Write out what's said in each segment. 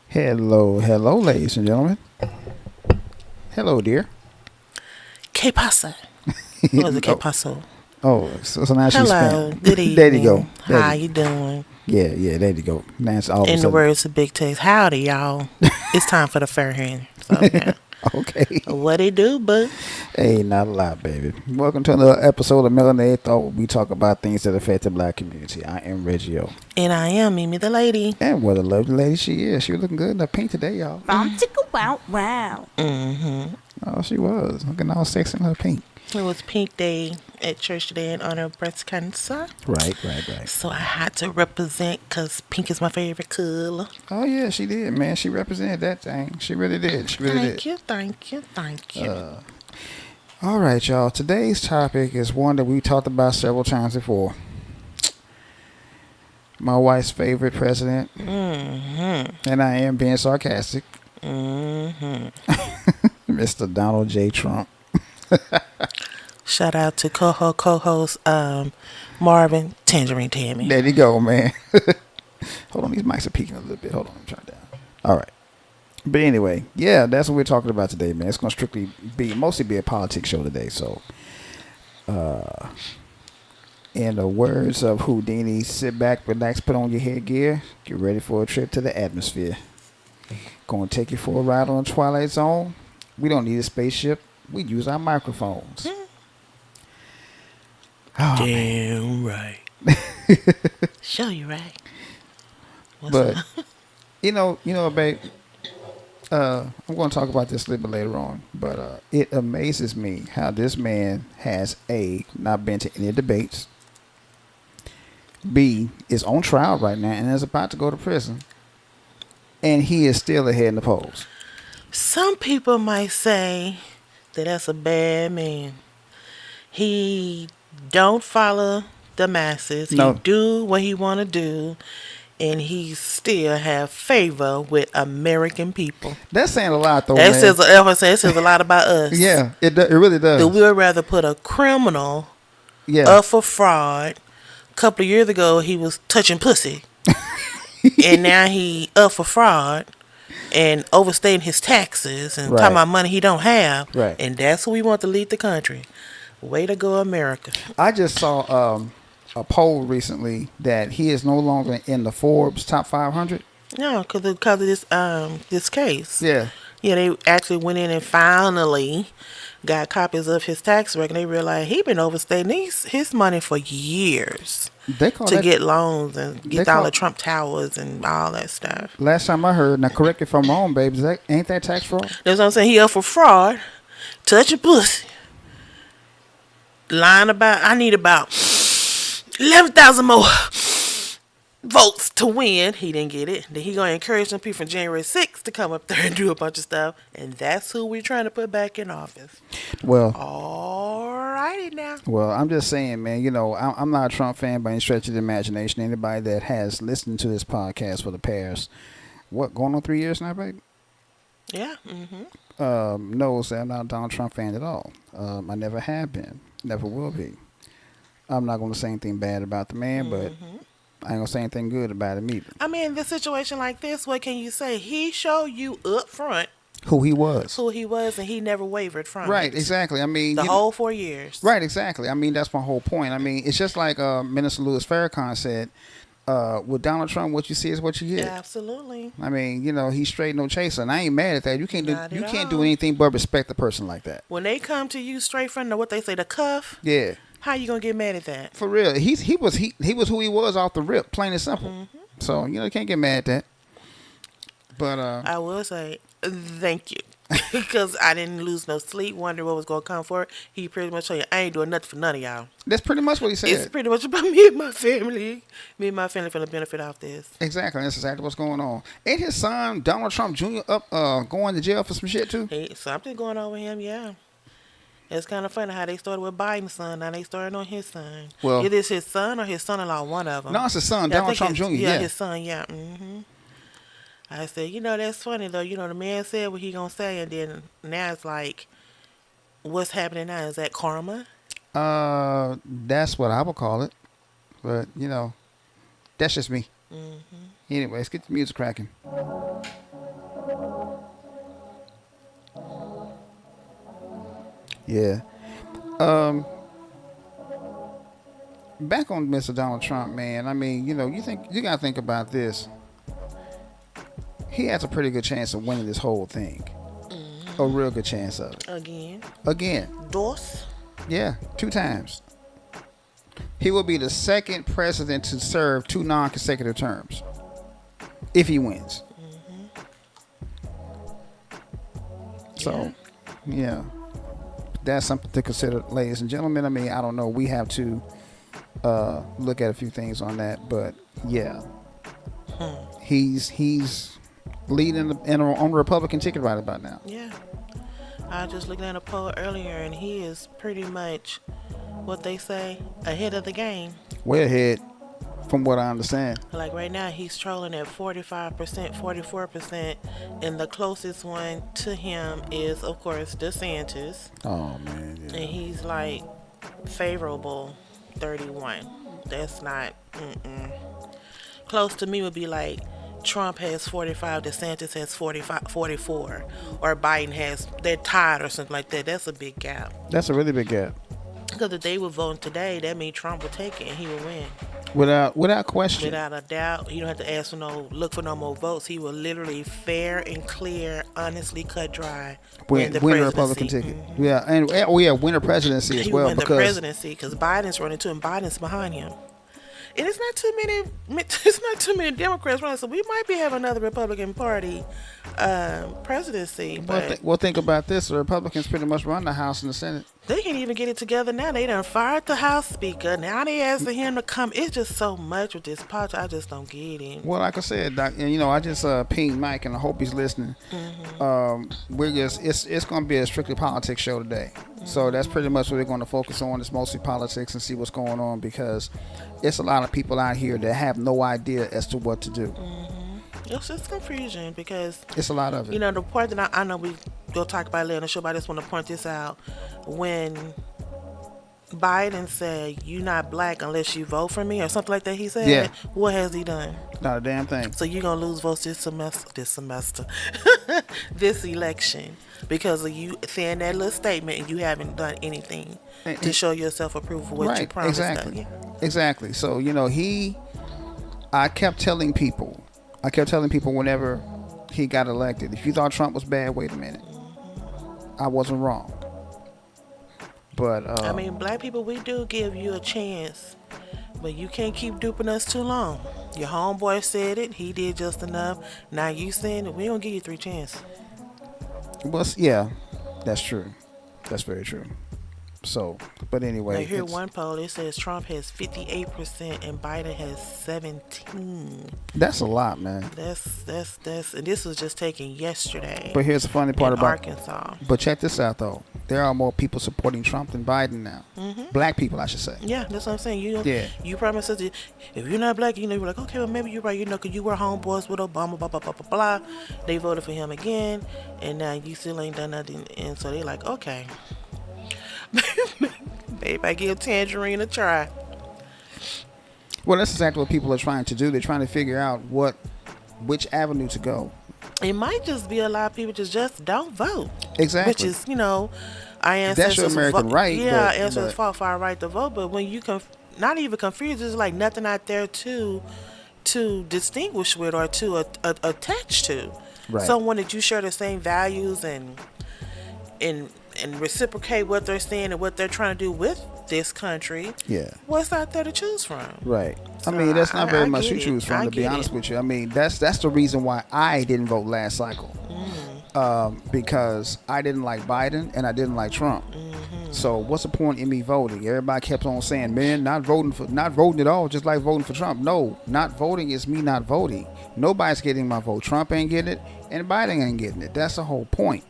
Hello, ladies and gentlemen. Hello, dear. Que pasa? What was it? Que oh, paso? so now she's Hello. Spanish. Good There you go. evening. How you doing? Yeah, there you go. Now it's all of a In the sudden. words of Big Tex, howdy, y'all. It's time for the fair hen. So, yeah. Okay. What it do, bud? Hey, not a lot, baby. Welcome to another episode of Melanated. Thought we talk about things that affect the black community. I am Reggio. And I am Mimi the lady. And what a lovely lady she is. She was looking good in her pink today, y'all. Wow. Mm-hmm. Oh, she was. Looking all sexy in her pink. It was Pink Day at church today in honor of breast cancer. Right. So I had to represent because pink is my favorite color. Oh, yeah, she did, man. She represented that thing. She really did. Thank you. All right, y'all. Today's topic is one that we talked about several times before. My wife's favorite president. Mm-hmm. And I am being sarcastic. Mm-hmm. Mr. Donald J. Trump. Shout out to co-host Marvin Tangerine Tammy. There you go, man. Hold on, these mics are peaking a little bit. Hold on, let me turn it down. All right. But anyway, yeah, that's what we're talking about today, man. It's going to mostly be a politics show today. So, in the words of Houdini, sit back, relax, put on your headgear, get ready for a trip to the atmosphere. Going to take you for a ride on the Twilight Zone. We don't need a spaceship. We use our microphones. Oh, damn right. Show you right. What's but up? you know, babe. I'm going to talk about this a little bit later on, but it amazes me how this man has not been to any debates. B is on trial right now and is about to go to prison, and he is still ahead in the polls. Some people might say that that's a bad man. He don't follow the masses. No. He do what he want to do, and he still have favor with American people. That's saying a lot, though, That man. says a lot about us. Yeah, it really does. That we would rather put a criminal up for fraud. A couple of years ago, he was touching pussy, and now he up for fraud and overstating his taxes and talking about money he don't have. Right. And that's who we want to lead the country. Way to go, America. I just saw a poll recently that he is no longer in the Forbes top 500. No, because of this case. Yeah. Yeah, they actually went in and finally got copies of his tax record. They realized he been overstating his money for years to get loans and get all the Trump towers and all that stuff. Last time I heard, now correct me if I'm wrong, baby, ain't that tax fraud? That's what I'm saying. He up for fraud, touching pussy, lying about, I need about 11,000 more votes to win. He didn't get it. Then he gonna encourage some people from January 6th to come up there and do a bunch of stuff, and that's who we're trying to put back in office. Well, alrighty now. Well, I'm just saying, man. I'm not a Trump fan by any stretch of the imagination. Anybody that has listened to this podcast for the past, going on 3 years now, baby? Yeah. Mm-hmm. Knows that I'm not a Donald Trump fan at all. I never have been, never will be. I'm not going to say anything bad about the man, but I ain't gonna say anything good about him either. I mean, in this situation like this, what can you say? He showed you up front who he was, and he never wavered from it. Right, exactly. I mean, the whole 4 years. Right, exactly. I mean, that's my whole point. I mean, it's just like Minister Louis Farrakhan said, with Donald Trump, what you see is what you get. Absolutely. I mean, he's straight no chaser, and I ain't mad at that. You can't do anything but respect a person like that. When they come to you straight from what they say, the cuff. Yeah. How you gonna get mad at that? For real, he was who he was off the rip, plain and simple. Mm-hmm. So you can't get mad at that. But I will say thank you because I didn't lose no sleep, wondering what was gonna come for it. He pretty much told you I ain't doing nothing for none of y'all. That's pretty much what he said. It's pretty much about me and my family. Me and my family finna benefit off this. Exactly. That's exactly what's going on. Ain't his son Donald Trump Jr. up going to jail for some shit too? Hey, something going on with him, yeah. It's kind of funny how they started with Biden's son. Now they started on his son. Well, it is his son or his son-in-law, one of them. No, it's his son, Donald Trump Jr. Yeah, his son, yeah. Mm-hmm. I said, that's funny, though. The man said what he going to say, and then now it's like, what's happening now? Is that karma? That's what I would call it. But, that's just me. Mm-hmm. Anyway, let's get the music cracking. Yeah. Back on Mr. Donald Trump, man. I mean, you gotta think about this. He has a pretty good chance of winning this whole thing. A real good chance of it. Again. Dos. Yeah, 2 times. He will be the second president to serve 2 non-consecutive terms if he wins. So, yeah, that's something to consider, ladies and gentlemen. I mean, I don't know. We have to look at a few things on that, but yeah, he's leading on the Republican ticket right about now. Yeah, I was just looking at a poll earlier, and he is pretty much what they say ahead of the game. Way ahead, from what I understand. Like right now, he's trolling at 45%, 44%, and the closest one to him is, of course, DeSantis. Oh man, yeah. And he's like favorable 31. That's not close to me. Would be like Trump has 45, DeSantis has 44, or Biden has, they're tied or something like that. That's a big gap. That's a really big gap. Because if they were voting today, that means Trump would take it and he would win. Without question. Without a doubt. You don't have to look for no more votes. He will literally fair and clear, honestly cut dry win the Republican ticket. Yeah, and win the presidency as well. Win the presidency because Biden's running too, and Biden's behind him. And it's not too many Democrats running, so we might be having another Republican Party presidency. But think about this: the Republicans pretty much run the House and the Senate. They can't even get it together now. They done fired the House Speaker. Now they asking him to come. It's just so much with this politics. I just don't get him. Well, like I said, Doc, and I just pinged Mike, and I hope he's listening. It's going to be a strictly politics show today. So that's pretty much what we're going to focus on. It's mostly politics and see what's going on, because it's a lot of people out here that have no idea as to what to do. It's just confusion because it's a lot of it. The part that I know we go talk about later on the show, but I just want to point this out. When Biden said, "You're not black unless you vote for me," or something like that, he said, yeah. What has he done? Not a damn thing. So you're gonna lose votes this election, because of you saying that little statement and you haven't done anything to show yourself approval of what you promised. Exactly. So I kept telling people whenever he got elected, if you thought Trump was bad, wait a minute. I wasn't wrong. But I mean, black people, we do give you a chance, but you can't keep duping us too long. Your homeboy said it, he did just enough. Now you saying it, we don't give you 3 chances. Well, yeah, that's true. That's very true. So, but anyway. I hear one poll, it says Trump has 58% and Biden has 17%. That's a lot, man. That's and this was just taken yesterday. But here's the funny part about Arkansas. But check this out, though. There are more people supporting Trump than Biden now. Black people, I should say. Yeah, that's what I'm saying. You promised us, if you're not black, you're like, okay, well, maybe you're right, because you were homeboys with Obama, blah, blah, blah, blah, blah. They voted for him again, and now you still ain't done nothing. And so they like, okay. Maybe I give Tangerine a try. Well, that's exactly what people are trying to do. They're trying to figure out which avenue to go. It might just be a lot of people just don't vote. Exactly. Which is, our ancestors. That's your American right. Yeah, our ancestors fought for our right to vote. But when you not even confused, there's like nothing out there to distinguish with or to attach to. Right. Someone that you share the same values and reciprocate what they're saying and what they're trying to do with this country. Yeah. What's out there to choose from? Right. So I mean, that's not very much to it. choose from, to be honest with you. I mean, that's the reason why I didn't vote last cycle. Because I didn't like Biden and I didn't like Trump. So what's the point in me voting? Everybody kept on saying, man, not voting at all, just like voting for Trump. No, not voting is me not voting. Nobody's getting my vote. Trump ain't getting it and Biden ain't getting it. That's the whole point.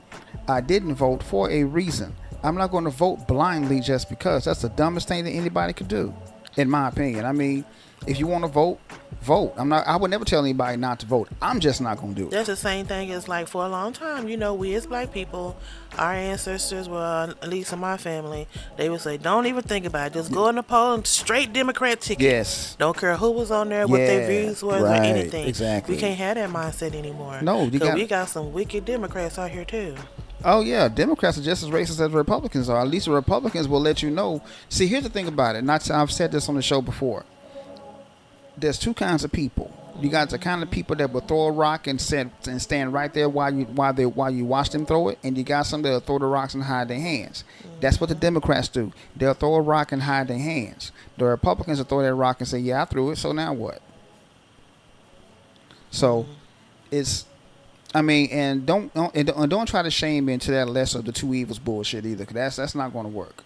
I didn't vote for a reason. I'm not going to vote blindly just because. That's the dumbest thing that anybody could do, in my opinion. I mean, if you want to vote, vote. I would never tell anybody not to vote. I'm just not going to do it. That's the same thing as like for a long time, we as black people, our ancestors, well, at least in my family, they would say, don't even think about it. Just go in the poll and straight Democrat ticket. Yes. Don't care who was on there, what their views was, or anything. Exactly. We can't have that mindset anymore. No, we got some wicked Democrats out here too. Oh yeah, Democrats are just as racist as Republicans are. At least the Republicans will let you know. See, here's the thing about it. Not I've said this on the show before. There's two kinds of people. You got the kind of people that will throw a rock and stand right there while you watch them throw it, and you got some that'll throw the rocks and hide their hands. That's what the Democrats do. They'll throw a rock and hide their hands. The Republicans will throw that rock and say, "Yeah, I threw it. So now what?" So it's, I mean, and don't try to shame me into that lesser of the two evils bullshit either, because that's not going to work.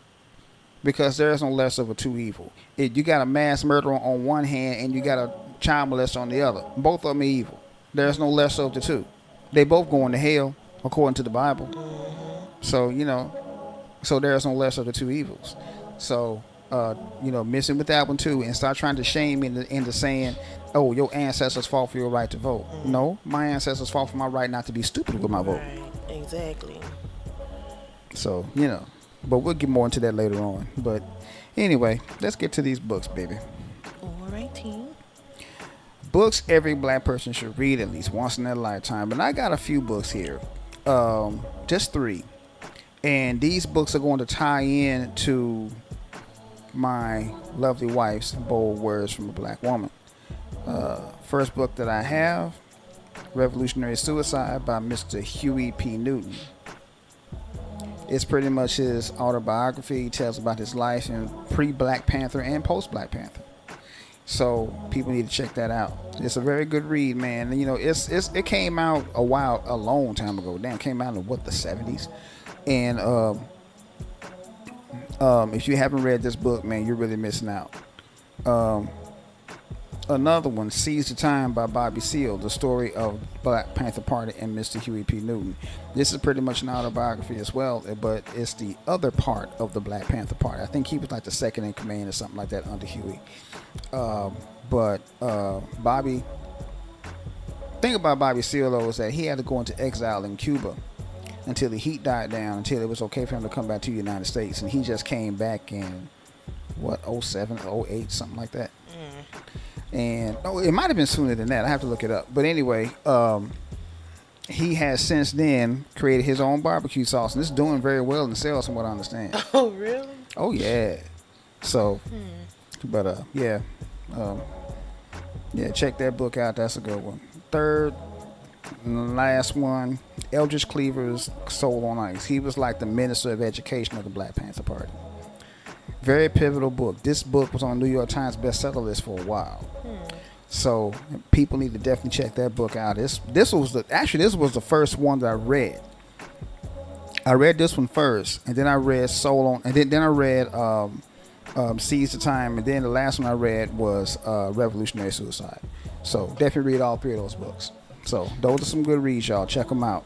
Because there is no less of a two evil. You got a mass murderer on one hand and you got a child molester on the other. Both of them are evil. There's no less of the two. They both going to hell according to the Bible. So so there's no less of the two evils. So missing with that one too, and start trying to shame me into saying, "Oh, your ancestors fought for your right to vote." No, my ancestors fought for my right not to be stupid with my vote. Right, exactly. So but we'll get more into that later on. But anyway, let's get to these books, baby. Alrighty. Books every black person should read at least once in their lifetime. And I got a few books here. Just 3. And these books are going to tie in to my lovely wife's Bold Words from a Black Woman. First book that I have, Revolutionary Suicide by Mr. Huey P. Newton. It's pretty much his autobiography. He tells about his life in pre-Black Panther and post-Black Panther. So people need to check that out. It's a very good read, man. It came out a long time ago. Damn, it came out in the 70s. And if you haven't read this book, man, you're really missing out. Another one, Seize the Time by Bobby Seale, the story of Black Panther Party and Mr. Huey P. Newton. This is pretty much an autobiography as well, but it's the other part of the Black Panther Party. I think he was like the second in command or something like that under Huey. But Bobby, thing about Bobby Seale though is that he had to go into exile in Cuba until the heat died down, until it was okay for him to come back to the United States, and he just came back in 07, 08, something like that. And it might have been sooner than that. I have to look it up. But anyway, he has since then created his own barbecue sauce, and it's doing very well in sales, from what I understand. Oh, really? Oh yeah. So, but check that book out. That's a good one. Third and last one, Eldridge Cleaver's Soul on Ice. He was like the minister of education of the Black Panther Party. Very pivotal book. This book was on New York Times bestseller list for a while. So people need to definitely check that book out. This was the first one that I read. I read this one first, and then I read Soul on, and then I read Seize the Time, and then the last one I read was Revolutionary Suicide. So definitely read all 3 of those books. So those are some good reads, y'all. Check them out.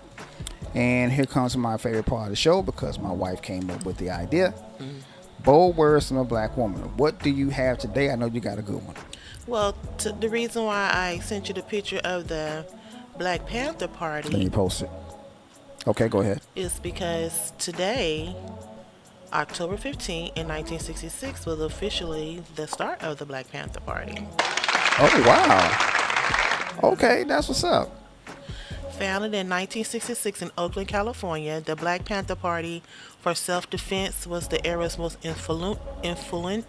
And here comes my favorite part of the show, because my wife came up with the idea. Bold Words from a Black Woman. What do you have today? I know you got a good one. Well, the reason why I sent you the picture of the Black Panther Party. Let me post it. Okay, go ahead. Is because today, October 15, in 1966, was officially the start of the Black Panther Party. Oh, wow. Okay, that's what's up. Founded in 1966 in Oakland, California, the Black Panther Party for Self-Defense was the era's most influential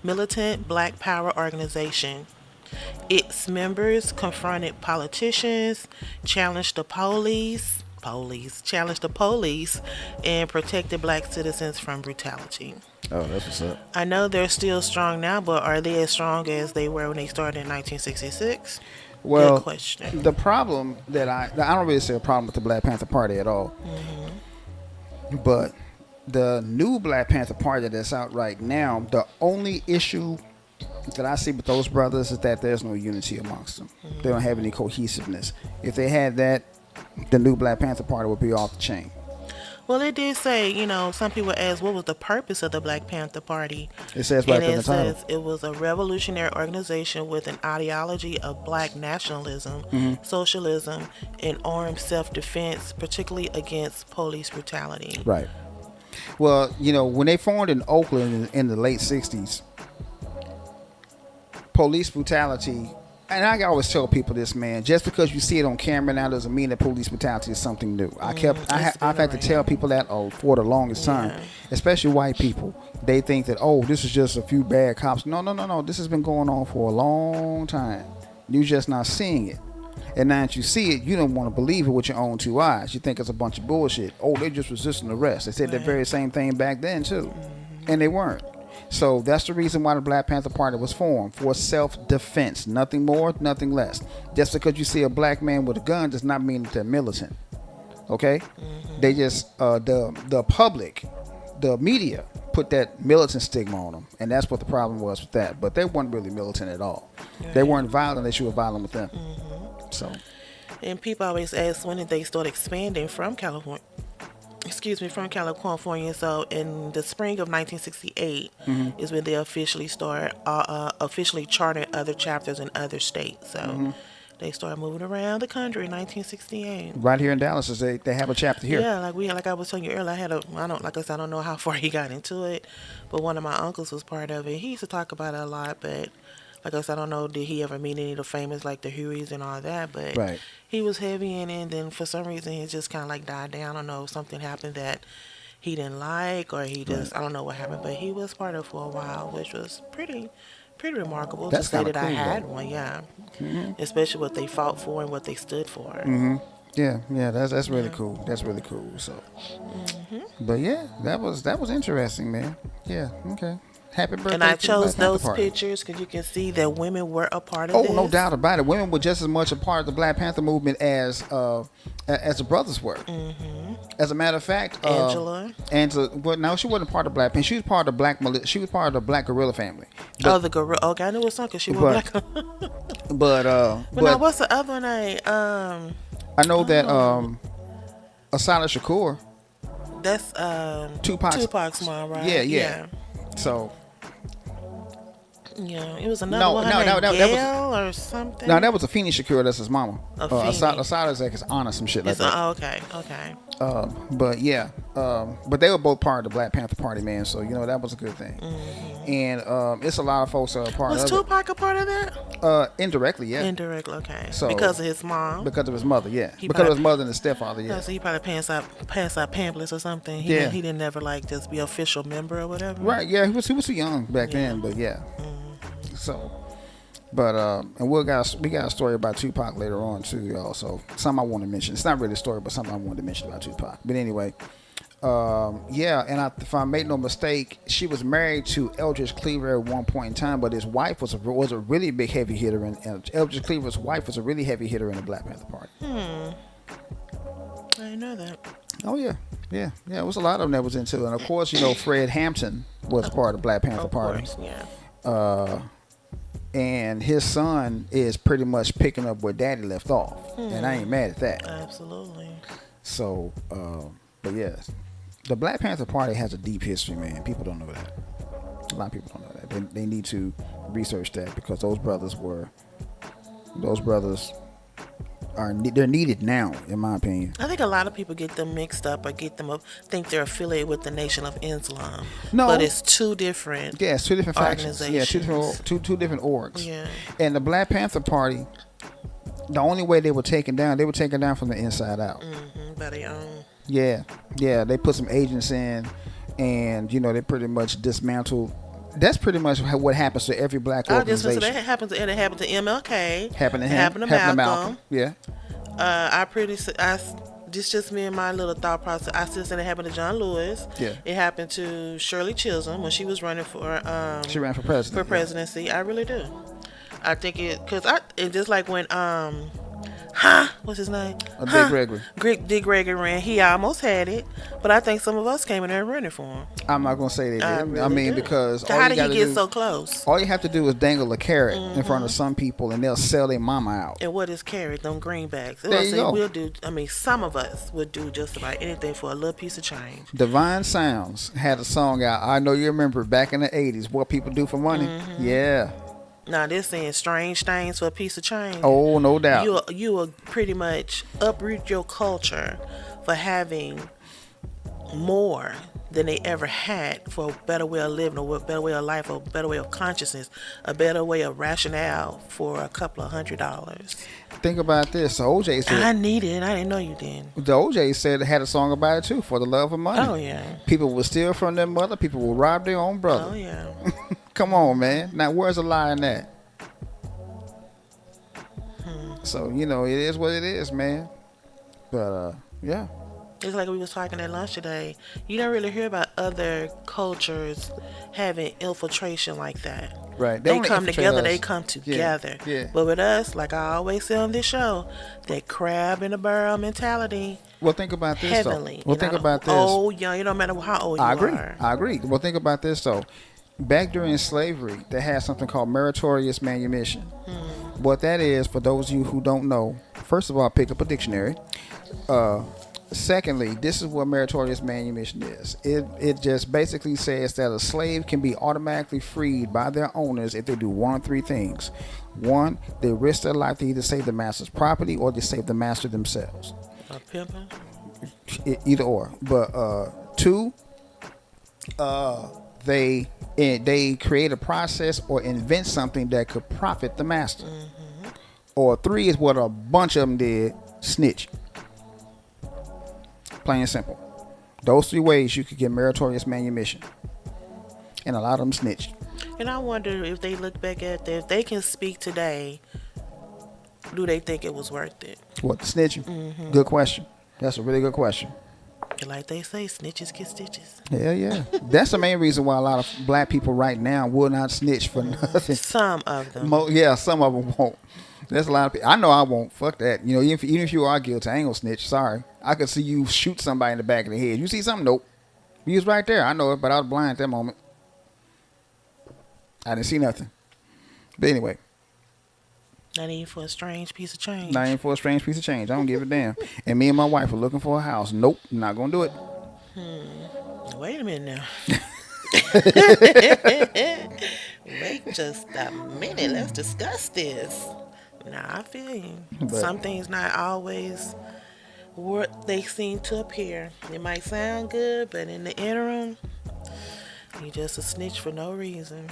militant Black power organization. Its members confronted politicians, challenged the police, and protected Black citizens from brutality. Oh, that's what's up. I know they're still strong now, but are they as strong as they were when they started in 1966? Well, good question. The problem that I don't really see a problem with the Black Panther Party at all. But the new Black Panther Party that's out right now, the only issue that I see with those brothers is that there's no unity amongst them. They don't have any cohesiveness. If they had that, the new Black Panther Party would be off the chain. Well, it did say, some people asked what was the purpose of the Black Panther Party. It says right in the title. Says it was a revolutionary organization with an ideology of Black nationalism, socialism, and armed self-defense, particularly against police brutality. Right. Well, when they formed in Oakland in the late 60s, police brutality And I always tell people this, man. Just because you see it on camera now doesn't mean that police brutality is something new. I've had to tell people that for the longest time, especially white people. They think that, oh, this is just a few bad cops. No. This has been going on for a long time. You're just not seeing it. And now that you see it, you don't want to believe it with your own two eyes. You think it's a bunch of bullshit. Oh, they're just resisting arrest. They said the very same thing back then, too. And they weren't. So that's the reason why the Black Panther Party was formed, for self-defense. Nothing more, nothing less. Just because you see a black man with a gun does not mean that they're militant. Okay? They just, the public, the media, put that militant stigma on them. And that's what the problem was with that. But they weren't really militant at all. They weren't violent unless you were violent with them. So. And people always ask, when did they start expanding from California? From California. So in the spring of 1968 is when they officially chartered other chapters in other states. So they started moving around the country in 1968. Right here in Dallas, they have a chapter here. Yeah, like I was telling you earlier, I don't know how far he got into it, but one of my uncles was part of it. He used to talk about it a lot, but like I said, I don't know, did he ever meet any of the famous, like the Hueys and all that, but he was heavy in it, and then for some reason he just kind of like died down. I don't know if something happened that he didn't like, or he just, I don't know what happened, but he was part of it for a while, which was pretty remarkable. That's to say that cool, I had one, especially what they fought for and what they stood for. Yeah, that's really cool. That's really cool. So, but yeah, that was interesting, man. Yeah, okay. Happy birthday. And I to chose the Black those Panther Party. pictures because you can see that women were a part of this. Oh, no doubt about it. Women were just as much a part of the Black Panther movement as the brothers were. As a matter of fact, Angela. Well, no, she wasn't part of Black Panther. She was part of She was part of the Black Gorilla family. But, the Gorilla. Okay, I knew it was something because she was Black. but now, what's the other name? I know that Asada Shakur. That's Tupac's mom, right? Yeah. So. Yeah, it was another one. Gail or something. No, that was Afeni Shakur. That's his mama. Asada's like his aunt or some shit like that. Okay. But yeah, but they were both part of the Black Panther Party, man. So that was a good thing. And it's a lot of folks that are part of it. Was Tupac a part of that? Indirectly, yeah. Indirectly, okay. So because of his mom. Because of his mother, yeah. Because of his mother and his stepfather, yeah. So he probably passed out pamphlets or something. He didn't never just be an official member or whatever. Right. Yeah. He was too young back then, but yeah. So, but and we got a story about Tupac later on too, y'all. So something I want to mention. It's not really a story, but something I wanted to mention about Tupac. But anyway, and if I made no mistake, she was married to Eldridge Cleaver at one point in time, but his wife was a really big heavy hitter, and Eldridge Cleaver's wife was a really heavy hitter in the Black Panther Party. I didn't know that. Oh yeah. It was a lot of them that was into it, and of course, Fred Hampton was part of the Black Panther Party. Of course, yeah. And his son is pretty much picking up where Daddy left off, and I ain't mad at that. Absolutely. So, but yeah, the Black Panther Party has a deep history, man. People don't know that. A lot of people don't know that. They need to research that because those brothers they're needed now, in my opinion. I think a lot of people get them mixed up or think they're affiliated with the Nation of Islam. No, but it's two different. Yeah, it's two different factions. Yeah, two different orgs. Yeah. And the Black Panther Party, the only way they were taken down from the inside out. By their own. Yeah. They put some agents in, and they pretty much dismantled. That's pretty much what happens to every black organization. That happened to MLK. Happened to him. Happened to Malcolm. Yeah. This just me and my little thought process. I still say it happened to John Lewis. Yeah. It happened to Shirley Chisholm when she was running for. She ran for president. For presidency, yeah. I really do. I think it's just like when what's his name? Dick Gregory. Dick Gregory ran. He almost had it, but I think some of us came in there running for him. I'm not gonna say they did. I mean, because how did he get so close? All you have to do is dangle a carrot in front of some people, and they'll sell their mama out. And what is carrot? Them greenbacks. There you go. We'll do. I mean, some of us would do just about anything for a little piece of change. Divine Sounds had a song out. I know you remember back in the '80s. What people do for money? Yeah. Now they're saying strange things for a piece of change. Oh, no doubt. You will pretty much uproot your culture for having more than they ever had for a better way of living, or a better way of life, or a better way of consciousness, a better way of rationale for a couple of $100. Think about this. OJ said, I need it. I didn't know you did. The OJ said had a song about it too, For the Love of Money. Oh, yeah. People will steal from their mother. People will rob their own brother. Oh, yeah. Come on, man. Now, where's the lie in that? So, it is what it is, man. But, yeah. It's like we was talking at lunch today. You don't really hear about other cultures having infiltration like that. Right. They come together. They come together. Yeah. But with us, like I always say on this show, that crab in the barrel mentality. Well, think about this, heavenly. though. Well, think about this. Old, young, it don't matter how old you are. I agree. Well, think about this, though. Back during slavery, they had something called meritorious manumission. What that is, for those of you who don't know, first of all, pick up a dictionary. Secondly, this is what meritorious manumission is. It just basically says that a slave can be automatically freed by their owners if they do one of three things. One, they risk their life to either save the master's property or to save the master themselves. A pimpin'? Either or. But two, they create a process or invent something that could profit the master. Or three is what a bunch of them did, snitch. Plain and simple. Those three ways you could get meritorious manumission. And a lot of them snitched. And I wonder if they look back at that, if they can speak today, do they think it was worth it? What, snitching? Good question. That's a really good question. Like they say, snitches get stitches. Hell yeah. That's the main reason why a lot of black people right now will not snitch for nothing. Some of them. Some of them won't. There's a lot of people. I know I won't. Fuck that. Even if you are guilty, I ain't gonna snitch. Sorry. I could see you shoot somebody in the back of the head. You see something? Nope. You was right there. I know it, but I was blind at that moment. I didn't see nothing. But anyway. Not even for a strange piece of change. Not even for a strange piece of change. I don't give a damn. And me and my wife are looking for a house. Nope. Not gonna do it. Wait a minute now. Wait just a minute. Let's discuss this. Nah, I feel you. Some things not always what they seem to appear. It might sound good, but in the interim, you just a snitch for no reason.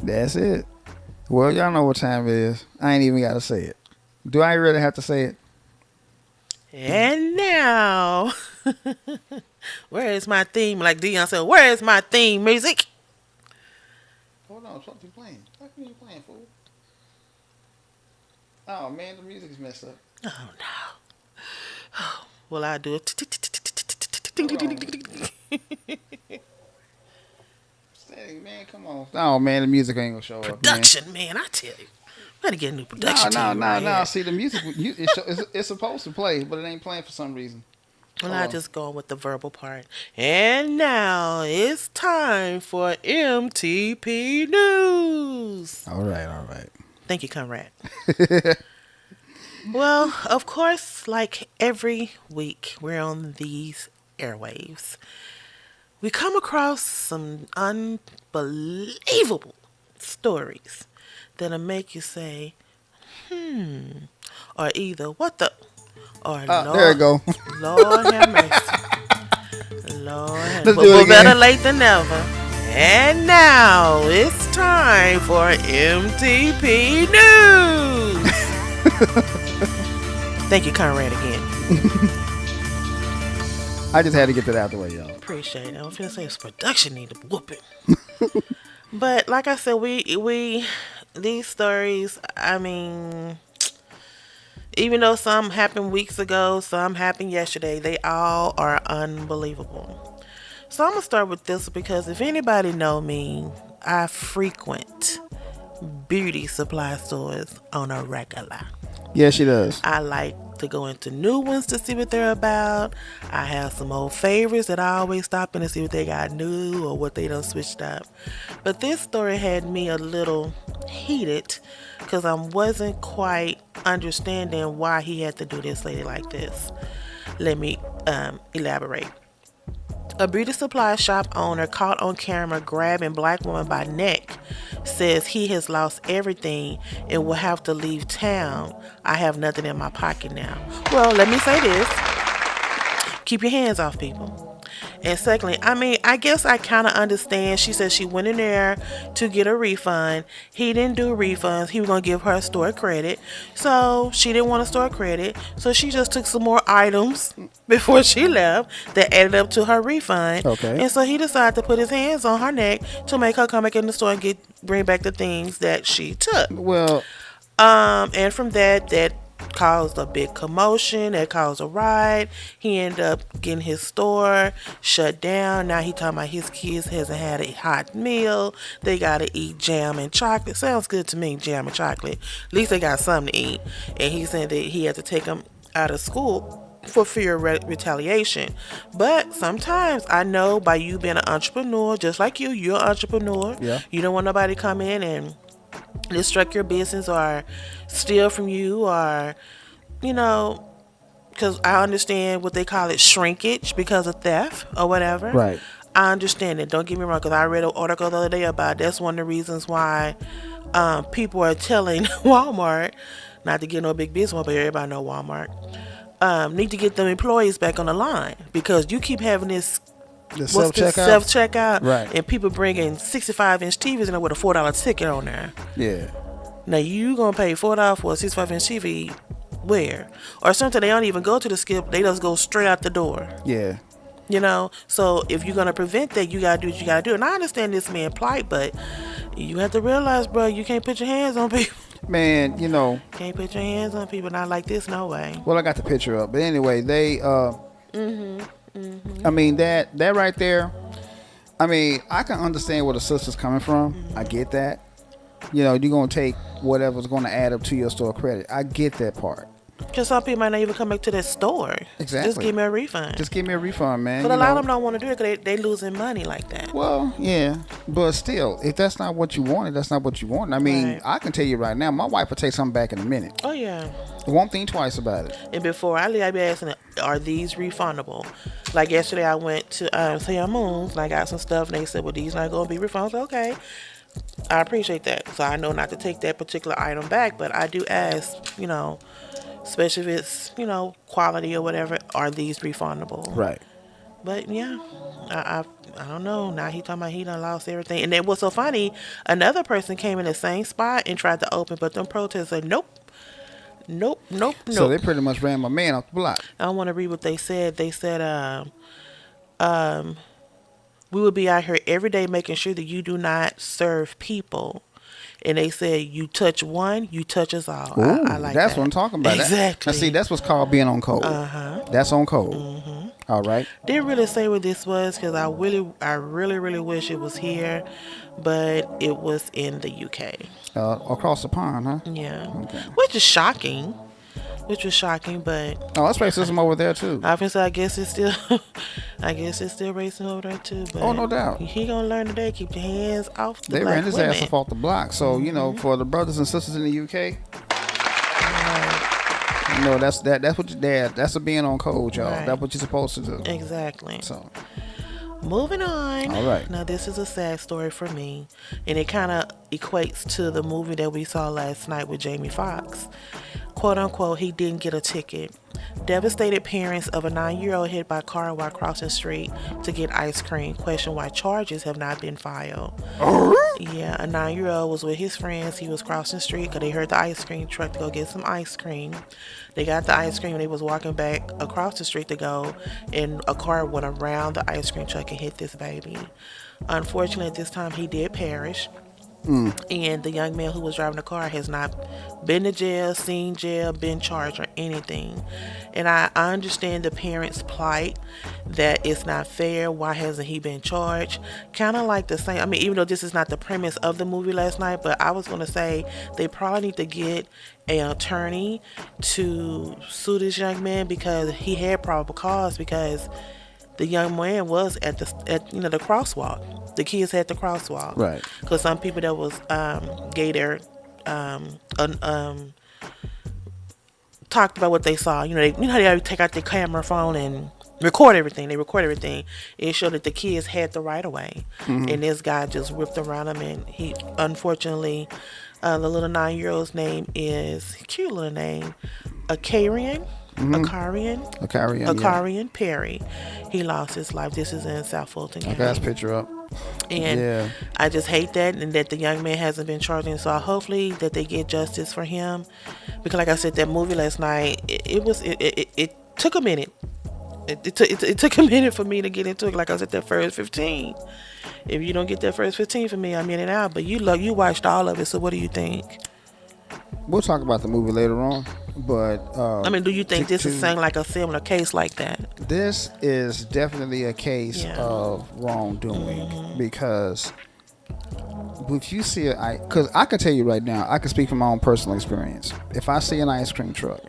That's it. Well, y'all know what time it is. I ain't even got to say it. Do I really have to say it? And now, where is my theme? Like Dion said, where is my theme music? Hold on, what you playing? What are you playing, fool? Oh, man, the music's messed up. Oh, no. Well, I do it. Man, come on. Oh, man, the music ain't gonna show production, man, I tell you. Gotta get a new production team. No. See, the music, it's supposed to play, but it ain't playing for some reason. Well, I just go with the verbal part. And now it's time for MTP News. All right. Thank you, Conrad. Well, of course, like every week, we're on these airwaves. We come across some unbelievable stories that'll make you say, or either, what the, or Lord, there you go. Lord have mercy. Lord have mercy. But better late than never. And now it's time for MTP News. Thank you, Conrad, again. I just had to get that out of the way, y'all. Appreciate it. I was gonna say it's production need a whooping. But like I said, we these stories, I mean, even though some happened weeks ago, some happened yesterday, they all are unbelievable. So I'm gonna start with this because if anybody know me, I frequent beauty supply stores on a regular. Yeah, she does. I like to go into new ones to see what they're about. I have some old favorites that I always stop in to see what they got new or what they done switched up. But this story had me a little heated because I wasn't quite understanding why he had to do this lady like this. Let me elaborate. A beauty supply shop owner caught on camera grabbing black woman by neck says he has lost everything and will have to leave town. I have nothing in my pocket now. Well, let me say this. Keep your hands off people. And secondly, I mean, I guess I kind of understand. She said she went in there to get a refund. He didn't do refunds. He was going to give her a store credit. So she didn't want a store credit. So she just took some more items before she left that added up to her refund. Okay. And so he decided to put his hands on her neck to make her come back in the store and bring back the things that she took. Well, And from that caused a big commotion. That caused a riot. He ended up getting his store shut down. Now he talking about his kids hasn't had a hot meal. They gotta eat jam and chocolate. Sounds good to me, jam and chocolate. At least they got something to eat. And he said that he had to take them out of school for fear of retaliation. But sometimes I know by you being an entrepreneur, just like you're an entrepreneur. Yeah. You don't want nobody to come in and destruct your business or steal from you, or because I understand what they call it, shrinkage, because of theft or whatever. right. I understand it. Don't get me wrong, because I read an article the other day about that's one of the reasons why people are telling Walmart, not to get no big business, but everybody know Walmart, need to get them employees back on the line, because you keep having this self-checkout, right? And people bringing 65-inch TVs in there with a $4 ticket on there. Yeah. Now you gonna pay $4 for a 65-inch TV? Where? Or sometimes they don't even go to the skip; they just go straight out the door. Yeah. So if you're gonna prevent that, you gotta do what you gotta do. And I understand this man plight, but you have to realize, bro, you can't put your hands on people. Man, Can't put your hands on people not like this, no way. Well, I got the picture up, but anyway, they I mean that right there. I mean, I can understand where the sister's coming from. I get that. You're gonna take whatever's gonna add up to your store credit. I get that part. Because some people might not even come back to that store. Exactly. Just give me a refund. Just give me a refund, man. But a lot of them don't want to do it because they losing money like that. Well, yeah, but still, if that's not what you wanted, that's not what you want. I mean, Right. I can tell you right now, my wife will take something back in a minute. Oh, yeah. Won't think twice about it. And before I leave, I be asking, are these refundable? Like yesterday, I went to Sam Moon's and I got some stuff, and they said, well, these not going to be refundable. Okay. I appreciate that. So I know not to take that particular item back, but I do ask, especially if it's, quality or whatever, are these refundable? Right. But yeah, I don't know. Now he talking about he done lost everything. And then what's so funny, another person came in the same spot and tried to open, but them protesters said, nope. So they pretty much ran my man off the block. I don't want to read what they said. They said, we will be out here every day making sure that you do not serve people. And they said, you touch one, you touch us all. Ooh, I like that's that. what I'm talking about. Exactly. Now, see, that's what's called being on code. That's on code. All right. Didn't really say what this was because I really wish it was here, but it was in the UK. Across the pond, huh? Yeah. Okay. Which was shocking, but Oh, that's racism over there too. obviously I guess it's still racism over there too. But Oh, no doubt. He gonna learn today. Keep your hands off the They black ran his women. ass off the block. So for the brothers and sisters in the UK, that's what your dad. That's a being on code, y'all. Right. That's what you're supposed to do. Exactly. So Moving on. All right. Now, this is a sad story for me, and it kind of equates to the movie that we saw last night with Jamie Foxx. Quote unquote, he didn't get a ticket. Devastated parents of a 9-year-old hit by car while crossing the street to get ice cream question why charges have not been filed. Yeah, a 9-year-old was with his friends. He was crossing the street because they heard the ice cream truck to go get some ice cream. They got the ice cream and they was walking back across the street to go, and a car went around the ice cream truck and hit this baby. Unfortunately, at this time, he did perish. And the young man who was driving the car has not been to jail, seen jail, been charged or anything. And I understand the parents' plight, that it's not fair. Why hasn't he been charged? Kind of like the same. I mean, even though this is not the premise of the movie last night, but I was going to say they probably need to get an attorney to sue this young man because he had probable cause, because the young man was at the crosswalk. The kids had the crosswalk. Right. Because some people that was gay there talked about what they saw. How they take out their camera phone and record everything. They record everything. It showed that the kids had the right of way. And this guy just whipped around them, and he, unfortunately, the little 9-year-old's name is, cute little name, Akarian. Akarian Perry. He lost his life. This is in South Fulton County. I got his picture up. And I just hate that, and that the young man hasn't been charged. And so hopefully that they get justice for him, because like I said, that movie last night, it took a minute. It took a minute for me to get into it. Like I said, that first 15. If you don't get that first 15 for me, I'm in and out. But you watched all of it, so what do you think? We'll talk about the movie later on, but do you think this is like a similar case like that? This is definitely a case of wrongdoing, because if you see because I can tell you right now, I can speak from my own personal experience. If I see an ice cream truck,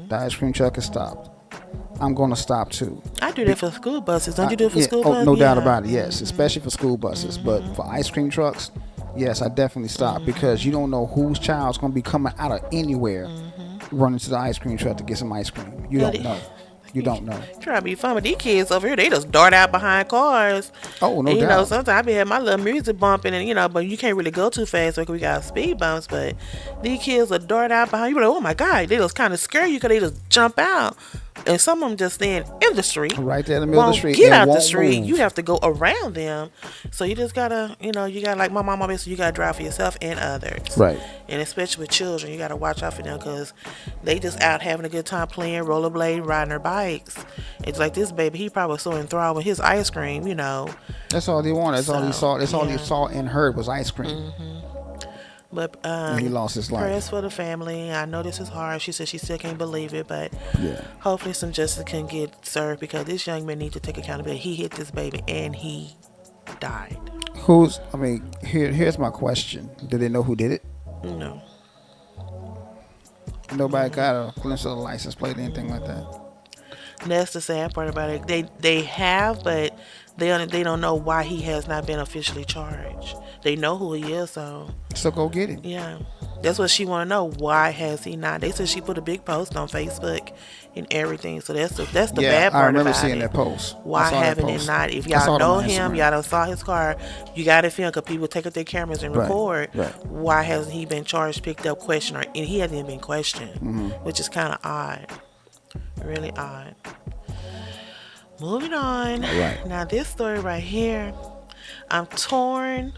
the ice cream truck is stopped, I'm going to stop too. I do that for school buses. Don't you do it for school buses? No doubt about it, yes, especially for school buses. But for ice cream trucks, yes, I definitely stop, because you don't know whose child's going to be coming out of anywhere running to the ice cream truck to get some ice cream. You don't know. You don't know. Try to be fun with these kids over here. They just dart out behind cars. Oh, no and, doubt. Sometimes I be having my little music bumping, and but you can't really go too fast because we got speed bumps. But these kids will dart out behind you. Like, oh my God, they just kind of scare you because they just jump out. And some of them just stand in the street. Right there in the middle of the street. Get out the street. Move. You have to go around them. So you just gotta, like my mom always said, you gotta drive for yourself and others. Right. And especially with children, you gotta watch out for them, because they just out having a good time playing rollerblade, riding their bikes. It's like this baby, he probably was so enthralled with his ice cream, That's all they wanted. That's all he saw. That's all he saw and heard was ice cream. But and he lost his life. Prayers for the family. I know this is hard. She said she still can't believe it, but hopefully some justice can get served, because this young man needs to take accountability. He hit this baby and he died. Here's my question. Did they know who did it? No. Nobody got a glimpse of the license plate or anything like that? That's the sad part about it. They have, but they don't know why he has not been officially charged. They know who he is, so go get him. Yeah, that's what she want to know. Why has he not? They said she put a big post on Facebook and everything. So that's the bad part about it. I remember seeing that post. Why haven't it not? If y'all know him, y'all done saw his car, you got to film, because people take up their cameras and record. Right. Why hasn't he been charged, picked up, questioned, and he hasn't even been questioned, which is kind of odd, really odd. Moving on. All right. Now this story right here, I'm torn,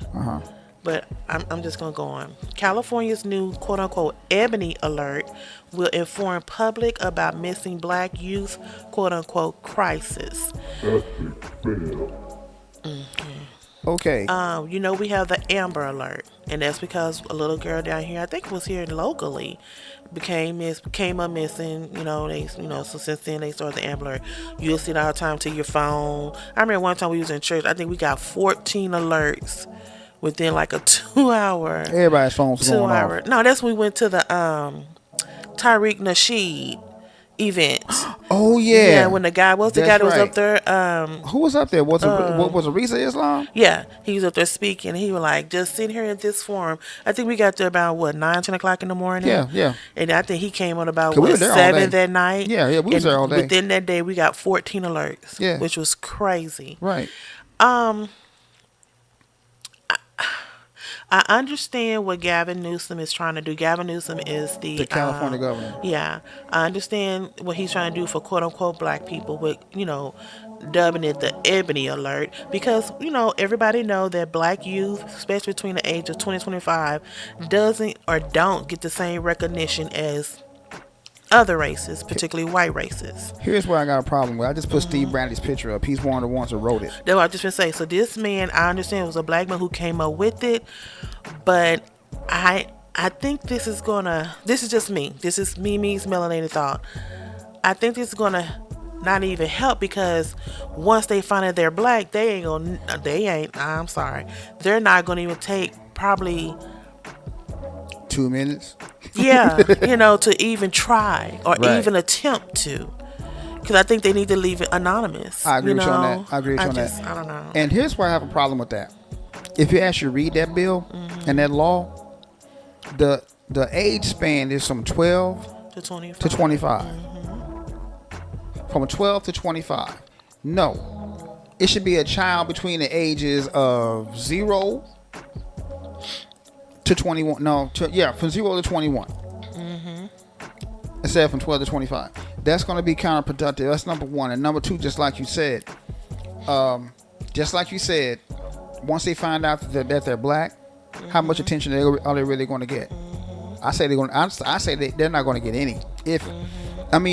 but I'm just going to go on. California's new quote-unquote ebony alert will inform public about missing black youth quote-unquote crisis. Okay. We have the Amber Alert, and that's because a little girl down here, I think it was here locally, came up missing. So since then they started the Amber Alert. You'll see it all the time to your phone. I remember one time we was in church. I think we got 14 alerts within like a 2 hour. Everybody's phone's going off. No, that's when we went to the Tariq Nasheed event. Oh yeah. Yeah, when the guy was that was up there. Who was up there? Was it Reza Islam? Yeah, he was up there speaking. He was like, just sitting here at this forum. I think we got there about 9-10 o'clock in the morning. Yeah. And I think he came on about 7 that night. Yeah, we was there all day. Within that day, we got 14 alerts. Which was crazy. Right. I understand what Gavin Newsom is trying to do. Gavin Newsom is the California governor. Yeah. I understand what he's trying to do for quote-unquote black people with, dubbing it the Ebony Alert. Because, everybody know that black youth, especially between the age of 20 and 25, doesn't or don't get the same recognition as other races, particularly white races. Here's where I got a problem with. I just put Steve Bradley's picture up. He's one of the ones who wrote it. That's what I just been saying. So this man, I understand, was a black man who came up with it, but I think this is just me. This is Mimi's melanated thought. I think this is gonna not even help, because once they find out they're black, they're not gonna even take probably 2 minutes. Yeah, to even try or even attempt to. Because I think they need to leave it anonymous. I agree with you on that. I don't know. And here's where I have a problem with that. If you actually read that bill and that law, the age span is from 12 to 25. From 12 to 25. No. It should be a child between the ages of 0 to 21. From 0 to 21. Instead of from 12 to 25. that's going to be counterproductive. That's number one. And number two, just like you said, once they find out that they're black, how much attention are they really going to get? I say they're not going to get any.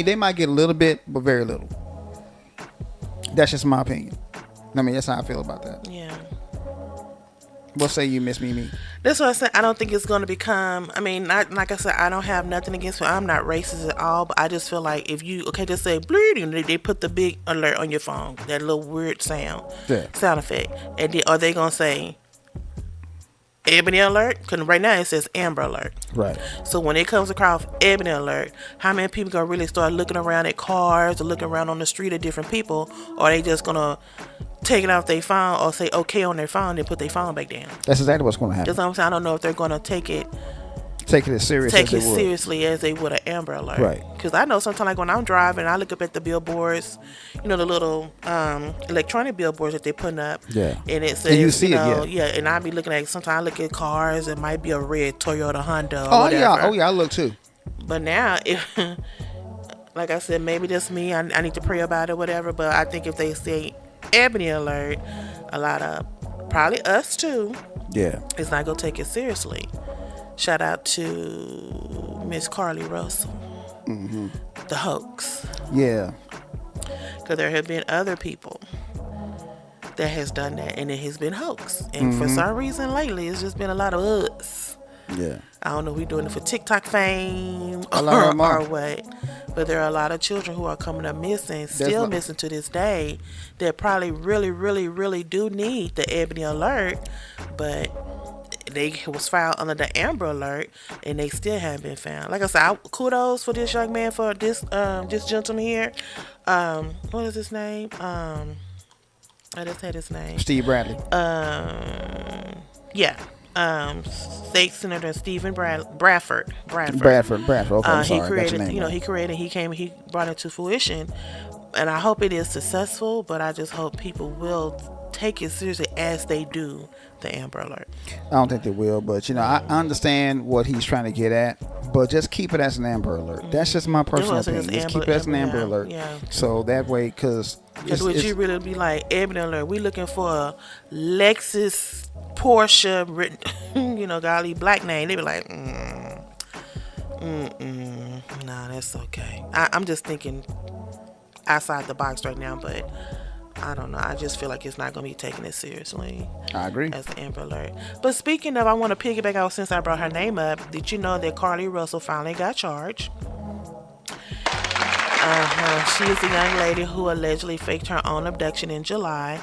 They might get a little bit, but very little. That's just my opinion. That's how I feel about that. Yeah. What say you, Miss Mimi? That's what I said. I don't think it's going to become. Like I said, I don't have nothing against it. I'm not racist at all, but I just feel like if you just say bleeding, they put the big alert on your phone, that little weird sound effect, and are they gonna say Ebony Alert? Because right now it says Amber Alert. Right. So when it comes across Ebony Alert, how many people gonna really start looking around at cars or looking around on the street at different people? Or are they just gonna take it off their phone or say okay on their phone and put their phone back down? That's exactly what's gonna happen. That's what I'm saying. I don't know if they're gonna take it as seriously as they would an Amber Alert. Right. Because I know sometimes, like when I'm driving, I look up at the billboards, the little electronic billboards that they're putting up. Yeah. And it says, and you see it, yeah. And I be looking at, sometimes I look at cars, it might be a red Toyota Honda or oh, whatever. Yeah. Oh, yeah, I look too. But now, if, like I said, maybe that's me. I need to pray about it, whatever. But I think if they say Ebony Alert, a lot of, probably us too, is not going to take it seriously. Shout out to Miss Carly Russell. Mm-hmm. The hoax. Yeah. Because there have been other people that has done that, and it has been hoax. And for some reason lately, it's just been a lot of us. Yeah. I don't know if we're doing it for TikTok fame or what. But there are a lot of children who are coming up missing, still missing to this day, that probably really, really, really do need the Ebony Alert, but they was filed under the Amber Alert, and they still haven't been found. Like I said, kudos for this young man, for this gentleman here. What is his name? I just had his name. Steve Bradley. Yeah. State Senator Stephen Bradford. Okay, I'm sorry. He brought it to fruition, and I hope it is successful. But I just hope people will take it seriously as they do the Amber Alert. I don't think they will, but I understand what he's trying to get at, but just keep it as an Amber Alert. That's just my personal opinion. Just keep it as an Amber Alert. Yeah. So that way, because would you really be like, Ebony Alert, we looking for a Lexus, Porsche, golly, black name. They be like, nah, that's okay. I'm just thinking outside the box right now, but I don't know. I just feel like it's not going to be taken as seriously. I agree. As the Amber Alert. But speaking of, I want to piggyback out since I brought her name up. Did you know that Carly Russell finally got charged? She is a young lady who allegedly faked her own abduction in July.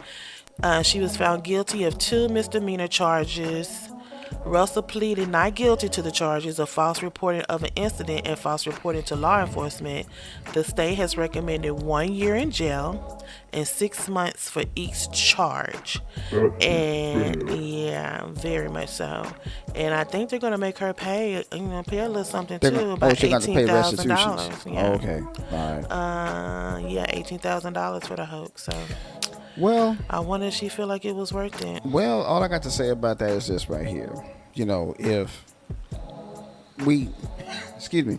She was found guilty of 2 misdemeanor charges. Russell pleaded not guilty to the charges of false reporting of an incident and false reporting to law enforcement. The state has recommended 1 year in jail and 6 months for each charge. And yeah, very much so. And I think they're going to make her pay a little something too, about $18,000. Yeah. Oh, okay. All right. Yeah, $18,000 for the hoax. So. Well, I wonder if she feel like it was worth it. Well, all I got to say about that is this right here. If we, excuse me,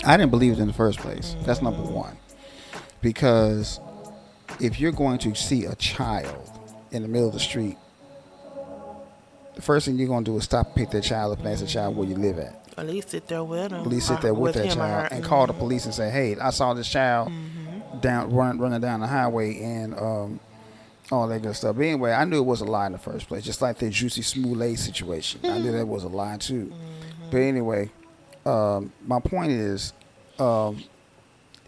I didn't believe it in the first place. That's number one. Because if you're going to see a child in the middle of the street, the first thing you're going to do is stop and pick that child up and ask the child where you live at. At least sit there with him. At least sit there with that child and call the police and say, hey, I saw this child running down the highway and all that good stuff. But anyway, I knew it was a lie in the first place, just like the Juicy Smollett situation. I knew that was a lie too. But anyway, my point is,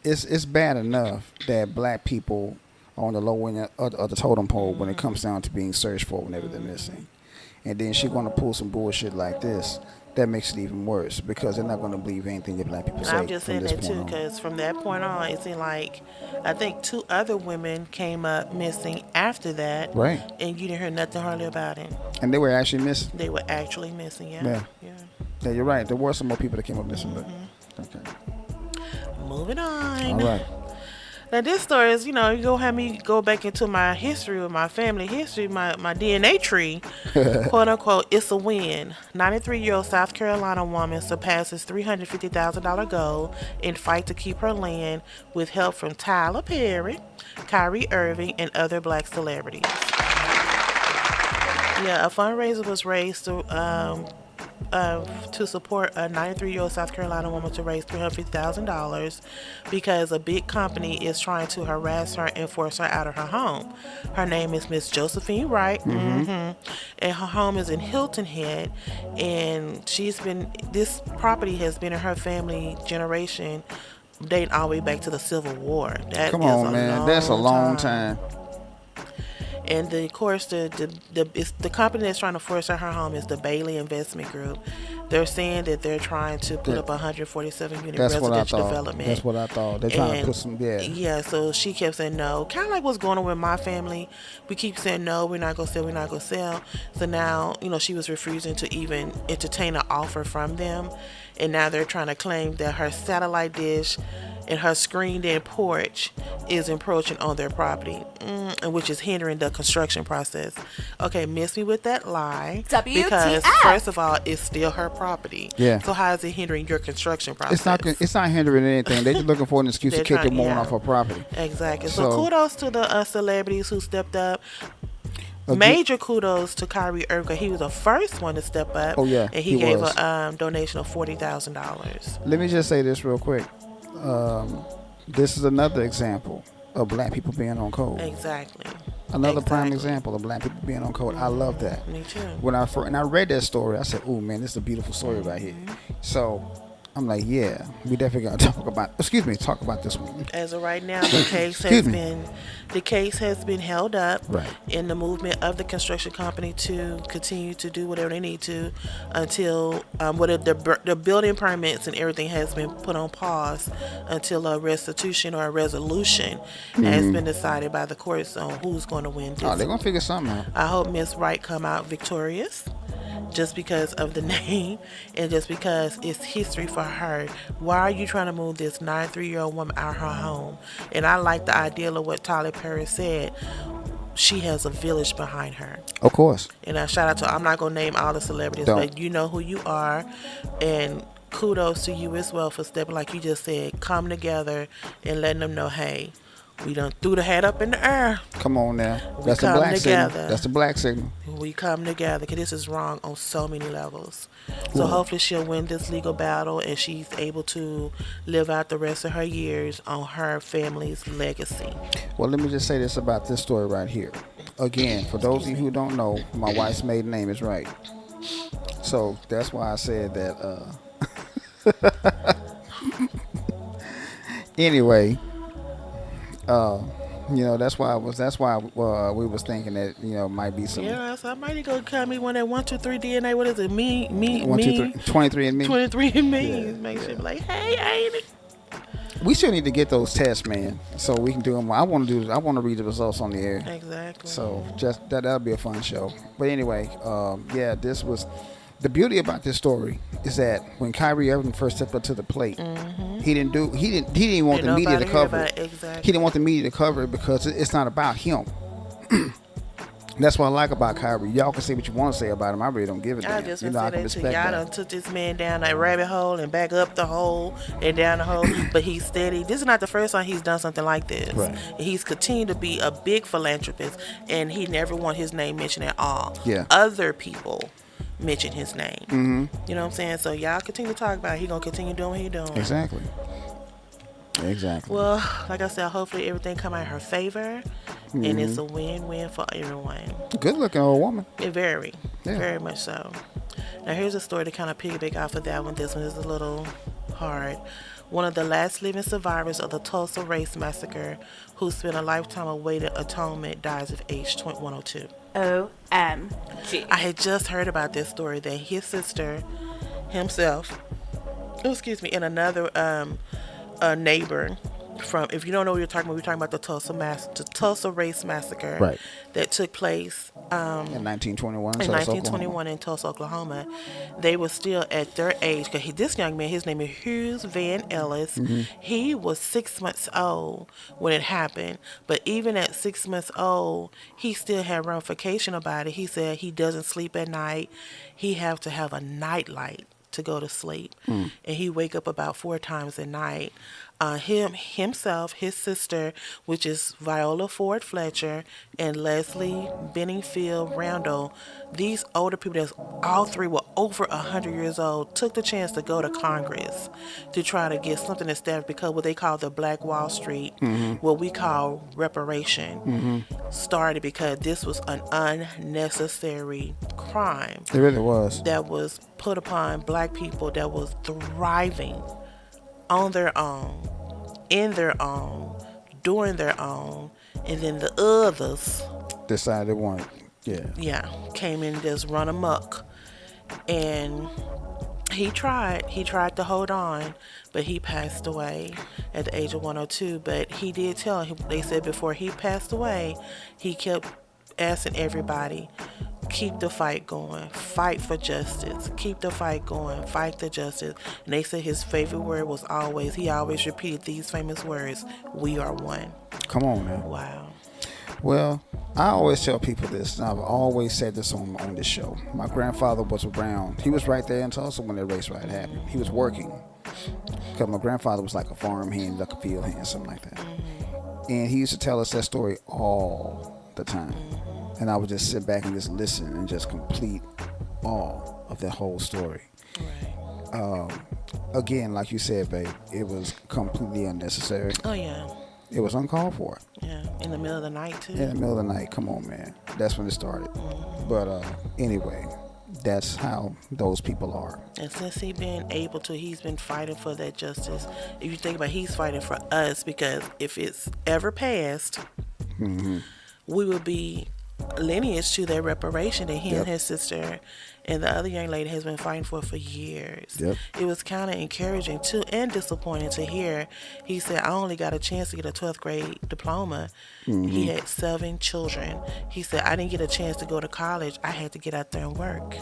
it's bad enough that black people are on the low end of the totem pole when it comes down to being searched for whenever they're missing. And then she's going to pull some bullshit like this. That makes it even worse because they're not going to believe anything that black people say. I'm just saying that too because from that point on, it seemed like I think 2 other women came up missing after that. Right. And you didn't hear nothing hardly about it. And they were actually missing. They were actually missing, yeah. Yeah, you're right. There were some more people that came up missing, but okay. Moving on. All right. Now this story is, you gonna have me go back into my history with my family history, my DNA tree, quote unquote. It's a win. 93-year-old South Carolina woman surpasses $350,000 goal in fight to keep her land with help from Tyler Perry, Kyrie Irving, and other black celebrities. Yeah, a fundraiser was raised to support a 93-year-old South Carolina woman to raise $350,000 because a big company is trying to harass her and force her out of her home. Her name is Miss Josephine Wright, and her home is in Hilton Head, and this property has been in her family generation, dating all the way back to the Civil War. Come on, man, that's a long time. And of course, the company that's trying to force her home is the Bailey Investment Group. They're saying that they're trying to put up a 147-unit residential development. That's what I thought. They're trying to put some, Yeah, so she kept saying no. Kind of like what's going on with my family. We keep saying no, we're not going to sell. So now, she was refusing to even entertain an offer from them. And now they're trying to claim that her satellite dish and her screened-in porch is encroaching on their property, which is hindering the construction process. Okay, miss me with that lie. WTF. Because first of all, it's still her property. Yeah. So how is it hindering your construction process? It's not hindering anything. They're just looking for an excuse to kick them off her property. Exactly. So kudos to the celebrities who stepped up. Major kudos to Kyrie Irving. He was the first one to step up. Oh yeah, and he gave a donation of $40,000. Let me just say this real quick. This is another example of black people being on code. Exactly. Another prime example of black people being on code. I love that. Me too. When I read that story, I said, "Oh man, this is a beautiful story right here." So I'm like, yeah, we definitely gotta talk about this one. As of right now, the case has been held up in the movement of the construction company to continue to do whatever they need to until the building permits and everything has been put on pause until a restitution or a resolution has been decided by the courts on who's going to win this. Oh, they're gonna figure something out. I hope Miss Wright come out victorious. Just because of the name and just because it's history for her. Why are you trying to move this 93-year-old woman out of her home? And I like the idea of what Tyler Perry said. She has a village behind her. Of course. And I shout out to, I'm not going to name all the celebrities, but you know who you are. And kudos to you as well for stepping, like you just said, come together and letting them know, hey, we done threw the hat up in the air. Come on now. That's the black signal. That's the black signal. We come together because this is wrong on so many levels. So hopefully she'll win this legal battle and she's able to live out the rest of her years on her family's legacy. Well, let me just say this about this story right here. Again, for those of you who don't know, my wife's maiden name is Wright. So that's why I said that. Anyway. That's why we was thinking that might be some. Yeah, so I might go cut me one at 123 DNA. What is it? Me. 23 and me. 23 and me. Yeah, make sure like, hey, ain't it? We still need to get those tests, man, so we can do them. I want to read the results on the air. Exactly. So just that'll be a fun show. But anyway, this was. The beauty about this story is that when Kyrie Irving first stepped up to the plate, he didn't want the media to cover it. Exactly. He didn't want the media to cover it because it's not about him. That's what I like about Kyrie. Y'all can say what you want to say about him. I really don't give a damn. I just want to say that too. Y'all done took this man down that rabbit hole and back up the hole and down the hole, but he's steady. This is not the first time he's done something like this. Right. He's continued to be a big philanthropist, and he never want his name mentioned at all. Yeah. Other people mention his name. Mm-hmm. You know what I'm saying? So y'all continue to talk about it. He gonna continue doing what he doing. Exactly. Well, like I said, hopefully everything come out in her favor, and it's a win-win for everyone. Good looking old woman. Very much so. Now here's a story to kind of piggyback off of that one. This one is a little hard. One of the last living survivors of the Tulsa Race Massacre, who spent a lifetime awaiting atonement, dies at age 102. OMG. I had just heard about this story that his sister, himself, and another neighbor from, if you don't know what we're talking about the Tulsa Race Massacre, Right. that took place In 1921 in Tulsa, 1921 in Tulsa, Oklahoma. They were still at their age, because this young man, his name is Hughes Van Ellis. He was 6 months old when it happened, but even at 6 months old, he still had ramification about it. He said he doesn't sleep at night. He have to have a night light to go to sleep, and he wake up about 4 times a night. Himself, his sister, which is Viola Ford Fletcher, and Leslie Benningfield Randall, these older people, that's all three were over 100 years old, took the chance to go to Congress to try to get something established, because what they call the Black Wall Street, what we call reparation, started because this was an unnecessary crime. It really was. That was put upon black people that was thriving on their own, in their own, doing their own, and then the others Decided they wanted. Yeah. came in and just run amok. And he tried to hold on, but he passed away at the age of 102. But he did tell, they said before he passed away, he kept asking everybody, keep the fight going, fight for justice, keep the fight going, fight the justice. And they said his favorite word was always, he always repeated these famous words, we are one. Come on, man. Wow. Well, I always tell people this, and I've always said this on this show. My grandfather was around. He was right there in Tulsa when that race riot happened. He was working. Because my grandfather was like a farm hand, like a field hand, something like that. And he used to tell us that story all the time. And I would just sit back and just listen and just complete all of that whole story. Right. Again, like you said, babe, it was completely unnecessary. Oh, yeah. It was uncalled for. Yeah. In the middle of the night, too. In the middle of the night. Come on, man. That's when it started. But anyway, that's how those people are. And since he's been fighting for that justice. If you think about it, he's fighting for us, because if it's ever passed, we would be lineage to that reparation that he and his sister and the other young lady has been fighting for years. It was kind of encouraging too, and disappointing to hear. He said, I only got a chance to get a 12th grade diploma. He had 7 children. He said, I didn't get a chance to go to college. I had to get out there and work.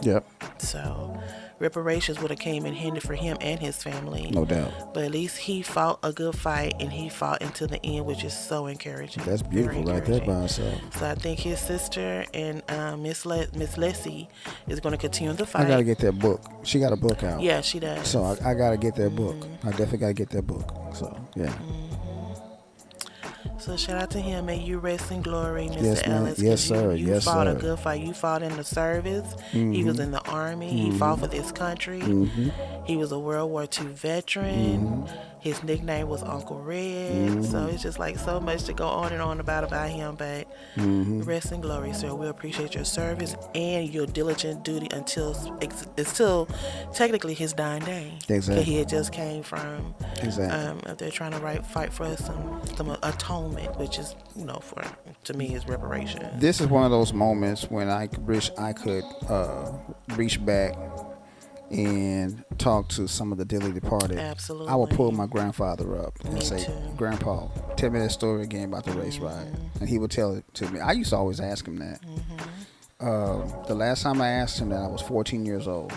So reparations would have came in handy for him and his family. No doubt. But at least he fought a good fight, and he fought until the end, which is so encouraging. That's beautiful right there by herself. So I think his sister and Miss Leslie is going to continue the fight. I got to get that book. She got a book out. Yeah, she does. So I got to get that book. I definitely got to get that book. So, yeah. So shout out to him. May you rest in glory, Mr. Yes, man. Ellis. Yes, sir. You Yes, fought sir. a good fight. You fought in the service. He was in the Army. He fought for this country. He was a World War II veteran. His nickname was Uncle Red. So it's just like so much to go on and on about him. But rest in glory, sir. We appreciate your service and your diligent duty until technically his dying day. Exactly. He had just came from Exactly. they're trying to fight for some atonement, which is, to me, is reparation. This is one of those moments when I wish I could reach back and talk to some of the dearly departed. Absolutely. I would pull my grandfather up and Me say, too. Grandpa, tell me that story again about the race riot. And he would tell it to me. I used to always ask him that. The last time I asked him that, I was 14 years old.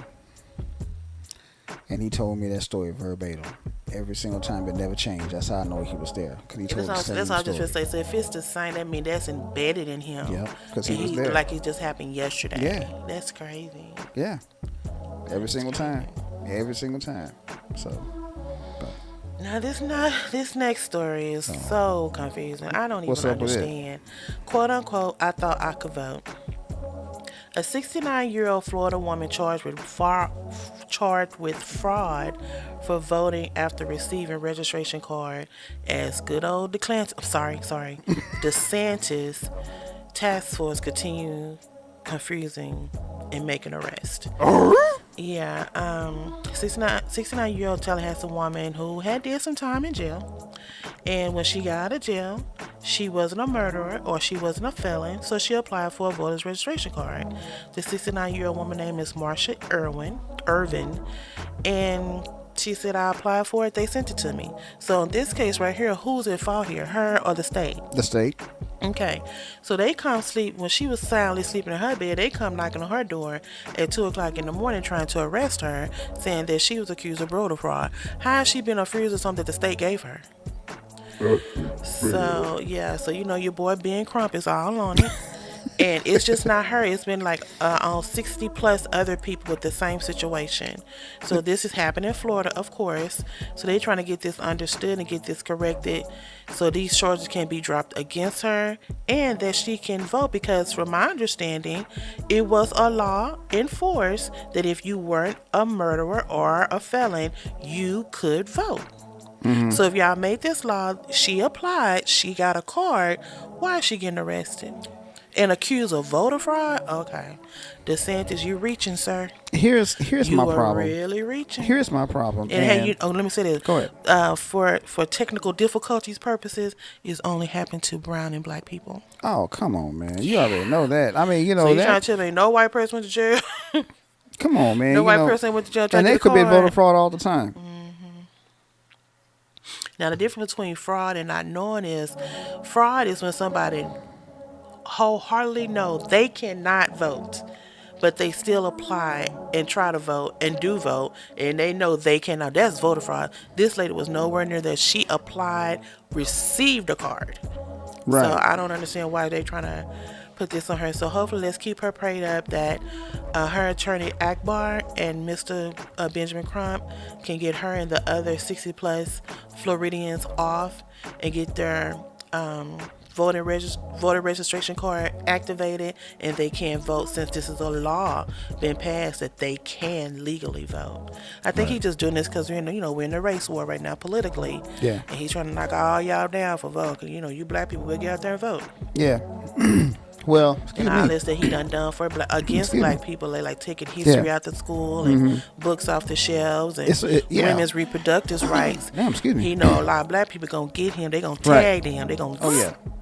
And he told me that story verbatim. Every single time, it never changed. That's how I know he was there. Because he told the same That's all I was just story. going to say. So if it's the same, that means that's embedded in him. Yeah, because he was there. Like it just happened yesterday. Yeah. That's crazy. Yeah. Every single time. Every single time. So, Now this next story is so confusing. I don't What's even up with it? understand. Quote unquote, I thought I could vote. A 69-year-old Florida woman charged with fraud for voting after receiving registration card as good old DeSantis task force continue confusing and making arrest. Yeah, 69-year-old Tallahassee woman who had did some time in jail. And when she got out of jail, she wasn't a murderer or she wasn't a felon, so she applied for a voter's registration card. The 69-year-old woman name is Marsha Irvin, and She said, I applied for it. They sent it to me. So in this case right here, who's at fault here? Her or the state? The state. Okay. So they come sleep, when she was soundly sleeping in her bed, they come knocking on her door at 2 o'clock in the morning trying to arrest her, saying that she was accused of voter fraud. How has she been accused of something that the state gave her? So, yeah. So, your boy Ben Crump is all on it. And it's just not her. It's been like on 60 plus other people with the same situation. So this is happening in Florida, of course. So they're trying to get this understood and get this corrected so these charges can be dropped against her and that she can vote. Because from my understanding, it was a law in force that if you weren't a murderer or a felon, you could vote. Mm-hmm. So if y'all made this law, she applied, she got a card. Why is she getting arrested? And accused of voter fraud? Okay. DeSantis, you reaching, sir. Here's my problem. You are really reaching. Here's my problem. And let me say this. Go ahead. For technical difficulties purposes, it's only happened to brown and black people. Oh, come on, man. You already know that. I mean, so you're trying to tell me no white person went to jail? Come on, man. No white person went to jail. And they could be voter fraud all the time. Mm-hmm. Now, the difference between fraud and not knowing is fraud is when somebody wholeheartedly know they cannot vote, but they still apply and try to vote and do vote, and they know they cannot. That's voter fraud. This lady was nowhere near that. She applied, received a card. Right. So I don't understand why they're trying to put this on her. So hopefully let's keep her prayed up that her attorney Akbar and Mr. Benjamin Crump can get her and the other 60 plus Floridians off and get their voter registration card activated, and they can vote since this is a law been passed that they can legally vote. I think he's just doing this because we're in a race war right now politically. Yeah. And he's trying to knock all y'all down for vote. Cause you black people will get out there and vote. Yeah. Well, and all this that he done for against black people, they like taking history out the school and books off the shelves and women's reproductive rights. Excuse me. He know a lot of black people gonna get him. They gonna tag him. They gonna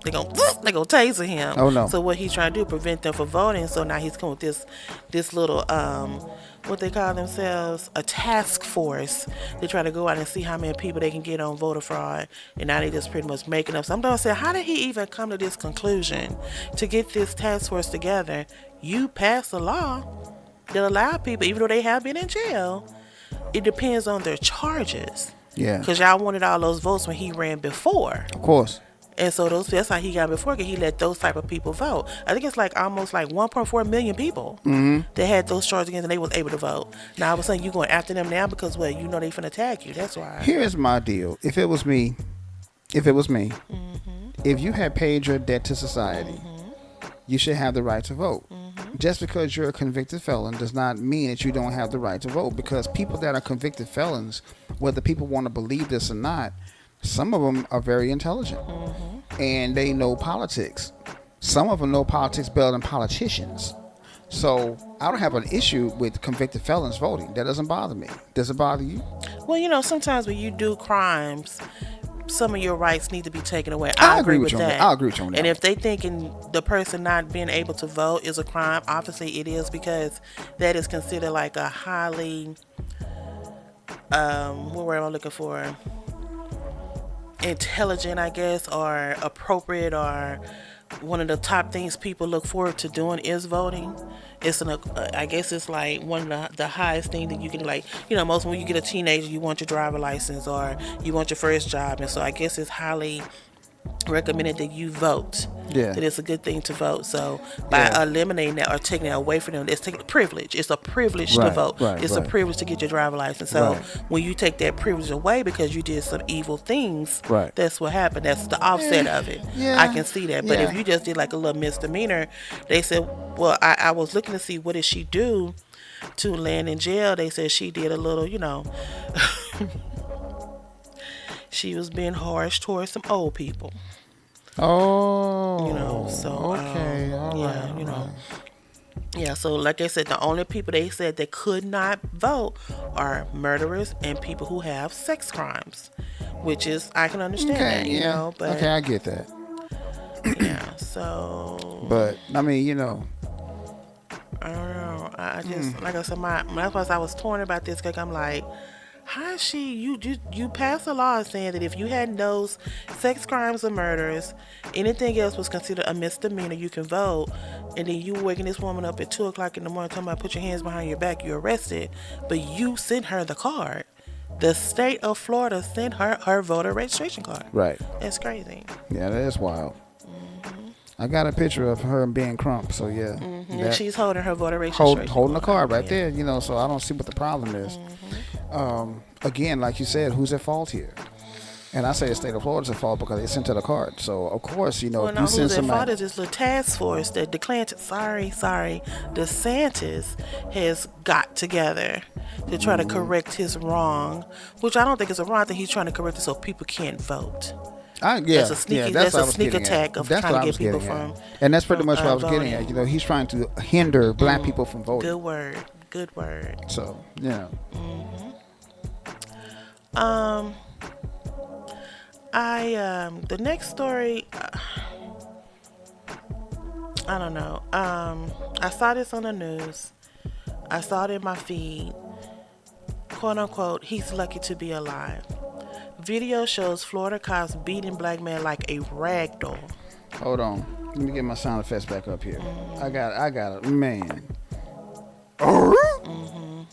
they gonna taser him. Oh no. So what he's trying to do, prevent them from voting. So now he's coming with this little what they call themselves, a task force. They try to go out and see how many people they can get on voter fraud, and now they just pretty much making up. So I'm gonna say, how did he even come to this conclusion to get this task force together? You passed a law that allow people, even though they have been in jail, it depends on their charges. Yeah. Because y'all wanted all those votes when he ran before. Of course. And so that's how he got before, because he let those type of people vote. I think it's like almost like 1.4 million people that had those charges against, and they was able to vote. Now all of a sudden you going after them now because they finna attack you. That's why. Here's my deal. If it was me, if you had paid your debt to society, you should have the right to vote. Just because you're a convicted felon does not mean that you don't have the right to vote, because people that are convicted felons, whether people want to believe this or not, some of them are very intelligent and they know politics. Some of them know politics better than politicians. So I don't have an issue with convicted felons voting. That doesn't bother me. Does it bother you? Well, sometimes when you do crimes, some of your rights need to be taken away. I agree with you on that. I agree with you on that. And if they thinking the person not being able to vote is a crime, obviously it is, because that is considered like a highly, what word am I looking for? Intelligent, I guess, or appropriate, or one of the top things people look forward to doing is voting. I guess it's like one of the highest thing that you can, like, most when you get a teenager, you want your driver license or you want your first job, and so I guess it's highly recommended that you vote. Yeah. That it's a good thing to vote. So by eliminating that or taking it away from them, it's taking a privilege. It's a privilege to vote. It's a privilege to get your driver license. So when you take that privilege away because you did some evil things, that's what happened. That's the offset of it. Yeah. I can see that. But if you just did like a little misdemeanor, they said, well, I was looking to see what did she do to land in jail. They said she did a little, she was being harsh towards some old people. Oh. So okay. Yeah, so like I said, the only people they said that could not vote are murderers and people who have sex crimes, which is, I can understand that, but okay, I get that. Yeah, so but I mean, I don't know. I just like I said, that's why I was torn about this, because I'm like, How is she? You passed a law saying that if you had no sex crimes or murders, anything else was considered a misdemeanor. You can vote, and then you waking this woman up at 2 o'clock in the morning talking about put your hands behind your back. You're arrested, but you sent her the card. The state of Florida sent her voter registration card. Right. That's crazy. Yeah, that is wild. I got a picture of her being crump, so yeah. And she's holding her voter registration holding the card right there, so I don't see what the problem is. Again, like you said, who's at fault here? And I say the state of Florida's at fault because they sent her the card. So, of course, well, if no, you send who's at somebody... fault is this little task force that DeSantis has got together to try to correct his wrong, which I don't think is a wrong. I think he's trying to correct it so people can't vote. That's a sneak attack of trying to get people from. And that's pretty much what I was getting at. He's trying to hinder black people from voting. Good word. So, yeah. The next story, I don't know. I saw this on the news. I saw it in my feed. Quote unquote, he's lucky to be alive. Video shows Florida cops beating black man like a rag doll. Hold on. Let me get my sound effects back up here. I got it. Man.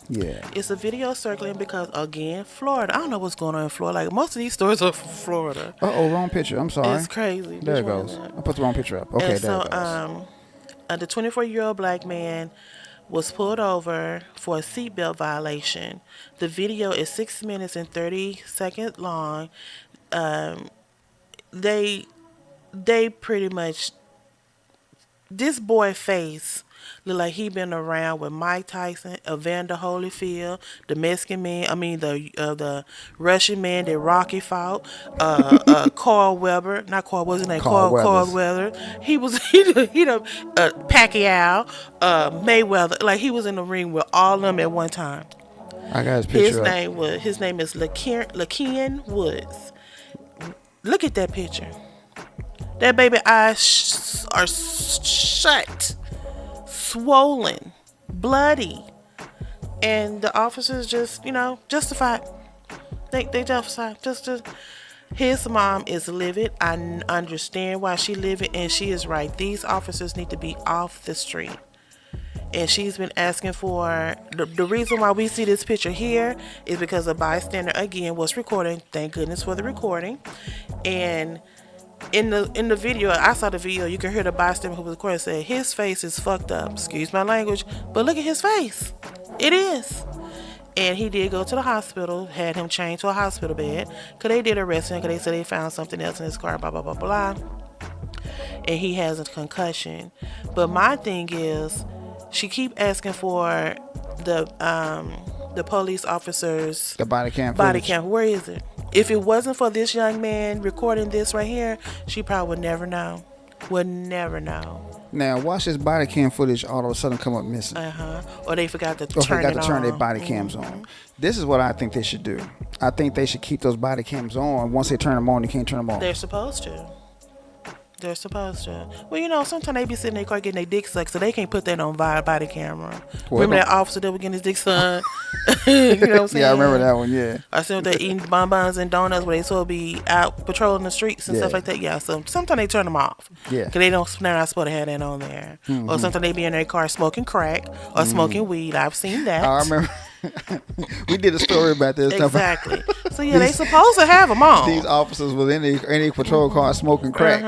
Yeah. It's a video circling because, again, Florida. I don't know what's going on in Florida. Like, most of these stories are from Florida. Wrong picture. I'm sorry. It's crazy. There it goes. I put the wrong picture up. Okay, and there so, it goes. The 24-year-old black man was pulled over for a seatbelt violation. The video is 6 minutes and 30 seconds long. They pretty much, this boy face look like he been around with Mike Tyson, Evander Holyfield, the Mexican man. I mean the Russian man that Rocky fought. Carl Weber, not Carl. What's his name? Carl Weber. He Pacquiao, Mayweather. Like he was in the ring with all of them at one time. I got his picture. His name is Lakean Woods. Look at that picture. That baby eyes are shut, swollen, bloody, and the officers just, justified. They justified. His mom is livid. I understand why she livid, and she is right. These officers need to be off the street. And she's been asking for the reason why we see this picture here is because a bystander again was recording. Thank goodness for the recording. And in the video, I saw the video. You can hear the bystander who was recording say his face is fucked up. Excuse my language, but look at his face. It is. And he did go to the hospital, had him chained to a hospital bed, because they did arrest him, because they said they found something else in his car, blah, blah, blah, blah. And he has a concussion. But my thing is, she keep asking for the police officers, the body cam. Where is it? If it wasn't for this young man recording this right here, she probably would never know. Now, watch this body cam footage all of a sudden come up missing. Or they forgot to turn their body cams on. This is what I think they should do. I think they should keep those body cams on. Once they turn them on, you can't turn them off. They're supposed to. Well, sometimes they be sitting in their car getting their dick sucked, so they can't put that on body camera. Remember that officer that was getting his dick sucked? You know what I'm saying? Yeah, I remember that one, yeah. I seen they eating bonbons and donuts where they supposed to be out patrolling the streets and stuff like that. Yeah, so sometimes they turn them off. Yeah. Because they're not supposed to have that on there. Or sometimes they be in their car smoking crack or smoking weed. I've seen that. I remember. We did a story about this. Exactly. So yeah, they supposed to have them on. These officers was in any patrol car smoking crack,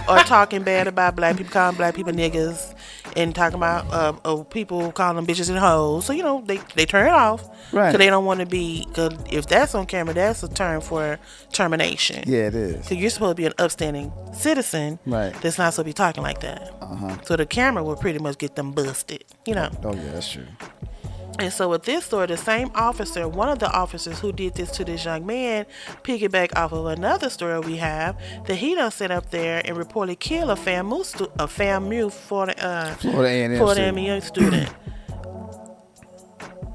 or talking bad about black people, calling black people niggas, and talking about people calling them bitches and hoes. So they turn it off, right? Because they don't want to be. Cause if that's on camera, that's a term for termination. Yeah, it is. So you're supposed to be an upstanding citizen, right? That's not supposed to be talking like that. So the camera will pretty much get them busted. Oh yeah, that's true. And so with this story, the same officer, one of the officers who did this to this young man, piggyback off of another story we have, that he done sit up there and reportedly killed a FAMU Florida A&M student.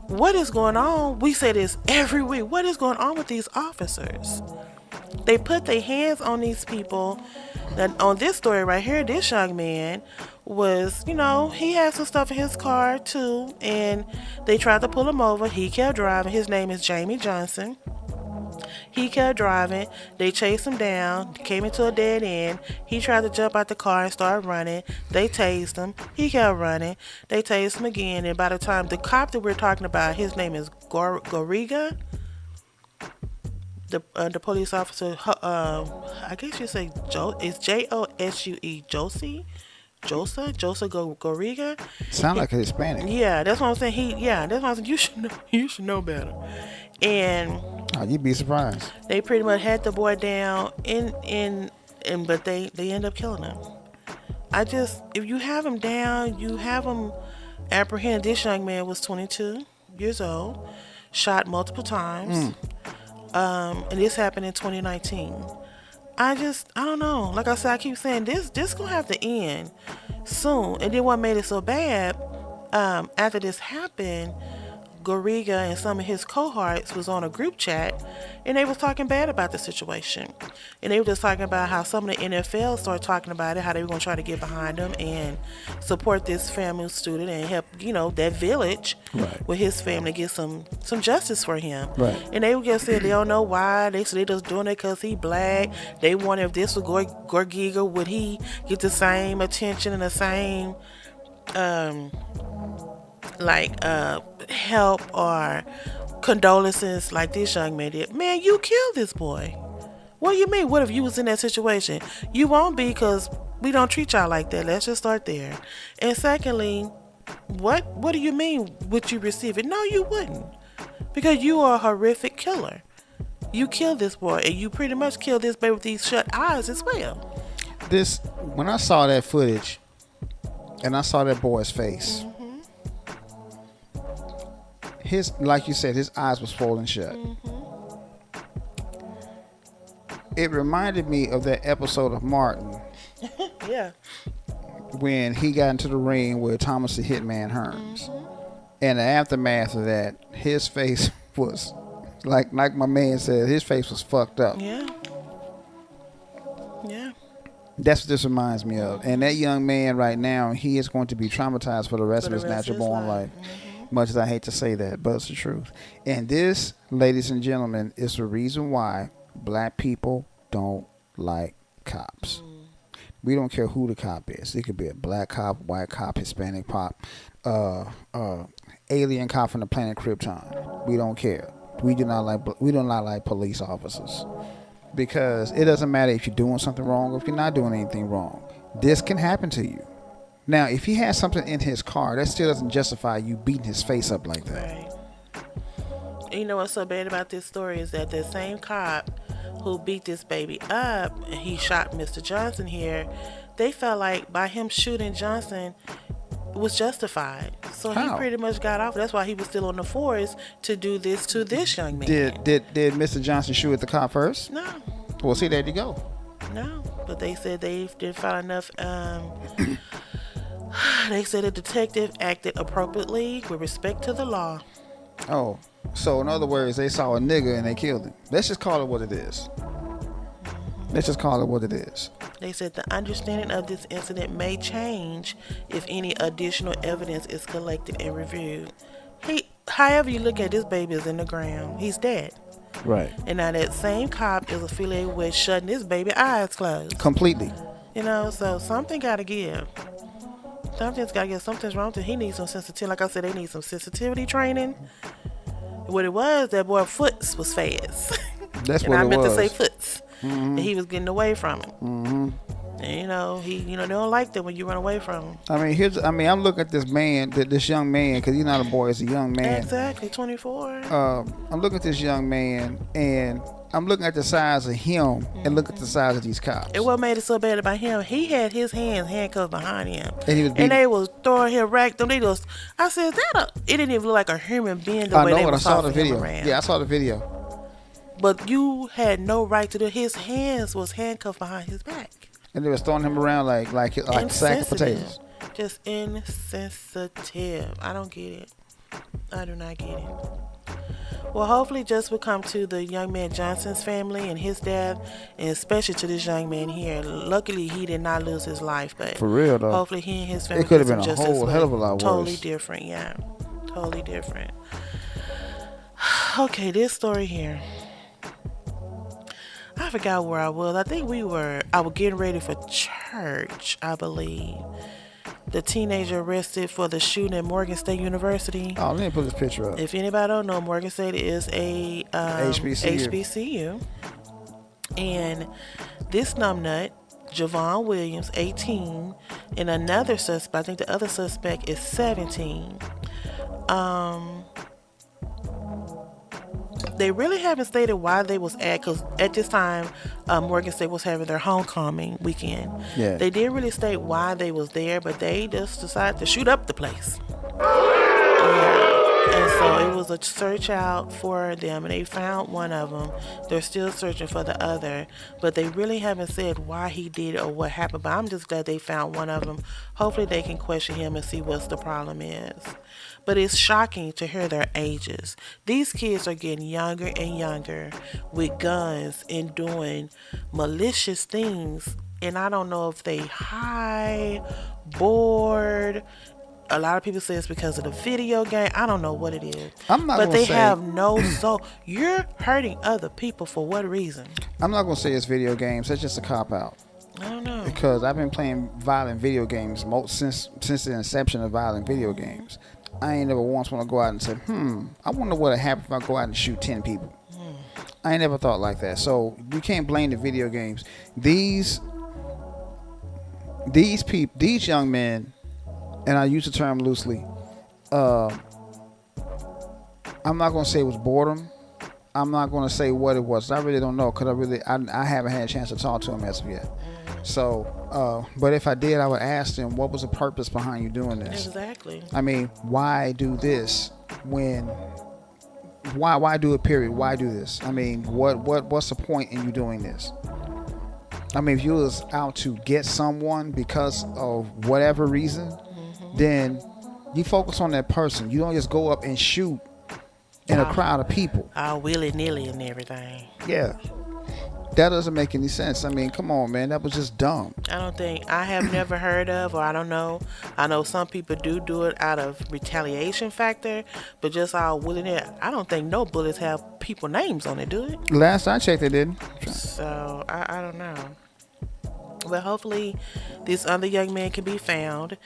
What is going on? We say this every week. What is going on with these officers? They put their hands on these people. That on this story right here, this young man was, he had some stuff in his car too, and they tried to pull him over. He kept driving. His name is Jamie Johnson. He kept driving. They chased him down, came into a dead end. He tried to jump out the car and start running. They tased him. He kept running. They tased him again. And by the time the cop that we're talking about, his name is Goriga. The police officer, I guess you say it's Josue, Josa Goriga. Sound like a Hispanic. Yeah, that's what I'm saying. That's what I'm saying. You should know better. And you'd be surprised. They pretty much had the boy down, but they end up killing him. If you have him down, you have him apprehended. This young man was 22 years old, shot multiple times. And this happened in 2019. I don't know. Like I said, I keep saying this gonna have to end soon. And then what made it so bad, after this happened, Goriga and some of his cohorts was on a group chat, and they was talking bad about the situation. And they were just talking about how some of the NFL started talking about it, how they were going to try to get behind him and support this family student and help, that village with his family get some justice for him. Right. And they just said they don't know why. They said they just doing it because he black. They wonder if this was Goriga, would he get the same attention and the same help or condolences like this young man did. Man, you killed this boy. What do you mean? What if you was in that situation? You won't be, because we don't treat y'all like that. Let's just start there. And secondly, what do you mean would you receive it? No, you wouldn't, because you are a horrific killer. You killed this boy, and you pretty much killed this baby with these shut eyes as well. When I saw that footage and I saw that boy's face, like you said, his eyes was swollen shut. It reminded me of that episode of Martin. Yeah. When he got into the ring with Thomas the Hitman Hearns. And the aftermath of that, his face was, like my man said, his face was fucked up. Yeah. Yeah. That's what this reminds me of. And that young man right now, he is going to be traumatized for the rest of his natural born life. Much as I hate to say that, but it's the truth. And this, ladies and gentlemen, is the reason why black people don't like cops. We don't care who the cop is. It could be a black cop, white cop, Hispanic cop, alien cop from the planet Krypton. We don't care. We do not like police officers, because it doesn't matter if you're doing something wrong or if you're not doing anything wrong. This can happen to you. Now, if he has something in his car, that still doesn't justify you beating his face up like that. Right. You know what's so bad about this story is that the same cop who beat this baby up, and he shot Mr. Johnson here, they felt like by him shooting Johnson was justified. So How? He pretty much got off. That's why he was still on the force to do this to this young man. Did Mr. Johnson shoot at the cop first? No. Well, see, there you go. No, but they said they didn't find enough. They said the detective acted appropriately with respect to the law. Oh, so in other words, they saw a nigga and they killed him. Let's just call it what it is. Let's just call it what it is. They said the understanding of this incident may change if any additional evidence is collected and reviewed. However you look at, this baby is in the ground. He's dead. Right. And now that same cop is affiliated with shutting this baby eyes closed. Completely. So something got to give. Something's got to give. Something's wrong with him. He needs some sensitivity. Like I said, they need some sensitivity training. What it was, that boy Foots was fast. That's and what I it meant was. to say Foots. And he was getting away from him. And they don't like that when you run away from him. I'm looking at this man, this young man, because he's not a boy, he's a young man. Exactly, 24. I'm looking at this young man, and I'm looking at the size of him, and look at the size of these cops. And what made it so bad about him, he had his hands handcuffed behind him. And they was throwing him, racked him. I said, it didn't even look like a human being the way they was I saw the tossing him video. around. Yeah, I saw the video. But you had no right to do it. His hands was handcuffed behind his back. And they was throwing him around like a sack of potatoes. Just insensitive. I don't get it. I do not get it. Well, hopefully justice will come to the young man Johnson's family and his death, and especially to this young man here. Luckily, he did not lose his life, but For real though. hopefully he and his family It could have get been some a justice. whole hell of a lot Totally worse. different, yeah. Totally different. Okay, this story here. I forgot where I was. I think I was getting ready for church, I believe. The teenager arrested for the shooting at Morgan State University. Oh, let me put this picture up. If anybody don't know, Morgan State is a HBCU. And this numbnut, Javon Williams, 18, and another suspect, I think the other suspect is 17. They really haven't stated why they was because at this time, Morgan State was having their homecoming weekend. Yeah. They didn't really state why they was there, but they just decided to shoot up the place. Yeah. And so it was a search out for them, and they found one of them. They're still searching for the other, but they really haven't said why he did it or what happened. But I'm just glad they found one of them. Hopefully they can question him and see what's the problem is. But it's shocking to hear their ages. These kids are getting younger and younger with guns and doing malicious things. And I don't know if they high, bored. A lot of people say it's because of the video game. I don't know what it is. But they have no soul. You're hurting other people for what reason? I'm not going to say it's video games. That's just a cop-out. I don't know. Because I've been playing violent video games since the inception of violent video games. I ain't never once want to go out and say, I wonder what would happen if I go out and shoot 10 people. I ain't never thought like that. So you can't blame the video games. These young men, and I use the term loosely, I'm not going to say it was boredom. I'm not going to say what it was. I really don't know because I haven't had a chance to talk to him as of yet. So, but if I did, I would ask them, what was the purpose behind you doing this? Exactly. I mean, why do this why do it, period? Why do this? I mean, what's the point in you doing this? I mean, if you was out to get someone because of whatever reason, then you focus on that person. You don't just go up and shoot in a crowd of people. All willy-nilly and everything. Yeah. That doesn't make any sense. I mean, come on, man. That was just dumb. I have never heard of, or I don't know. I know some people do it out of retaliation factor, but just all willy-nilly. I don't think no bullets have people names on it, do it? Last I checked, they didn't. So, I don't know. But hopefully, this other young man can be found.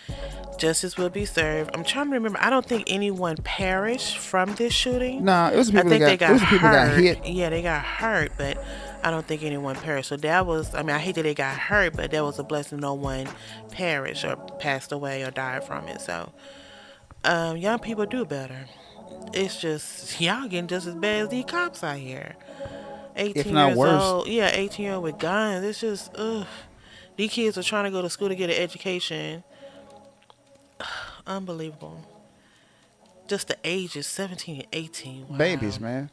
Justice will be served. I'm trying to remember. I don't think anyone perished from this shooting. Nah, it was people that got hit. Yeah, they got hurt, but I don't think anyone perished. So that was, I hate that they got hurt, but that was a blessing. No one perished or passed away or died from it. So, young people do better. It's just, y'all getting just as bad as these cops out here. 18 if not years worse. old. Yeah, 18-year-old with guns. It's just, ugh. These kids are trying to go to school to get an education. Unbelievable. Just the ages, 17 and 18. Wow. Babies, man.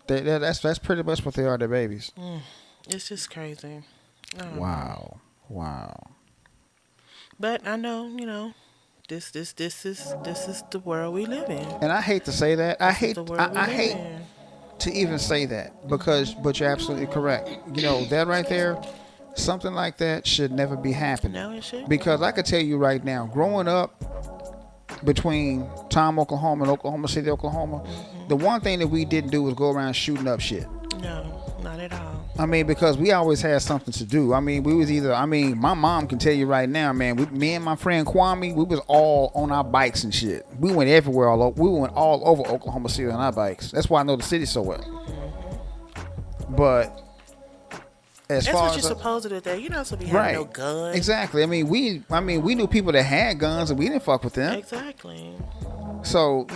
That's pretty much what they are. They're babies. It's just crazy. Wow. But I know, this is the world we live in. And I hate to say that. I hate in. to even say that but you're absolutely correct. That right there, something like that should never be happening. No, it shouldn't. Because I could tell you right now, growing up between Tom, Oklahoma and Oklahoma City, Oklahoma, the one thing that we didn't do was go around shooting up shit. No, not at all. I mean, because we always had something to do. I mean, my mom can tell you right now, man, me and my friend Kwame, we was all on our bikes and shit. We went everywhere. We went all over Oklahoma City on our bikes. That's why I know the city so well. But that's what you're supposed to do there. You're not supposed to be having no guns. Exactly. I mean, we knew people that had guns and we didn't fuck with them. Exactly. So,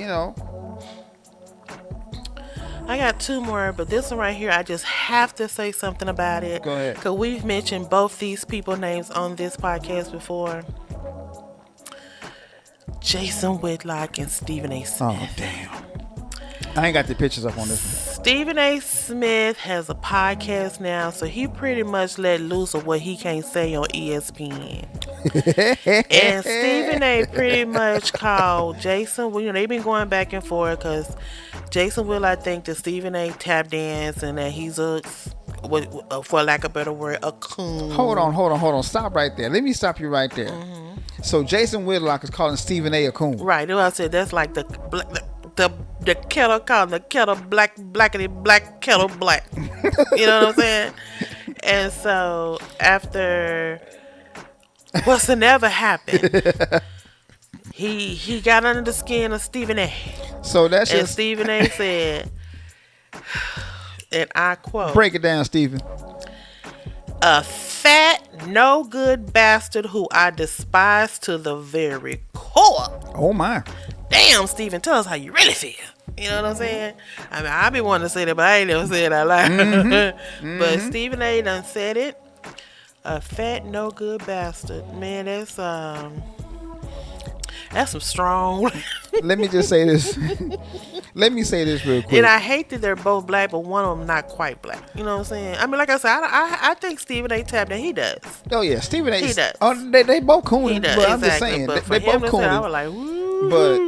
I got two more, but this one right here, I just have to say something about it. Go ahead. Because we've mentioned both these people's names on this podcast before. Jason Whitlock and Stephen A. Smith. Oh, damn. I ain't got the pictures up on this one. Stephen A. Smith has a podcast now, so he pretty much let loose of what he can't say on ESPN. And Stephen A. pretty much called Jason. Well, they've been going back and forth because Jason will, I think, that Stephen A. tap dance and that he's for lack of a better word, a coon. Hold on. Stop right there. Let me stop you right there. So Jason Whitlock is calling Stephen A. coon. Right. That's what I said. That's like the kettle calling the kettle blackity black kettle black. You know what I'm saying? And so after what's never happened, he got under the skin of Stephen A. So that's and just Stephen A. said, and I quote, break it down, Stephen. "A fat, no good bastard who I despise to the very core." Oh my. Damn, Stephen, tell us how you really feel. You know what I'm saying? I mean, I be wanting to say that, but I ain't never said it out loud. But Stephen A. done said it. A fat, no good bastard. Man, that's some strong. Let me just say this. Let me say this real quick. And I hate that they're both black, but one of them not quite black. You know what I'm saying? I mean, like I said, I think Stephen A. tapped that he does. Oh yeah, Stephen A. He does. Oh, they both coon. He does. But Exactly. I'm just saying, but they both coon. I was like, woo. But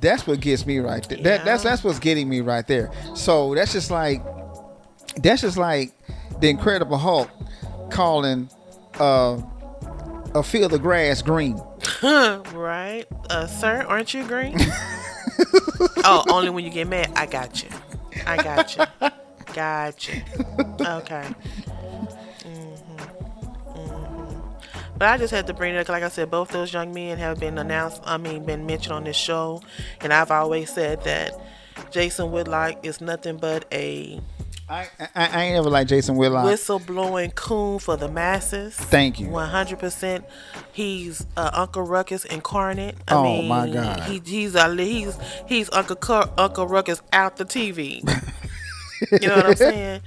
that's what gets me right there. Yeah. That's what's getting me right there. So that's just like the Incredible Hulk calling a field of grass green. Right, sir, aren't you green? Oh, only when you get mad. I got you. Okay. But I just had to bring it up. Like I said, both those young men have been been mentioned on this show. And I've always said that Jason Whitlock is nothing but a I ain't ever like Jason Whitlock. Whistleblowing coon for the masses. Thank you. 100%. He's Uncle Ruckus incarnate. I mean, my God. He's Uncle Ruckus out the TV. You know what I'm saying?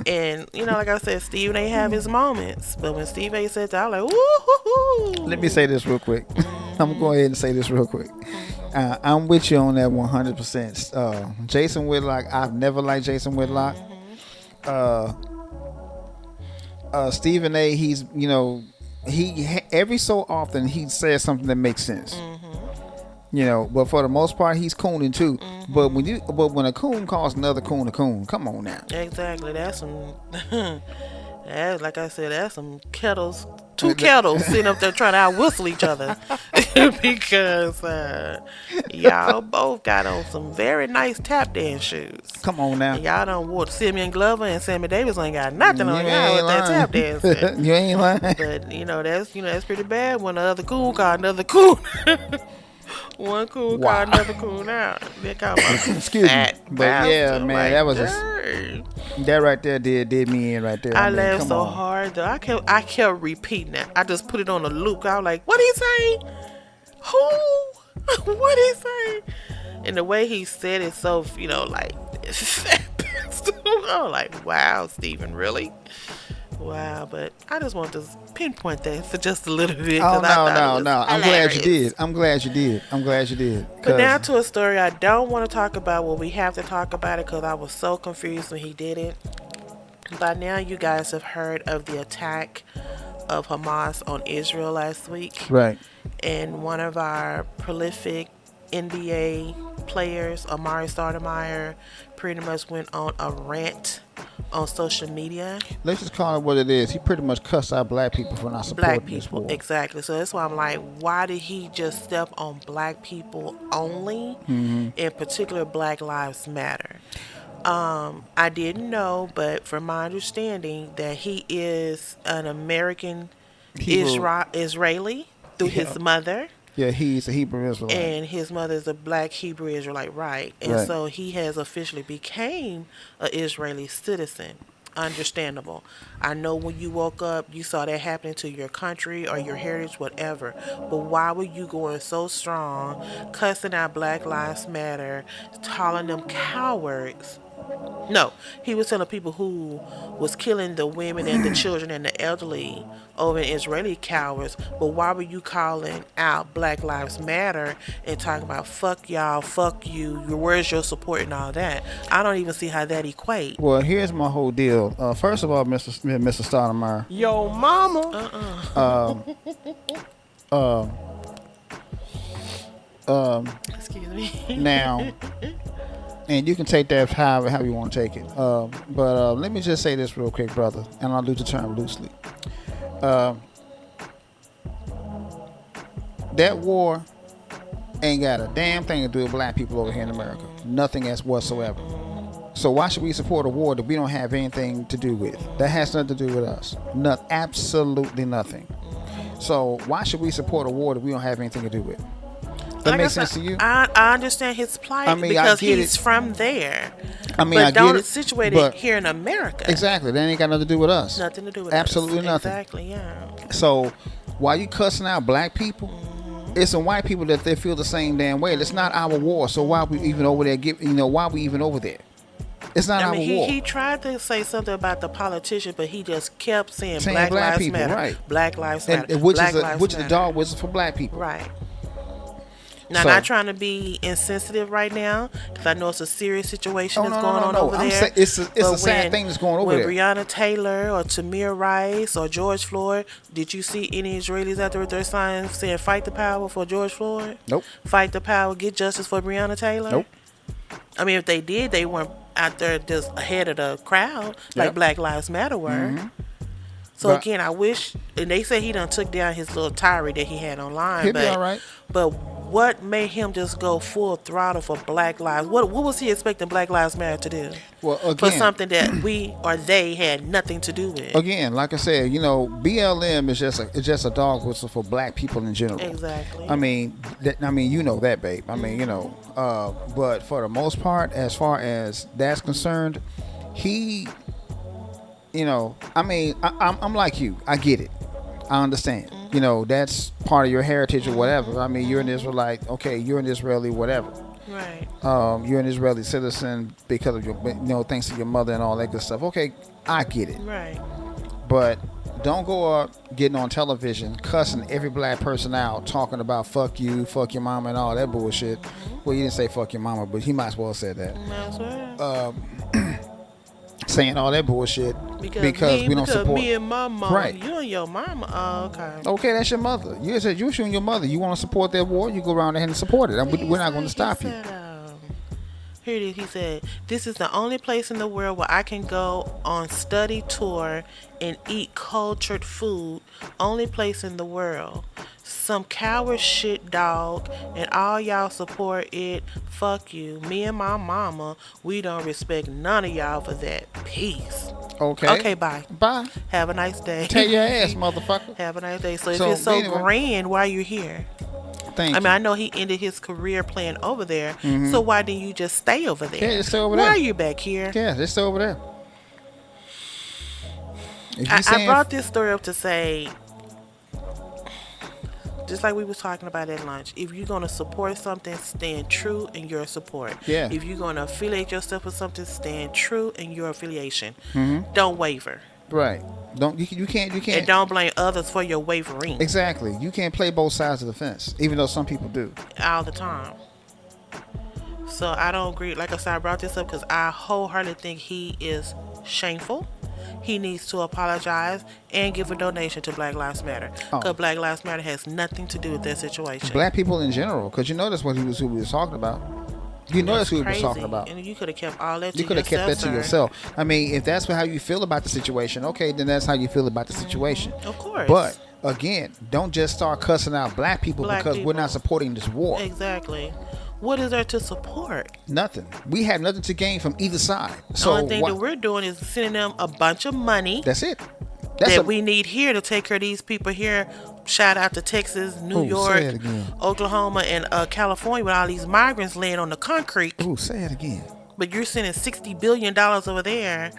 And like I said, Stephen A. have his moments, but when Steve A. said that, I was like, woo-hoo-hoo. Let me say this real quick. I'm gonna go ahead and say this real quick. I'm with you on that 100%. Jason Whitlock, I've never liked Jason Whitlock. Stephen A. He's every so often he says something that makes sense. But for the most part he's cooning too. But when a coon calls another coon a coon, come on now. Exactly, that's some. Like I said, that's some kettles. Two kettles sitting up there trying to out whistle each other because y'all both got on some very nice tap dance shoes. Come on now. And y'all done wore Simeon Glover and Sammy Davis ain't got nothing on y'all with that tap dancing. You ain't lying. But that's pretty bad when the other coon called another coon. One coon called another coon out. They call my excuse me. But yeah, man, like, that was that right there did me in right there. I laughed so hard though. I kept repeating that. I just put it on a loop. I was like, what he say? Who? What he say? And the way he said it, so like I was like, wow, Stephen, really? Wow, but I just want to pinpoint that for just a little bit. Oh, no. I'm glad you did. I'm glad you did. But now to a story I don't want to talk about. Well, we have to talk about it because I was so confused when he did it. By now, you guys have heard of the attack of Hamas on Israel last week. Right. And one of our prolific NBA players, Amari Stoudemire, pretty much went on a rant on social media. Let's just call it what it is. He pretty much cussed out black people for not supporting this war. Exactly. So that's why I'm like, why did he just step on black people only? In particular, Black Lives Matter. I didn't know, but from my understanding, that he is an American Israeli through his mother. Yeah, he's a Hebrew Israelite. And his mother is a black Hebrew Israelite, right? And so he has officially became an Israeli citizen. Understandable. I know when you woke up, you saw that happening to your country or your heritage, whatever. But why were you going so strong, cussing out Black Lives Matter, calling them cowards No, he was telling people who was killing the women and the children and the elderly over in Israeli cowards. But why were you calling out Black Lives Matter and talking about fuck y'all, fuck you, where's your support and all that? I don't even see how that equate. Well, here's my whole deal. First of all, Mr. Stoudemire. Yo, mama. Excuse me. Now, and you can take that however you want to take it. But let me just say this real quick, brother, and I'll use the term loosely. That war ain't got a damn thing to do with black people over here in America. Nothing as whatsoever. So why should we support a war that we don't have anything to do with? That has nothing to do with us. Absolutely nothing. So why should we support a war that we don't have anything to do with? That makes sense to you? I understand his plight because he's from there. But don't situate it here in America. Exactly. That ain't got nothing to do with us. Nothing to do with Absolutely us. Nothing. Exactly, yeah. So while you cussing out black people, it's some white people that they feel the same damn way. It's not our war. So why we even over there? Why we even over there? It's not our war. He tried to say something about the politician, but he just kept saying Black Lives people, Matter. right. Black Lives Matter. Which is the dog whistle for black people. Right. Now, not trying to be insensitive right now, because I know it's a serious situation that's going on over there. It's a sad thing that's going over there. When Breonna Taylor or Tamir Rice or George Floyd, did you see any Israelis out there with their signs saying "Fight the power" for George Floyd? Nope. Fight the power, get justice for Breonna Taylor? Nope. I mean, if they did, they weren't out there just ahead of the crowd like Black Lives Matter were. Mm-hmm. So again, I wish, and they say he done took down his little tirade that he had online. He'll be all right. But what made him just go full throttle for Black Lives? What was he expecting Black Lives Matter to do? Well, again, for something that we or they had nothing to do with. Again, like I said, BLM is just a dog whistle for black people in general. Exactly. I mean, you know that, babe. I mean, but for the most part, as far as that's concerned, he. I'm like you. I get it. I understand. Mm-hmm. That's part of your heritage or whatever. I mean, you're an Israelite. Okay, you're an Israeli, whatever. Right. You're an Israeli citizen because of your, thanks to your mother and all that good stuff. Okay, I get it. Right. But don't go up getting on television cussing every black person out, talking about fuck you, fuck your mama, and all that bullshit. Mm-hmm. Well, you didn't say fuck your mama, but he might as well have said that. Might as well. Saying all that bullshit because we don't support me and my mama. Right. You and your mama. Oh, okay. Okay, that's your mother. You said you and your mother. You want to support that war? You go around there and support it. We're not going to stop you. Here it is. He said, "This is the only place in the world where I can go on study tour and eat cultured food. Only place in the world. Some coward shit, dog, and all y'all support it. Fuck you. Me and my mama, we don't respect none of y'all for that. Peace." Okay, bye. Bye. Have a nice day. Tell your ass, motherfucker. Have a nice day. So if it's so grand, why you here? Thank you. I know he ended his career playing over there. Mm-hmm. So why didn't you just stay over there? Yeah, just stay over there. Why are you back here? Yeah, just stay over there. I brought this story up to say, just like we was talking about at lunch, if you're going to support something, stand true in your support. Yeah. If you're going to affiliate yourself with something, stand true in your affiliation. Mm-hmm. Don't waver. Right. You can't. And don't blame others for your wavering. Exactly. You can't play both sides of the fence, even though some people do. All the time. So I don't agree. Like I said, I brought this up because I wholeheartedly think he is shameful. He needs to apologize and give a donation to Black Lives Matter. Because Black Lives Matter has nothing to do with that situation. Black people in general, because that's what who we was talking about. That's who he was talking about. And you could have kept all that to yourself. You could have kept that to yourself. I mean, if that's how you feel about the situation, okay, then that's how you feel about the situation. Of course. But, again, don't just start cussing out black people because we're not supporting this war. Exactly. What is there to support? Nothing. We have nothing to gain from either side. The only thing that we're doing is sending them a bunch of money. That's it. We need here to take care of these people here. Shout out to Texas, New York, Oklahoma, and California with all these migrants laying on the concrete. Oh, say it again. But you're sending $60 billion over there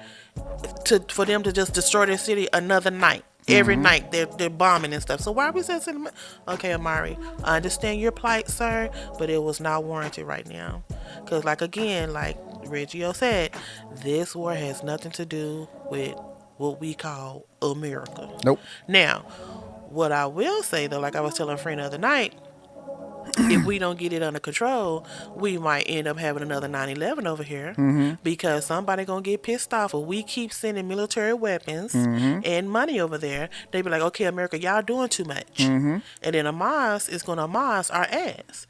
for them to just destroy their city another night. Every night they're bombing and stuff. So why are we sending them? Okay, Amari, I understand your plight, sir, but it was not warranted right now. Because, like Reggio said, this war has nothing to do with what we call America. Nope. Now, what I will say though, like I was telling a friend the other night, if we don't get it under control, we might end up having another 9/11 over here because somebody gonna get pissed off if we keep sending military weapons and money over there. They be like, okay, America, y'all doing too much, and then Hamas is gonna Hamas our ass.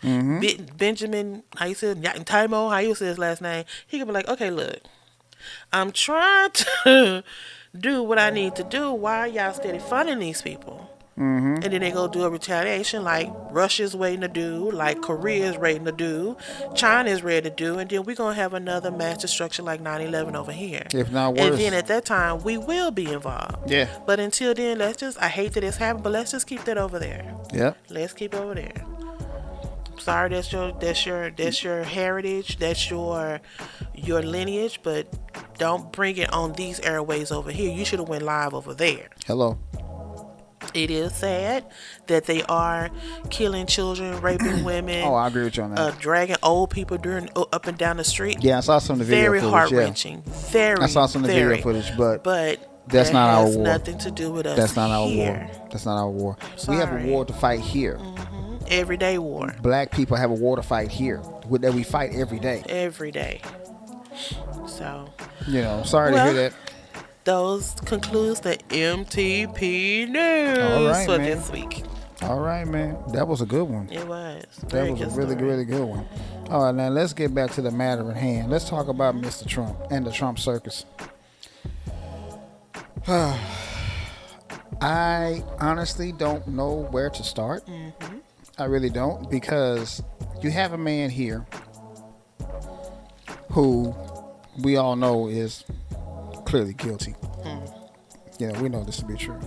Benjamin, how you said Taimo, how you say his last name? He could be like, okay, look, I'm trying to do what I need to do. Why are y'all steady funding these people? And then they go do a retaliation like Russia's waiting to do, like Korea's waiting to do, China's ready to do, and then we're going to have another mass destruction like 9/11 over here. If not worse. And then at that time, we will be involved. Yeah. But until then, I hate that it's happening, but let's just keep that over there. Yep. Let's keep it over there. Sorry, that's your heritage, that's your lineage, but don't bring it on these airways over here. You should have went live over there. Hello. It is sad that they are killing children, raping women. Oh, I agree with you on that. Dragging old people up and down the street. Yeah, I saw some of the video footage. Very heart-wrenching. Yeah. Very, I saw some of the video footage, but that's not our war. That has nothing to do with us. That's not our here. war. That's not our war. Sorry. We have a war to fight here. Everyday war. Black people have a war to fight here that we fight every day. Every day. So. Sorry to hear that. Those concludes the MTP news for this week. All right, man. That was a good one. It was. That was a really, really good one. All right, now let's get back to the matter at hand. Let's talk about Mr. Trump and the Trump circus. I honestly don't know where to start. I really don't, because you have a man here who we all know is clearly guilty. We know this to be true.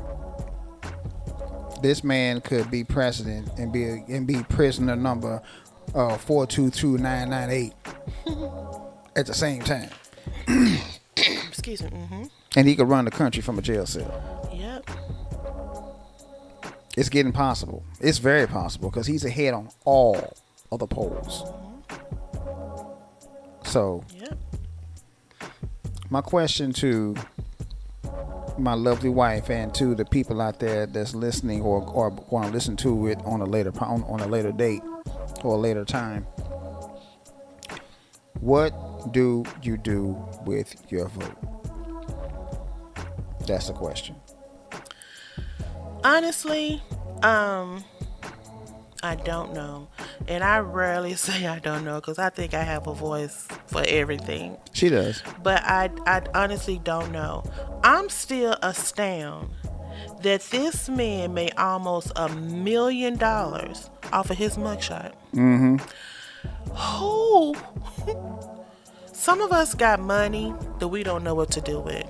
This man could be president and be prisoner number 422,998 at the same time. Excuse me. And he could run the country from a jail cell. Yep. It's getting possible. It's very possible because he's ahead on all of the polls. So, yep. My question to my lovely wife and to the people out there that's listening or want to listen to it on a later date or a later time, what do you do with your vote? That's the question. Honestly, I don't know. And I rarely say I don't know because I think I have a voice for everything. She does. But I honestly don't know. I'm still astounded that this man made almost $1 million off of his mugshot. Who? Some of us got money that we don't know what to do with.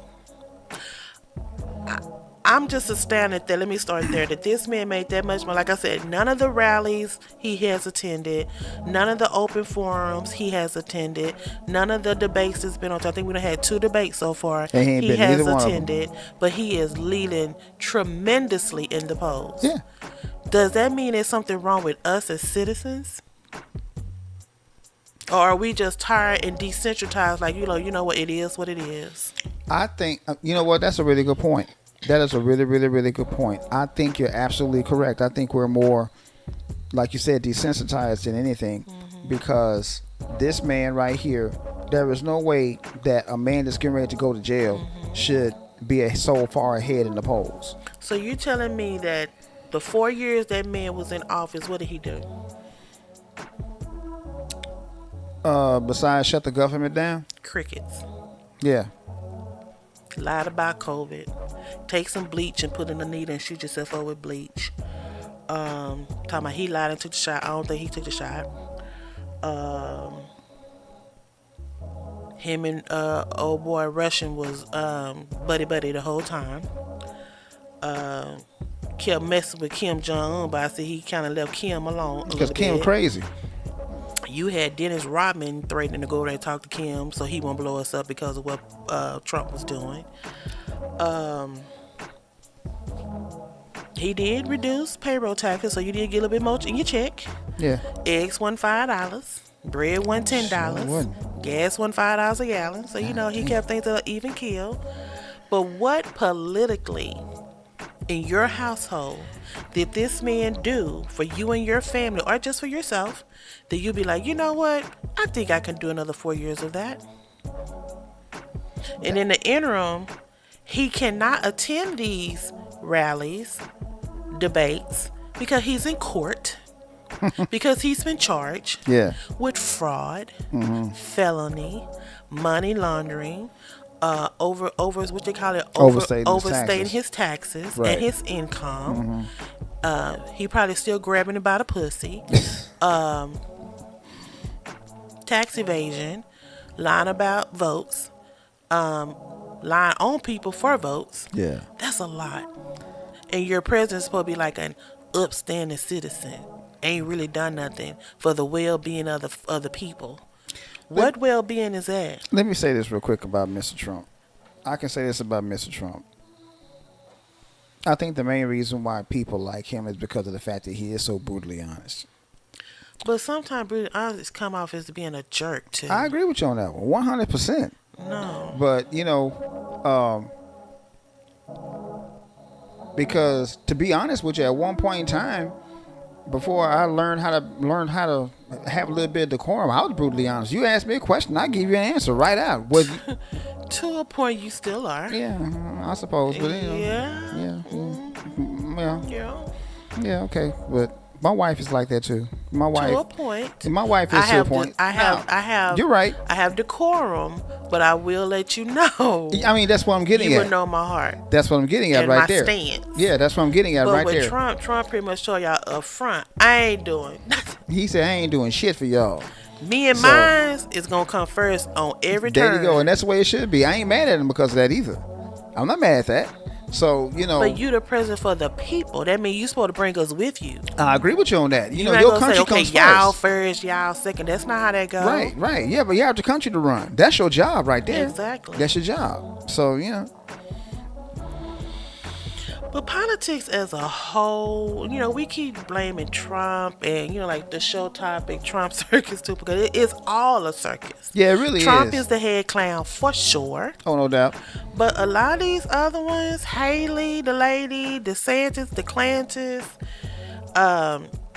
I'm just astounded that, let me start there, that this man made that much money. Like I said, none of the rallies he has attended, none of the open forums he has attended, none of the debates that's been on. I think we done had 2 debates so far. He has attended, but he is leading tremendously in the polls. Yeah. Does that mean there's something wrong with us as citizens? Or are we just tired and desensitized, like, you know what, it is what it is? I think, you know what, that's a really good point. That is a really, really, really good point. I think you're absolutely correct. I think we're more, like you said, desensitized than anything, because this man right here, there is no way that a man that's getting ready to go to jail should be so far ahead in the polls. So you're telling me that the 4 years that man was in office, what did he do? Besides shut the government down? Crickets. Yeah. Lied about COVID. Take some bleach and put in a needle and shoot yourself up with bleach. Talking about he lied and took the shot. I don't think he took the shot. Him and old boy Russian was buddy the whole time. Kept messing with Kim Jong-un, but I said he kind of left Kim alone. Because Kim crazy. You had Dennis Rodman threatening to go over there and talk to Kim so he won't blow us up because of what Trump was doing. He did reduce payroll taxes, so you did get a little bit more in your check. Yeah. Eggs $5. Bread wasn't $10. Sure wouldn't. Gas wasn't $5 a gallon. So, he kept things at an even keel. But what politically in your household did this man do for you and your family, or just for yourself, that you'd be like, you know what? I think I can do another 4 years of that. And in the interim, he cannot attend these rallies, debates, because he's in court, because he's been charged with fraud, felony, money laundering, over what they call it, overstating his taxes and his income. He probably still grabbing about a pussy. Tax evasion, lying about votes, lying on people for votes. Yeah, that's a lot. And your president's supposed to be like an upstanding citizen. Ain't really done nothing for the well-being of the people. What well-being is that? Let me say this real quick about Mr. Trump. I can say this about Mr. Trump. I think the main reason why people like him is because of the fact that he is so brutally honest. But sometimes brutally honest come off as being a jerk, too. I agree with you on that one, 100%. No. But, because to be honest with you, at one point in time, before I learned how to have a little bit of decorum, I was brutally honest. You asked me a question, I give you an answer right out. To a point, you still are. Yeah, I suppose. But, yeah, okay. But my wife is like that too. My wife. To a point. My wife is to a point. I have. You're right. I have decorum, but I will let you know. I mean, that's what I'm getting at. You will know my heart. That's what I'm getting at and right my there. Stance. Yeah, that's what I'm getting at right there. But with Trump pretty much told y'all up front, I ain't doing nothing. He said, I ain't doing shit for y'all. Me and mine is going to come first on every turn. There you go. And that's the way it should be. I ain't mad at him because of that either. I'm not mad at that. So, But you the president for the people. That means you supposed to bring us with you. I agree with you on that. You know, your country say, okay, comes y'all first, y'all second. That's not how that goes. Right. Yeah, but you have the country to run. That's your job right there. Exactly. That's your job. So, But politics as a whole, we keep blaming Trump and, like the show topic, Trump Circus, too, because it is all a circus. Yeah, it really Trump is the head clown for sure. Oh, no doubt. But a lot of these other ones, Haley, the lady, DeSantis, the Clantis,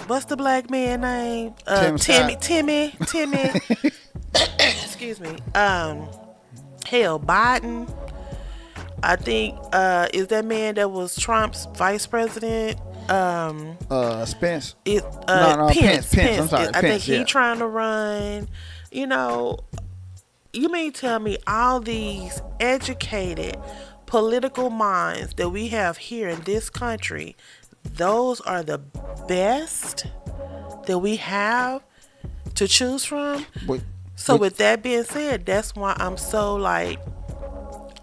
what's the black man name? Timmy. Excuse me. Biden. I think is that man that was Trump's vice president. Spence. Pence. I'm sorry. I think he trying to run. You mean tell me all these educated political minds that we have here in this country, those are the best that we have to choose from? With that being said, that's why I'm so like,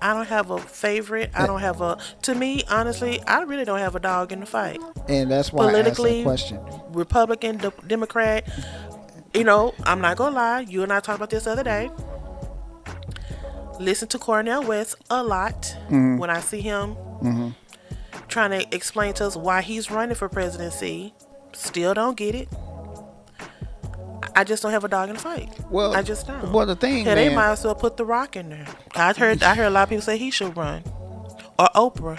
I don't have a favorite. To me, honestly, I really don't have a dog in the fight. And that's why politically, I asked that question. Republican, Democrat, I'm not going to lie. You and I talked about this the other day. Listen to Cornel West a lot when I see him trying to explain to us why he's running for presidency. Still don't get it. I just don't have a dog in the fight. Well, I just don't. Well, the thing, they might as well put The Rock in there. I heard a lot of people say he should run, or Oprah.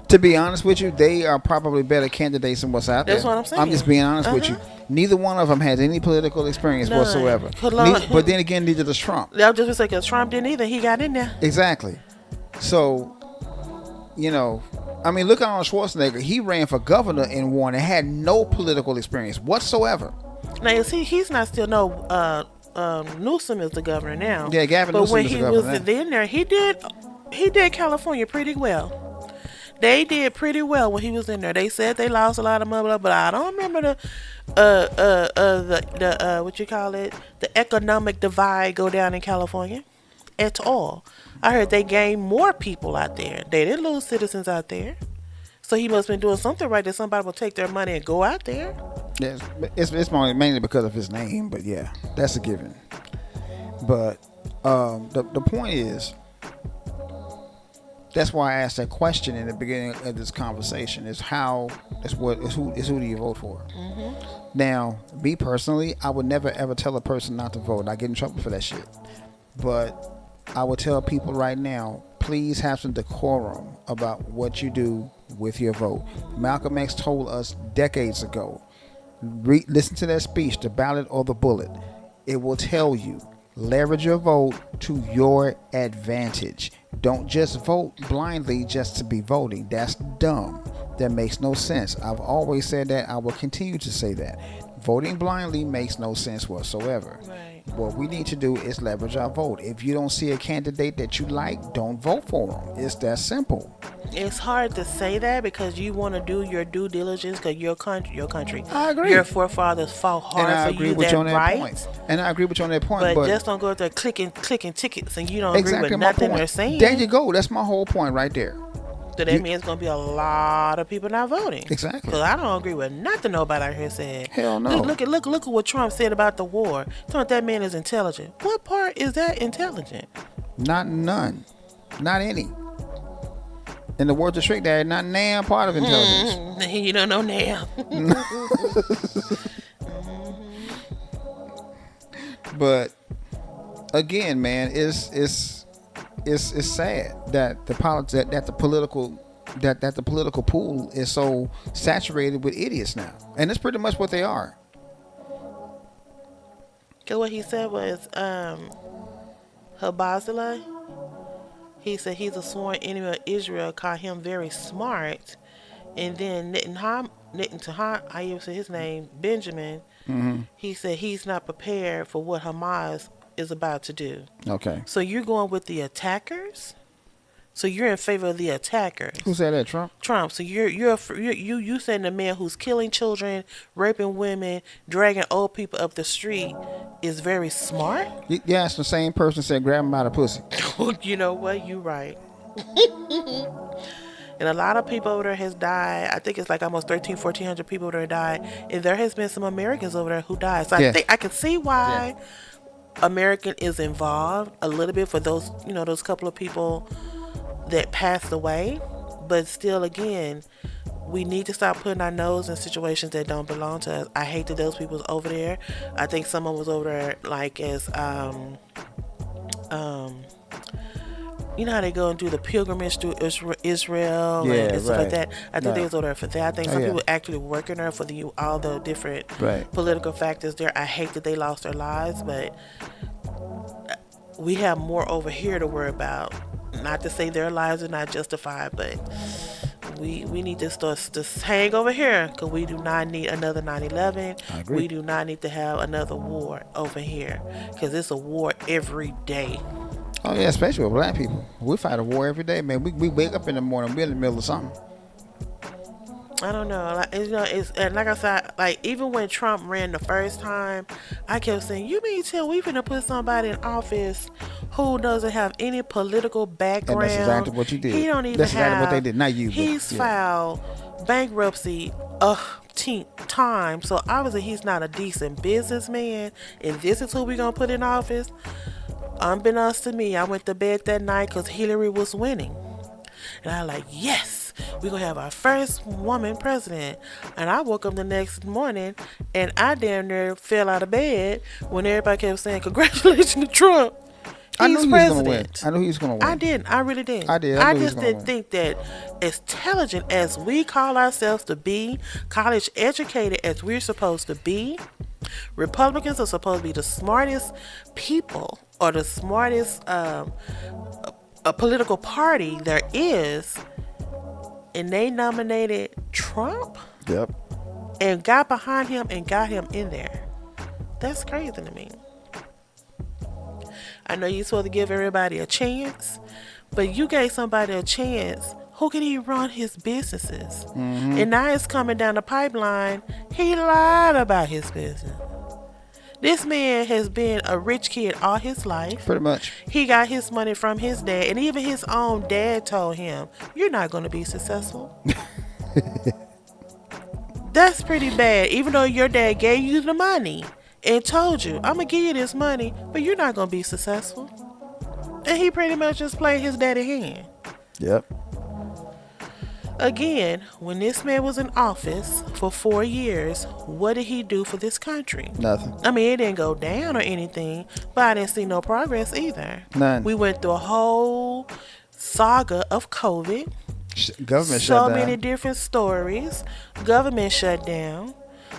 To be honest with you, they are probably better candidates than what's out there. That's what I'm saying. I'm just being honest with you. Neither one of them has any political experience whatsoever. But then again, neither does Trump. I was just going to say, because Trump didn't either. He got in there. Exactly. So, look at Arnold Schwarzenegger. He ran for governor and won and had no political experience whatsoever. Now, you see, he's not still Newsom is the governor now. Yeah, Gavin Newsom is the governor. But when he was in there, he did California pretty well. They did pretty well when he was in there. They said they lost a lot of money, but I don't remember the what you call it, the economic divide go down in California at all. I heard they gained more people out there. They didn't lose citizens out there. So he must have been doing something right that somebody will take their money and go out there. Yes, it's mainly because of his name, but yeah, that's a given. But the point is, That's why I asked that question in the beginning of this conversation. Who do you vote for? Mm-hmm. Now, me personally, I would never ever tell a person not to vote. I get in trouble for that shit. But I would tell people right now, please have some decorum about what you do with your vote. Malcolm X told us decades ago, listen to that speech, the ballot or the bullet. It will tell you, leverage your vote to your advantage. Don't just vote blindly just to be voting. That's dumb. That makes no sense. I've always said that. I will continue to say that. Voting blindly makes no sense whatsoever. Right. What we need to do is leverage our vote. If you don't see a candidate that you like, don't vote for them. It's that simple. It's hard to say that because you want to do your due diligence because your country. I agree. Your forefathers fought hard for you that point. And I agree with you on that point. But just don't go out there clicking tickets and you don't agree with nothing they're saying. There you go. That's my whole point right there. So that means it's going to be a lot of people not voting. Exactly. Because I don't agree with nothing nobody out here said. Hell no. Look at what Trump said about the war. Thought that man is intelligent. What part is that intelligent? None. Not any. In the words of Shrek, there is not nan part of intelligence. You don't know now. But again, man, it's sad that the political pool is so saturated with idiots now, and it's pretty much what they are. Cause what he said was, Habazaleh. He said he's a sworn enemy of Israel. Called him very smart, and then Netanyahu, I even say his name, Benjamin. Mm-hmm. He said he's not prepared for what Hamas is about to do. Okay. So you're going with the attackers? So you're in favor of the attackers? Who said that? Trump? Trump. So you saying the man who's killing children, raping women, dragging old people up the street is very smart? Yeah, it's the same person said grab him by the pussy. You know what? You right. And a lot of people over there has died. I think it's like almost 1,400 people over there died. And there has been some Americans over there who died. So I think I can see why American is involved a little bit for those, those couple of people that passed away. But still, again, we need to stop putting our nose in situations that don't belong to us. I hate that those people's over there. I think someone was over there like as you know how they go and do the pilgrimage through Israel and stuff like that. I think they was over there for that. I think some people actually working there for all the different political factors there. I hate that they lost their lives, but we have more over here to worry about. Not to say their lives are not justified, but we need to start to hang over here because we do not need another 9/11. I agree. We do not need to have another war over here because it's a war every day. Oh yeah, especially with black people. We fight a war every day, man. We wake up in the morning, we're in the middle of something. I don't know. It's and like I said, like even when Trump ran the first time, I kept saying, "You mean tell we finna put somebody in office who doesn't have any political background?" And that's exactly what you did. He don't even that's exactly what they did. Not you. He's filed bankruptcy 10th time, so obviously he's not a decent businessman. And this is who we gonna put in office. Unbeknownst to me, I went to bed that night because Hillary was winning. And I was like, yes, we're going to have our first woman president. And I woke up the next morning and I damn near fell out of bed when everybody kept saying, congratulations to Trump. He's president. I knew he was going to win. I didn't. I really didn't. I did. I just didn't think that as intelligent as we call ourselves to be, college educated as we're supposed to be, Republicans are supposed to be the smartest people or the smartest a political party there is, and they nominated Trump. Yep. And got behind him and got him in there. That's crazy to me. I know you're supposed to give everybody a chance, but you gave somebody a chance. Who can he run his businesses? Mm-hmm. And now it's coming down the pipeline. He lied about his business. This man has been a rich kid all his life. Pretty much. He got his money from his dad, and even his own dad told him, "You're not going to be successful." That's pretty bad. Even though your dad gave you the money and told you, "I'm going to give you this money, but you're not going to be successful." And he pretty much just played his daddy hand. Yep. Again, when this man was in office for 4 years, what did he do for this country? Nothing. I mean, it didn't go down or anything, but I didn't see no progress either. None. We went through a whole saga of COVID. Government shut down. So many different stories. Government shut down.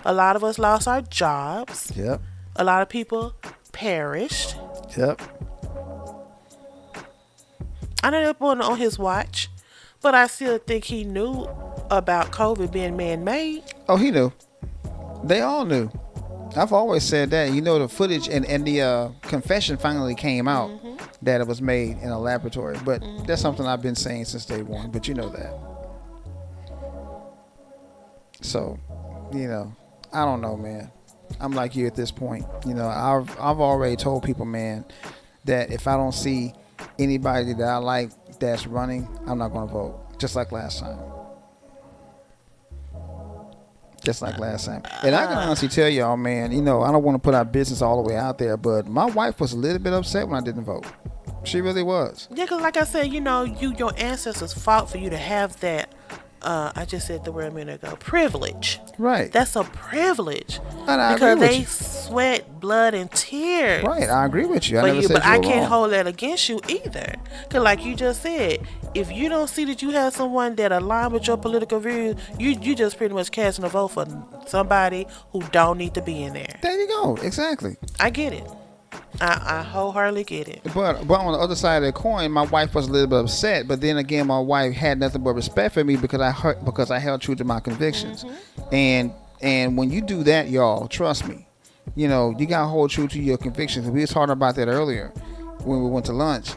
A lot of us lost our jobs. Yep. A lot of people perished. Yep. I know it wasn't on his watch, but I still think he knew about COVID being man-made. Oh, he knew. They all knew. I've always said that. You know, the footage and the confession finally came out that it was made in a laboratory. But that's something I've been saying since day one. But you know that. So, you know, I don't know, man. I'm like you at this point. You know, I've already told people, man, that if I don't see anybody that I like that's running, I'm not going to vote. Just like last time. Just like last time. And I can honestly tell y'all, man, you know, I don't want to put our business all the way out there, but my wife was a little bit upset when I didn't vote. She really was. Yeah, because like I said, you know, your ancestors fought for you to have that, I just said the word a minute ago, privilege. Right. That's a privilege. And I because agree with they you. sweat, blood, and tears. Right, I agree with you. I But, never said but you I were can't wrong. hold that against you either. Because like you just said, if you don't see that you have someone that align with your political views, you just pretty much casting a vote for somebody who don't need to be in there. There you go. Exactly. I get it. I wholeheartedly get it. But on the other side of the coin, my wife was a little bit upset. But then again, my wife had nothing but respect for me because I held true to my convictions. And when you do that, y'all, trust me, you know, you gotta hold true to your convictions. We was talking about that earlier when we went to lunch.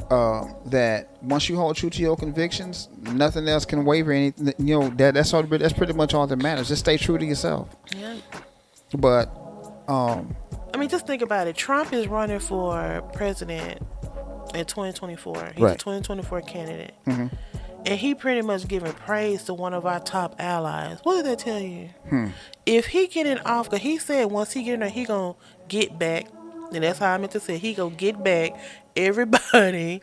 That once you hold true to your convictions, nothing else can waver. Anything, you know, that's pretty much all that matters. Just stay true to yourself. Yeah. But I mean, just think about it. Trump is running for president in 2024. He's Right. a 2024 candidate. And he pretty much giving praise to one of our top allies. What did that tell you? If he get in off, because he said once he get in there, he going to get back. And that's how I meant to say. He going to get back everybody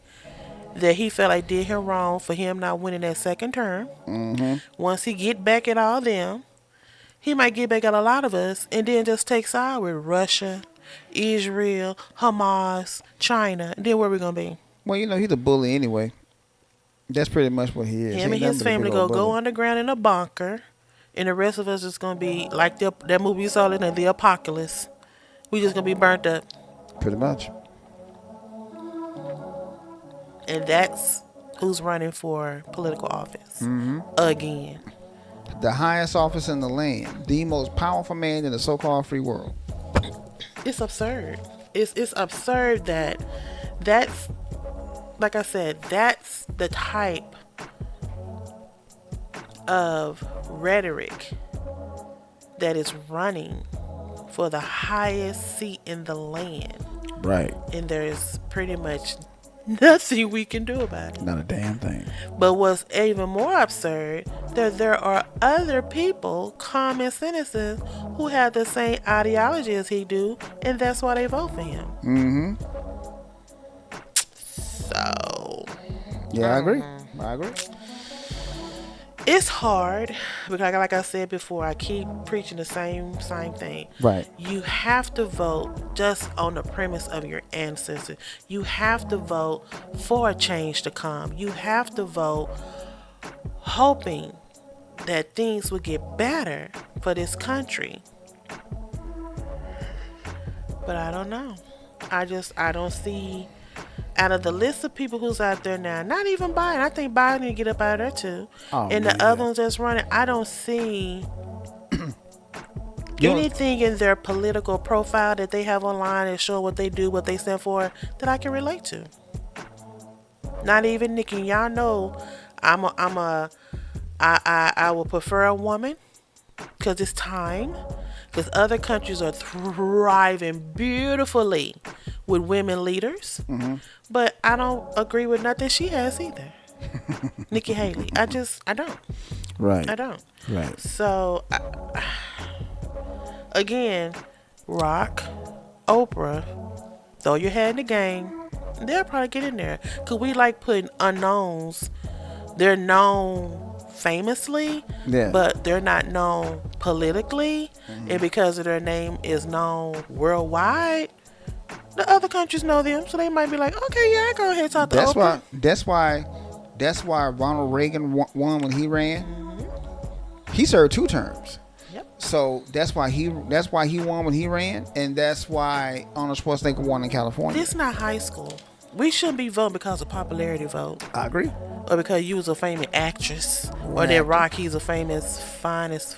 that he felt like did him wrong for him not winning that second term. Once he get back at all them, he might get back at a lot of us and then just take side with Russia, Israel, Hamas, China. And then where we going to be? well, you know, he's a bully anyway. That's pretty much what he is. Him and his family go underground in a bunker. And the rest of us is going to be like that movie you saw in the Apocalypse. We just going to be burnt up. Pretty much. And that's who's running for political office. Again. The highest office in the land. The most powerful man in the so-called free world. It's absurd. It's absurd that's, like I said, that's the type of rhetoric that is running for the highest seat in the land. Right. And there's pretty much nothing we can do about it. Not a damn thing. But what's even more absurd, that there are other people, common citizens, who have the same ideology as he do, and that's why they vote for him. So Yeah, I agree. it's hard because, like I said before, I keep preaching the same thing. Right. You have to vote just on the premise of your ancestors. You have to vote for a change to come. You have to vote hoping that things will get better for this country. But I don't know. I don't see, out of the list of people who's out there now, not even Biden. I think Biden need to get up out of there too. Oh, and man, the other ones that's running, I don't see anything in their political profile that they have online and show what they do, what they stand for, that I can relate to. Not even Nikki. Y'all know I will prefer a woman because it's time. Because other countries are thriving beautifully with women leaders. But I don't agree with nothing she has either. Nikki Haley. I don't. Right. I don't. Right. So, again, Rock, Oprah, throw your head in the game. They'll probably get in there. Because we like putting unknowns They're known famously, but they're not known politically. And because of their name is known worldwide, the other countries know them, so they might be like, okay, yeah, I go ahead and talk to Oprah. That's why Ronald Reagan won when he ran. He served 2 terms. Yep. So that's why he won when he ran, and that's why Arnold Schwarzenegger won in California. This is not high school. We shouldn't be voting because of popularity vote. I agree. Or because you was a famous actress. Or that Rocky's a famous, finest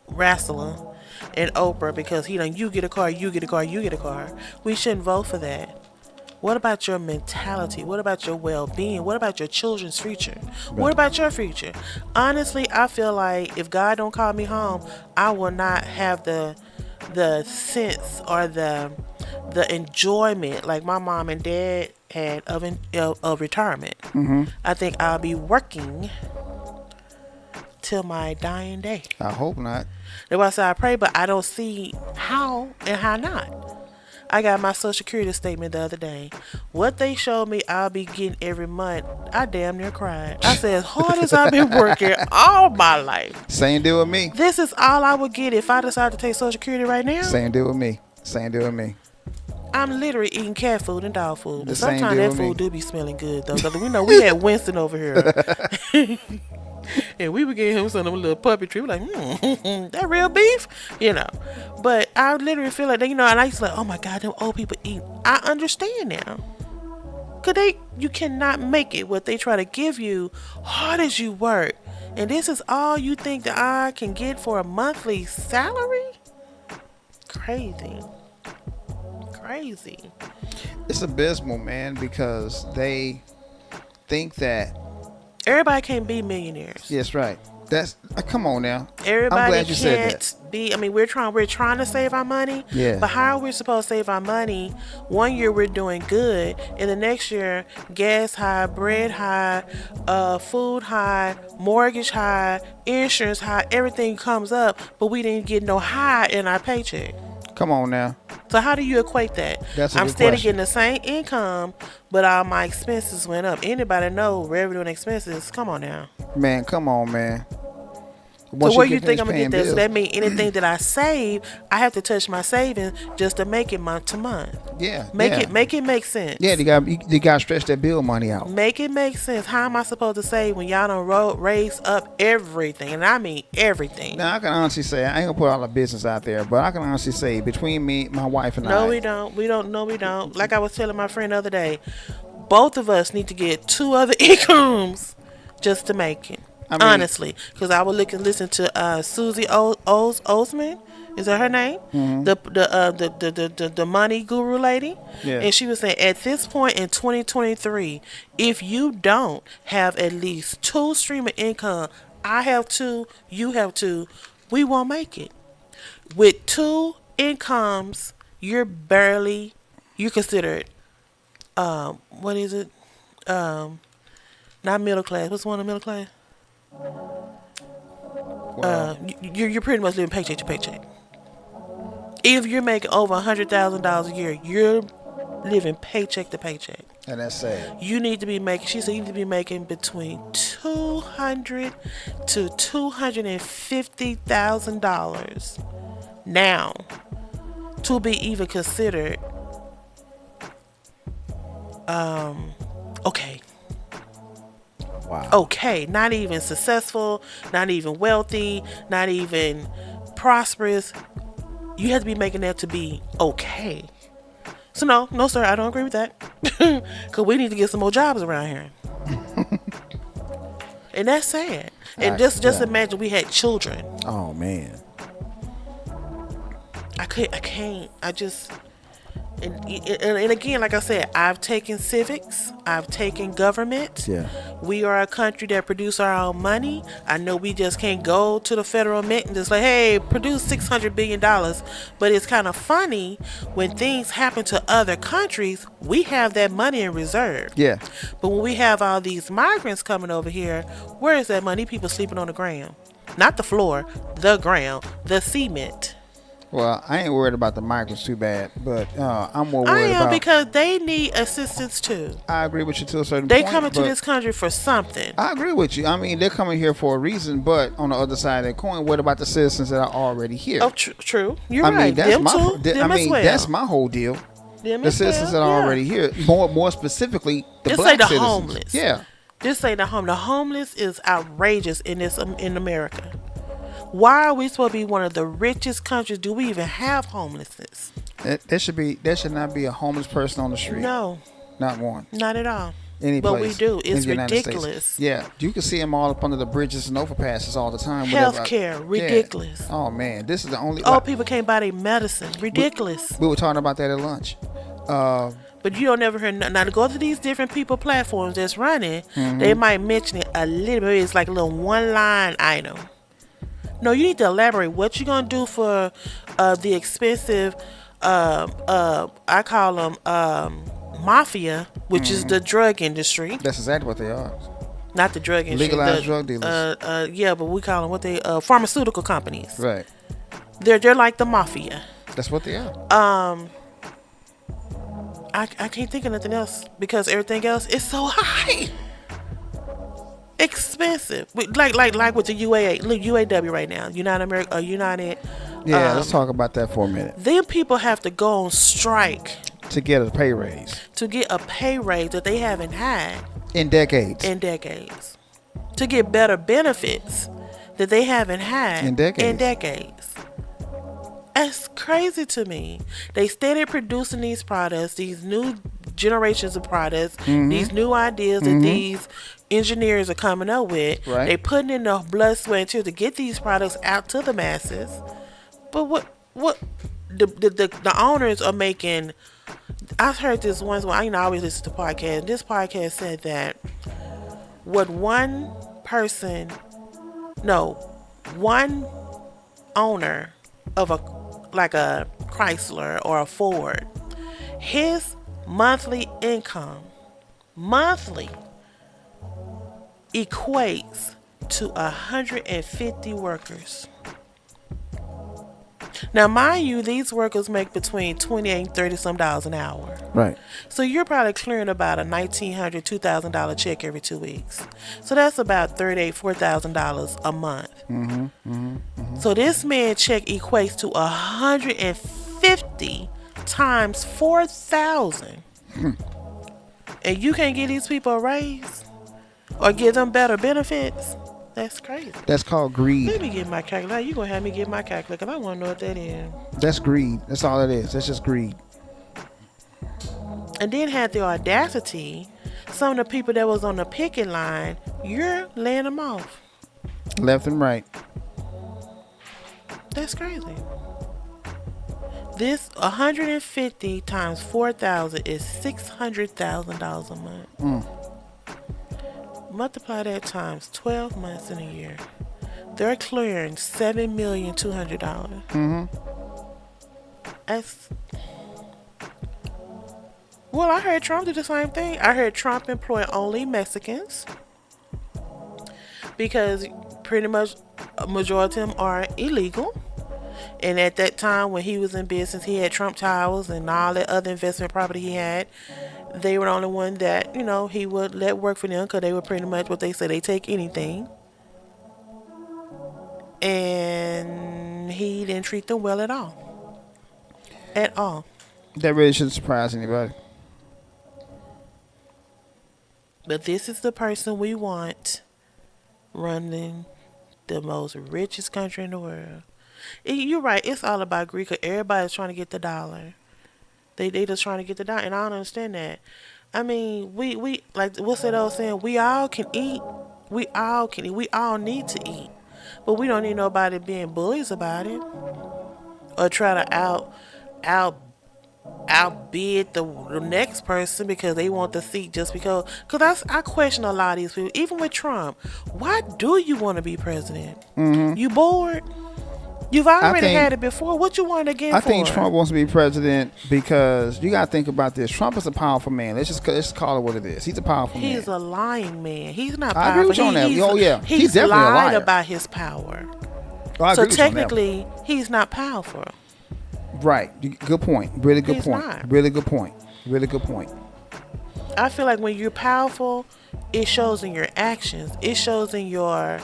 wrestler. And Oprah because you get a car, you get a car, you get a car. We shouldn't vote for that. What about your mentality? What about your well-being? What about your children's future? Right. What about your future? Honestly, I feel like if God don't call me home, I will not have the sense or the enjoyment like my mom and dad had of retirement. I think I'll be working till my dying day. I hope not. That's why I say I pray, but I don't see how and how not. I got my Social Security statement the other day. What they showed me I'll be getting every month, I damn near cried. I said, as hard as I've been working all my life. Same deal with me. This is all I would get if I decide to take Social Security right now. Same deal with me. Same deal with me. I'm literally eating cat food and dog food. But sometimes that food do be smelling good, though. Because we know we had Winston over here. And we would give him some of them little puppetry. We're like, that real beef? But I literally feel like, and I used to like, oh my God, them old people eat. I understand now. Because you cannot make it what they try to give you hard as you work. And this is all you think that I can get for a monthly salary? Crazy. It's abysmal, man, because they think that everybody can't be millionaires. Yes, right. That's come on now. Everybody I'm glad you can't said that. be. I mean, we're trying to save our money. Yeah. But how are we supposed to save our money? One year we're doing good, and the next year gas high, bread high, food high, mortgage high, insurance high. Everything comes up, but we didn't get no high in our paycheck. Come on now. So how do you equate that? I'm still getting the same income, but all my expenses went up. Anybody know revenue and expenses? Come on now. Man, come on, man. So where you think I'm going to get that? So that means anything that I save, I have to touch my savings just to make it month to month. Yeah. Make it make sense. Yeah, you got to stretch that bill money out. Make it make sense. How am I supposed to save when y'all done raise up everything? And I mean everything. Now, I can honestly say, I ain't going to put all the business out there, but I can honestly say between me, my wife, and No, we don't. No, we don't. Like I was telling my friend the other day, both of us need to get 2 other incomes just to make it. Honestly, because I would listen to Susie Osman. Is that her name? Mm-hmm. The money guru lady. Yeah. And she was saying at this point in 2023, if you don't have at least 2 stream of income, I have 2, you have 2, we won't make it. With 2 incomes, you're considered what is it? Not middle class. What's one of middle class? You're pretty much living paycheck to paycheck. If you're making over $100,000 a year, you're living paycheck to paycheck. And that's sad. You need to be making. She said you need to be making between $200,000 to $250,000 now to be even considered. Okay. Wow. Okay, not even successful, not even wealthy, not even prosperous. You have to be making that to be okay. So no, sir, I don't agree with that. Because we need to get some more jobs around here. And that's sad. And just imagine we had children. Oh, man. I can't. And again, like I said, I've taken civics. I've taken government. Yeah. We are a country that produce our own money. I know we just can't go to the federal mint and just like, hey, produce $600 billion. But it's kind of funny when things happen to other countries, we have that money in reserve. Yeah. But when we have all these migrants coming over here, where is that money? People sleeping on the ground. Not the floor, the ground, the cement. Well, I ain't worried about the migrants too bad, but I'm more I worried am about. because they need assistance too. I agree with you to a certain They point. coming to but this country for something. I agree with you. I mean, they're coming here for a reason, but on the other side of the coin, what about the citizens that are already here? Oh, true. You're I right. mean, that's Them my. too. Them as well. That's my whole deal. Them The as citizens well, that are yeah. already here. More specifically, the Just black say the citizens. homeless. Yeah. Just say the homeless. The homeless is outrageous in America. Why are we supposed to be one of the richest countries? Do we even have homelessness? There should not be a homeless person on the street. No, Not one. not at all. Any But place we do. in It's the United ridiculous. States. Yeah, you can see them all up under the bridges and overpasses all the time. Healthcare, ridiculous. Yeah. Oh man, this is the only. Old people can't buy their medicine. Ridiculous. We were talking about that at lunch. But you don't never hear nothing. Now to go to these different people platforms that's running, they might mention it a little bit. It's like a little one line item. No, you need to elaborate what you're gonna do for the expensive. I call them mafia, which is the drug industry. That's exactly what they are. Not the drug industry. Legalized drug dealers. Yeah, but we call them what they pharmaceutical companies. Right. They're like the mafia. That's what they are. I can't think of nothing else because everything else is so high. Expensive. Like with the UAW right now. United. Yeah, let's talk about that for a minute. Them people have to go on strike To get a pay raise. to get a pay raise that they haven't had In decades. in decades. To get better benefits that they haven't had In decades. That's crazy to me. They started producing these products, these new generations of products, these new ideas that these engineers are coming up with. Right. They putting in the blood, sweat, and tears to get these products out to the masses. But what the owners are making. I've heard this once. Well, I always listen to podcasts. This podcast said that what one owner of a Chrysler or a Ford, his monthly income equates to 150 workers. Now, mind you, these workers make between $28 and $30 an hour. Right. So you're probably clearing about a $1,900, $2,000 check every 2 weeks. So that's about $38,000, $4,000 a month. So this man check equates to 150 times 4,000. And you can't give these people a raise or give them better benefits. That's crazy. That's called greed. Let me get my calculator. You gonna have me get my calculator because I want to know what that is. That's greed. That's all it is. That's just greed. And then had the audacity, some of the people that was on the picket line, you're laying them off. Left and right. That's crazy. This 150 times 4,000 is $600,000 a month. Multiply that times 12 months in a year. They're clearing $7,200,000. That's. Well, I heard Trump do the same thing. I heard Trump employ only Mexicans because pretty much a majority of them are illegal. And at that time when he was in business, he had Trump Towers and all that other investment property he had. They were the only one that, he would let work for them because they were pretty much what they say, they take anything. And he didn't treat them well at all. At all. That really shouldn't surprise anybody. But this is the person we want running the most richest country in the world. You're right. It's all about greed because everybody's trying to get the dollar. They just trying to get the dollar, and I don't understand that. I mean, we like what's that old saying? We all can eat. We all can eat. We all need to eat, but we don't need nobody being bullies about it or try to outbid the next person because they want the seat just because. Because I question a lot of these people. Even with Trump, why do you want to be president? You bored? You've already had it before. What you want again I think Trump wants to be president because you got to think about this. Trump is a powerful man. Let's just call it what it is. He's a powerful man. He's a lying man. He's not powerful. I agree with you on that. Oh, yeah. He's definitely a lied liar. about his power. Oh, I So agree with you on that one. technically, he's not powerful. Right. Good point. Really good He's point. not. Really good point. Really good point. I feel like when you're powerful, it shows in your actions. It shows in your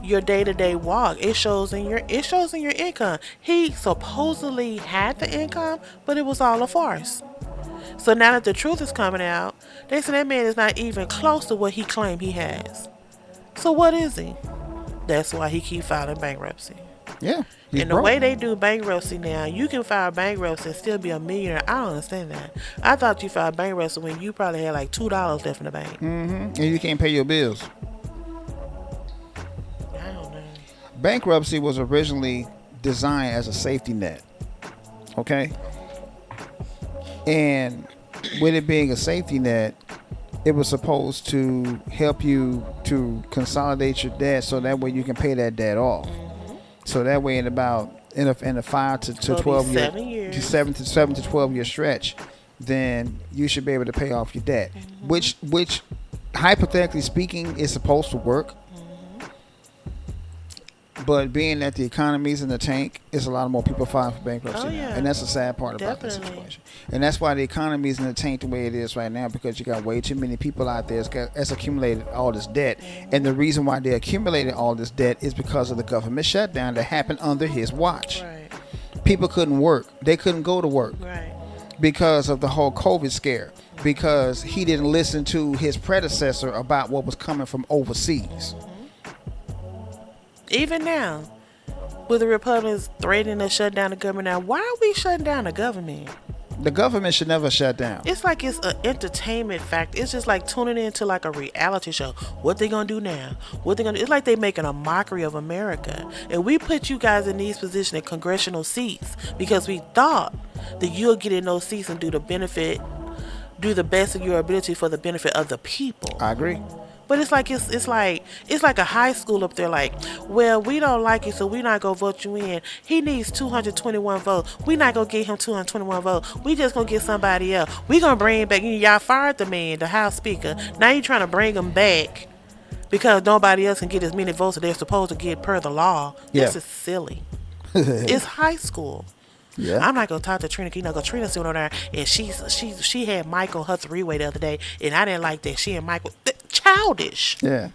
day-to-day walk. It shows in your income. He supposedly had the income, but it was all a farce. So now that the truth is coming out, they say that man is not even close to what he claimed he has. So what is he? That's why he keep filing bankruptcy. Yeah. And the way they do bankruptcy now, you can file bankruptcy and still be a millionaire. I don't understand that. I thought you filed bankruptcy when you probably had like $2 left in the bank. Mm-hmm. And you can't pay your bills. I don't know. Bankruptcy was originally designed as a safety net. Okay? And with it being a safety net, it was supposed to help you to consolidate your debt so that way you can pay that debt off. So that way in a 5 to 12 years, 7 to 12 year stretch, then you should be able to pay off your debt, which hypothetically speaking is supposed to work. But being that the economy's in the tank, it's a lot more people filing for bankruptcy now. And that's the sad part about the situation. And that's why the economy is in the tank the way it is right now, because you got way too many people out there that's accumulated all this debt. And the reason why they accumulated all this debt is because of the government shutdown that happened under his watch. Right. People couldn't work. They couldn't go to work. Right. Because of the whole COVID scare. Because he didn't listen to his predecessor about what was coming from overseas. Even now, with the Republicans threatening to shut down the government now, why are we shutting down the government? The government should never shut down. It's like it's an entertainment factor. It's just like tuning into like a reality show. What they gonna do now? What they gonna do? It's like they making a mockery of America. And we put you guys in these positions in congressional seats because we thought that you'll get in those seats and do the best of your ability for the benefit of the people. I agree. But it's like a high school up there. Like, well, we don't like you, so we're not gonna vote you in. He needs 221 votes. We not gonna get him 221 votes. We just gonna get somebody else. We gonna bring him back. Y'all fired the man, the House Speaker. Now you trying to bring him back because nobody else can get as many votes that they're supposed to get per the law. Yeah. This is silly. It's high school. Yeah. I'm not gonna talk to Trina. Cause Trina's sitting over there, and she had Michael her three-way the other day, and I didn't like that. She and Michael, childish. Yeah.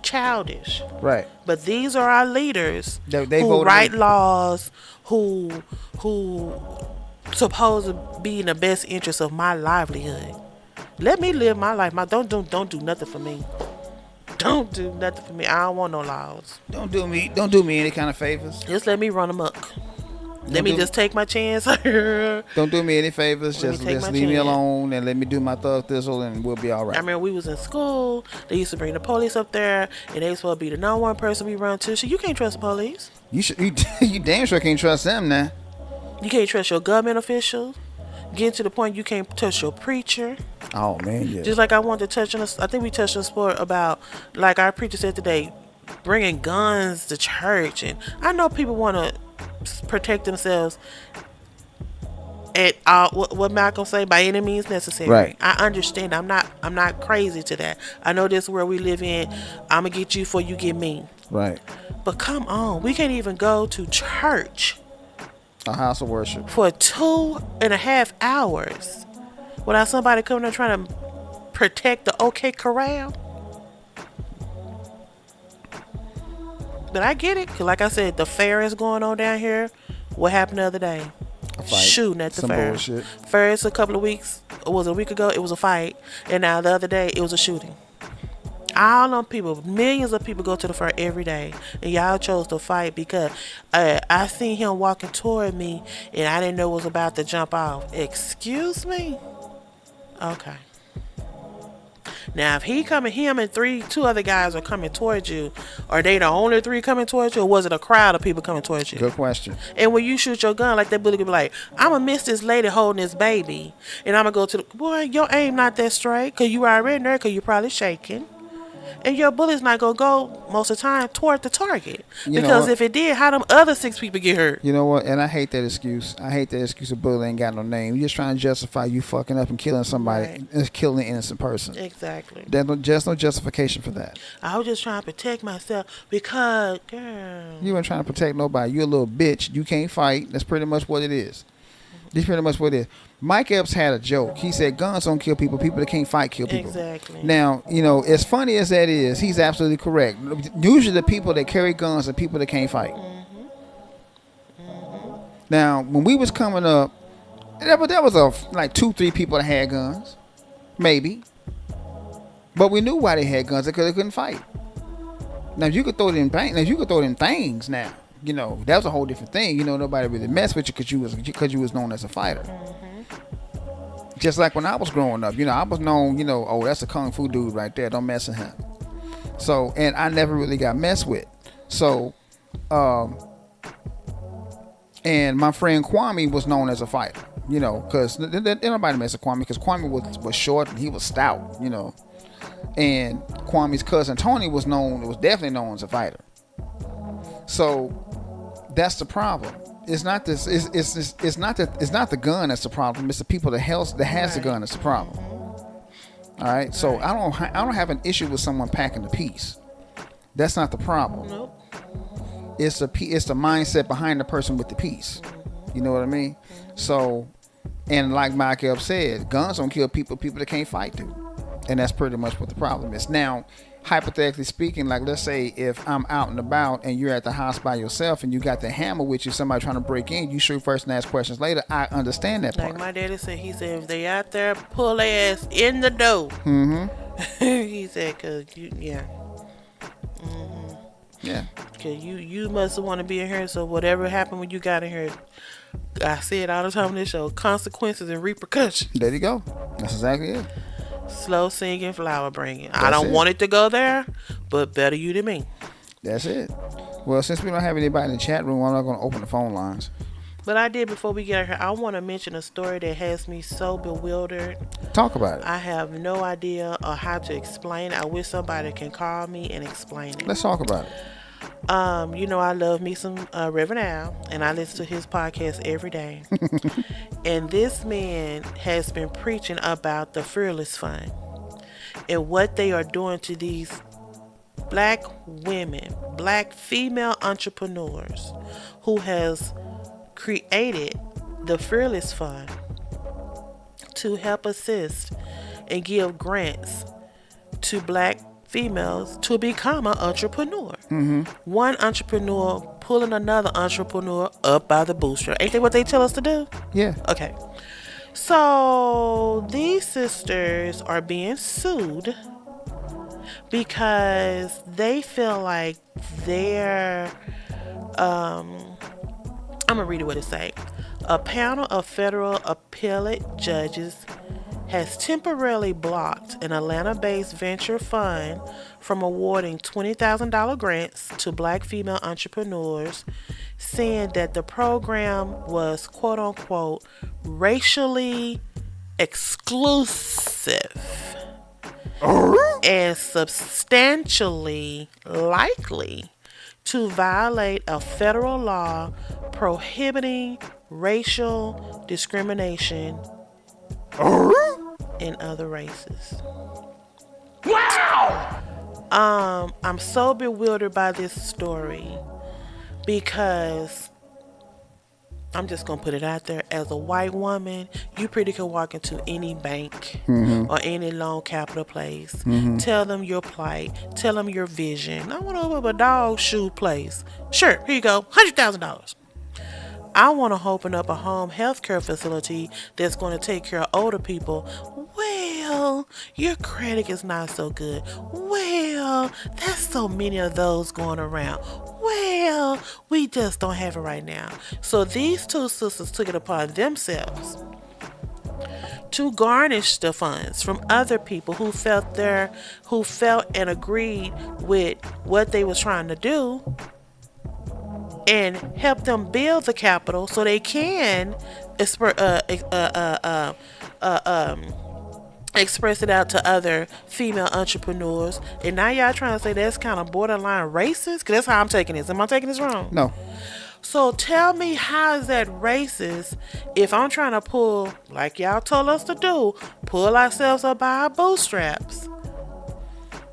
Childish. Right. But these are our leaders they who write laws, who supposed to be in the best interest of my livelihood. Let me live my life. Don't do nothing for me. Don't do nothing for me. I don't want no laws. Don't do me any kind of favors. Just let me run amok. Let me just take my chance. Don't do me any favors. Just leave me chance. alone and let me do my thug thistle and we'll be all right. I remember we was in school. They used to bring the police up there, and they supposed to be the number one person we run to. So you can't trust the police. You damn sure can't trust them now. You can't trust your government officials. Getting to the point you can't touch your preacher. Oh man, yeah. Just like I wanted to touch on I think we touched on sport about, like our preacher said today, bringing guns to church. And I know people want to protect themselves at what Malcolm say, by any means necessary. Right. I understand. I'm not crazy to that. I know this is where we live in. I'm gonna get you before you get me. Right. But come on, we can't even go to church, a house of worship, for 2.5 hours without somebody coming there trying to protect the OK Corral. But I get it, because like I said, the fair is going on down here. What happened the other day? a fight. Shooting at the fair. Bullshit. First, a week ago, it was a fight. And now the other day, it was a shooting. All them people, millions of people go to the fair every day. And y'all chose to fight because I seen him walking toward me and I didn't know it was about to jump off. Excuse me? Okay. Now, if him and two other guys are coming towards you, are they the only three coming towards you, or was it a crowd of people coming towards you? Good question. And when you shoot your gun, like that bullet could be like, I'm going to miss this lady holding this baby, and I'm going to go to the, boy, your aim not that straight, because you already there, because you're probably shaking. And your bullet's not going to go, most of the time, toward the target. Because if it did, how them other 6 people get hurt? You know what? And I hate that excuse. I hate that excuse. A bullet ain't got no name. You're just trying to justify you fucking up and killing somebody, and killing an innocent person. Exactly. There's no justification for that. I was just trying to protect myself because, girl. You ain't trying to protect nobody. You're a little bitch. You can't fight. That's pretty much what it is. This pretty much what it is. Mike Epps had a joke. He said, guns don't kill people. People that can't fight kill people. Exactly. Now, as funny as that is, he's absolutely correct. Usually the people that carry guns are people that can't fight. Now, when we was coming up, there was like 2-3 people that had guns. Maybe. But we knew why they had guns, because they couldn't fight. Now, you could throw them things now. That was a whole different thing. Nobody really messed with you because you was known as a fighter. Just like when I was growing up, I was known, oh, that's a kung fu dude right there. Don't mess with him. So, and I never really got messed with. So, and my friend Kwame was known as a fighter, because nobody messed with Kwame, because Kwame was short and he was stout, and Kwame's cousin Tony was definitely known as a fighter. So that's the problem. It's not this. It's not the gun that's the problem. It's the people that has the gun that's the problem. All right. So I don't have an issue with someone packing the piece. That's not the problem. Nope. It's the mindset behind the person with the piece. You know what I mean? So, and like Mike Epps said, guns don't kill people. People that can't fight do. And that's pretty much what the problem is. Now, hypothetically speaking, like let's say if I'm out and about and you're at the house by yourself and you got the hammer with you, somebody trying to break in, you shoot first and ask questions later. I understand that part. Like my daddy said, he said if they out there, pull their ass in the door. He said, cause yeah. Cause you must want to be in here. So whatever happened when you got in here, I say it all the time on this show: consequences and repercussions. There you go. That's exactly it. Slow singing, flower bringing. I don't want it to go there, but better you than me. That's it. Well, since we don't have anybody in the chat room, I'm not going to open the phone lines. But I did, before we get here, I want to mention a story that has me so bewildered. Talk about it. I have no idea or how to explain it. I wish somebody can call me and explain it. Let's talk about it. I love me some Reverend Al, and I listen to his podcast every day. And this man has been preaching about the Fearless Fund and what they are doing to these black women, black female entrepreneurs who has created the Fearless Fund to help assist and give grants to black females to become an entrepreneur. One entrepreneur pulling another entrepreneur up by the bootstrap. Ain't that what they tell us to do? Yeah. Okay. So these sisters are being sued because they feel like they're I'm gonna read it what it say. A panel of federal appellate judges has temporarily blocked an Atlanta-based venture fund from awarding $20,000 grants to black female entrepreneurs, saying that the program was quote-unquote racially exclusive and substantially likely to violate a federal law prohibiting racial discrimination in other races. Wow! I'm so bewildered by this story because I'm just gonna put it out there. As a white woman, you pretty can walk into any bank or any loan capital place. Tell them your plight. Tell them your vision. I want to open up a dog shoe place. Sure, here you go, $100,000. I want to open up a home health care facility that's going to take care of older people. Well, your credit is not so good. Well, there's so many of those going around. Well, we just don't have it right now. So these two sisters took it upon themselves to garnish the funds from other people who felt and agreed with what they was trying to do, and help them build the capital so they can express it out to other female entrepreneurs. And now y'all trying to say that's kind of borderline racist? Because that's how I'm taking this. Am I taking this wrong? No. So tell me, how is that racist if I'm trying to pull, like y'all told us to do, pull ourselves up by our bootstraps?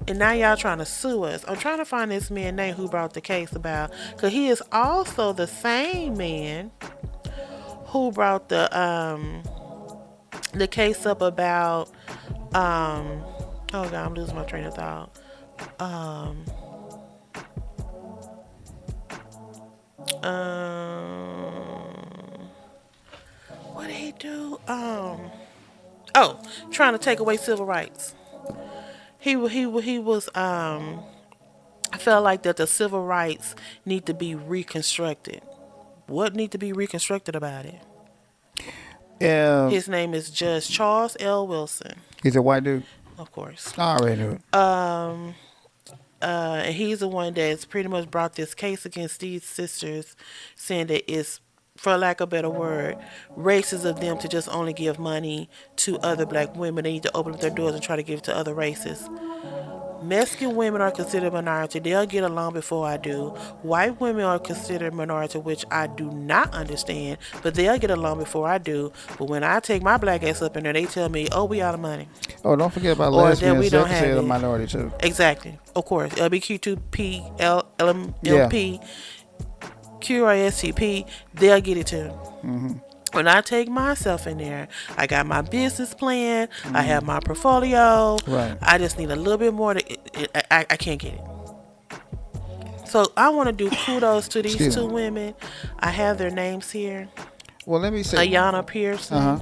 And now y'all trying to sue us. I'm trying to find this man name who brought the case about, because he is also the same man who brought the case up about oh god, I'm losing my train of thought. What did he do? Trying to take away civil rights. He was I felt like that the civil rights need to be reconstructed. What need to be reconstructed about it? His name is Judge Charles L. Wilson. He's a white dude? Of course. I already knew it. And he's the one that's pretty much brought this case against these sisters, saying that it's, for lack of a better word, racist of them to just only give money to other black women. They need to open up their doors and try to give it to other races. Mexican women are considered minority. They'll get along before I do. White women are considered minority, which I do not understand, but they'll get along before I do. But when I take my black ass up in there, they tell me, oh, we out of money. Oh, don't forget about Or lesbians. that we don't have a it. minority too. Exactly. Of course. LBQ2P, LMP, QRSTP, they'll get it too. Mm-hmm. When I take myself in there, I got my business plan. I have my portfolio. Right. I just need a little bit more. I can't get it. So I want to do kudos to these two women. I have their names here. Well, let me say Ayanna Pearson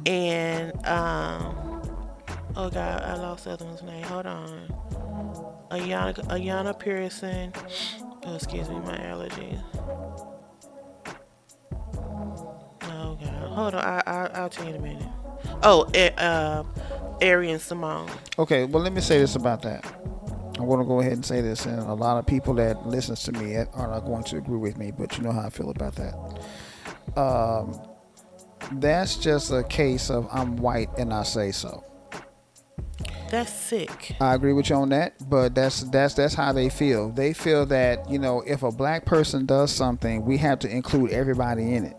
and oh god, I lost the other one's name. Hold on. Ayanna Pearson. Oh, excuse me, my allergies. Oh god, hold on. I'll tell you in a minute. Oh, Arian Simone. Okay, well, let me say this about that. I'm going to go ahead and say this, and a lot of people that listens to me are not going to agree with me, but you know how I feel about that. That's just a case of I'm white and I say so. That's sick. I agree with you on that, but that's how they feel. They feel that, you know, if a black person does something, we have to include everybody in it.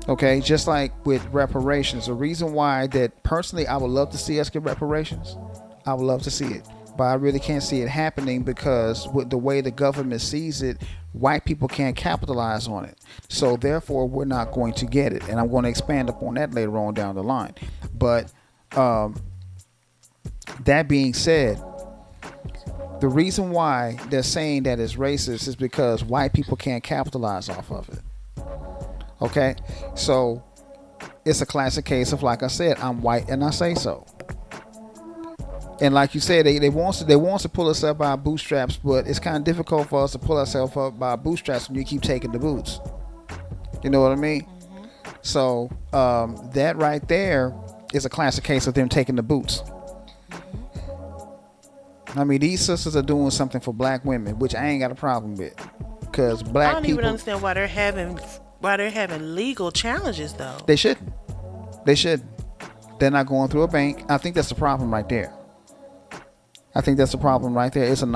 Okay, just like with reparations. The reason why that personally I would love to see us get reparations, I would love to see it, but I really can't see it happening because with the way the government sees it, white people can't capitalize on it. So therefore, we're not going to get it, and I'm going to expand upon that later on down the line. But that being said, the reason why they're saying that it's racist is because white people can't capitalize off of it. Okay, so it's a classic case of, like I said, I'm white and I say so. And like you said, they want to pull us up by our bootstraps, but it's kind of difficult for us to pull ourselves up by our bootstraps when you keep taking the boots. You know what I mean? Mm-hmm. So that right there is a classic case of them taking the boots. I mean, these sisters are doing something for black women, which I ain't got a problem with, because black people. I don't even understand why they're having legal challenges though. They shouldn't. They're not going through a bank. I think that's the problem right there. It's a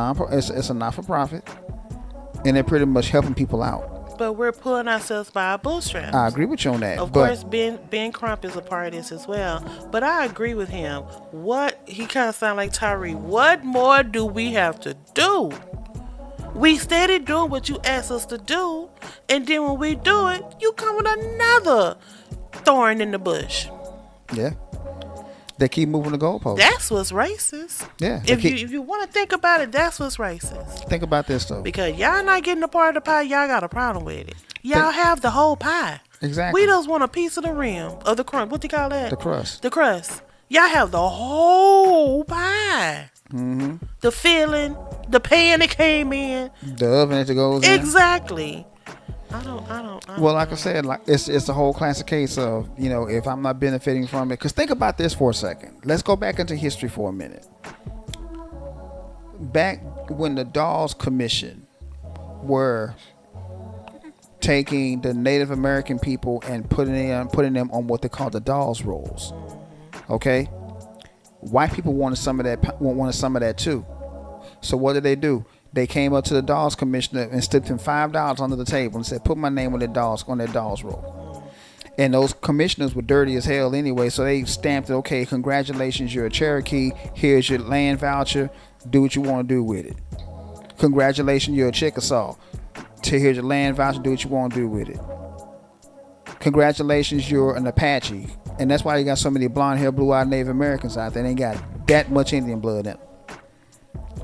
not-for-profit, and they're pretty much helping people out. But we're pulling ourselves by our bootstraps. I agree with you on that. Of course, Ben Crump is a part of this as well. But I agree with him. He kind of sounds like Tyree. What more do we have to do? We steady doing what you ask us to do, and then when we do it, you come with another thorn in the bush. Yeah. They keep moving the goalposts. That's what's racist. Yeah. If you want to think about it, that's what's racist. Think about this though. Because y'all not getting a part of the pie, y'all got a problem with it. Y'all have the whole pie. Exactly. We just want a piece of the rim, of the crumb. What do you call that? The crust. The crust. Y'all have the whole pie. Mm-hmm. The filling, the pan that came in, the oven that goes in. Exactly. I don't. Well, like I said, like it's a whole classic case of, you know, if I'm not benefiting from it. Because think about this for a second. Let's go back into history for a minute. Back when the Dawes Commission were taking the Native American people and putting them on what they call the Dawes rolls. Okay, white people wanted some of that too. So what did they do? They came up to the Dawes Commissioner and slipped him $5 under the table and said, "Put my name on that Dawes roll." And those commissioners were dirty as hell anyway, so they stamped it. Okay, congratulations, you're a Cherokee. Here's your land voucher. Do what you want to do with it. Congratulations, you're a Chickasaw. Here's your land voucher. Do what you want to do with it. congratulations, you're an Apache. And that's why you got so many blonde hair, blue eyed Native Americans out there. They ain't got that much Indian blood in them.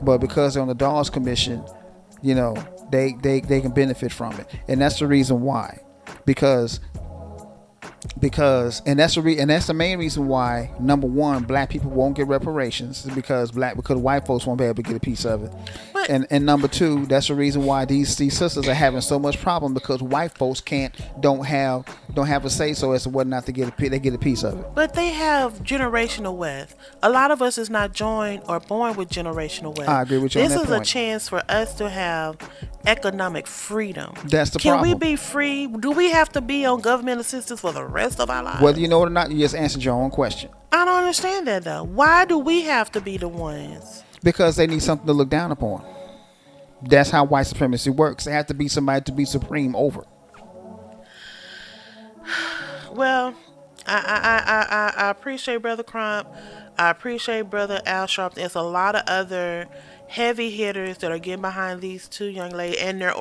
But because they're on the Dawes Commission, you know, they can benefit from it. And that's the reason why. Because that's the main reason why, number one, black people won't get reparations, because white folks won't be able to get a piece of it. But, and number two, that's the reason why these sisters are having so much problem, because white folks don't have a say so as to whether or not they get a piece of it. But they have generational wealth. A lot of us is not joined or born with generational wealth. I agree with you on that This is point. a chance for us to have economic freedom. That's the Can problem. we be free? Do we have to be on government assistance for the rest of our lives? Whether you know it or not, you just answered your own question. I don't understand that though. Why do we have to be the ones? Because they need something to look down upon. That's how white supremacy works. They have to be somebody to be supreme over. Well, I appreciate Brother Crump. I appreciate Brother Al Sharp. There's a lot of other heavy hitters that are getting behind these two young ladies and their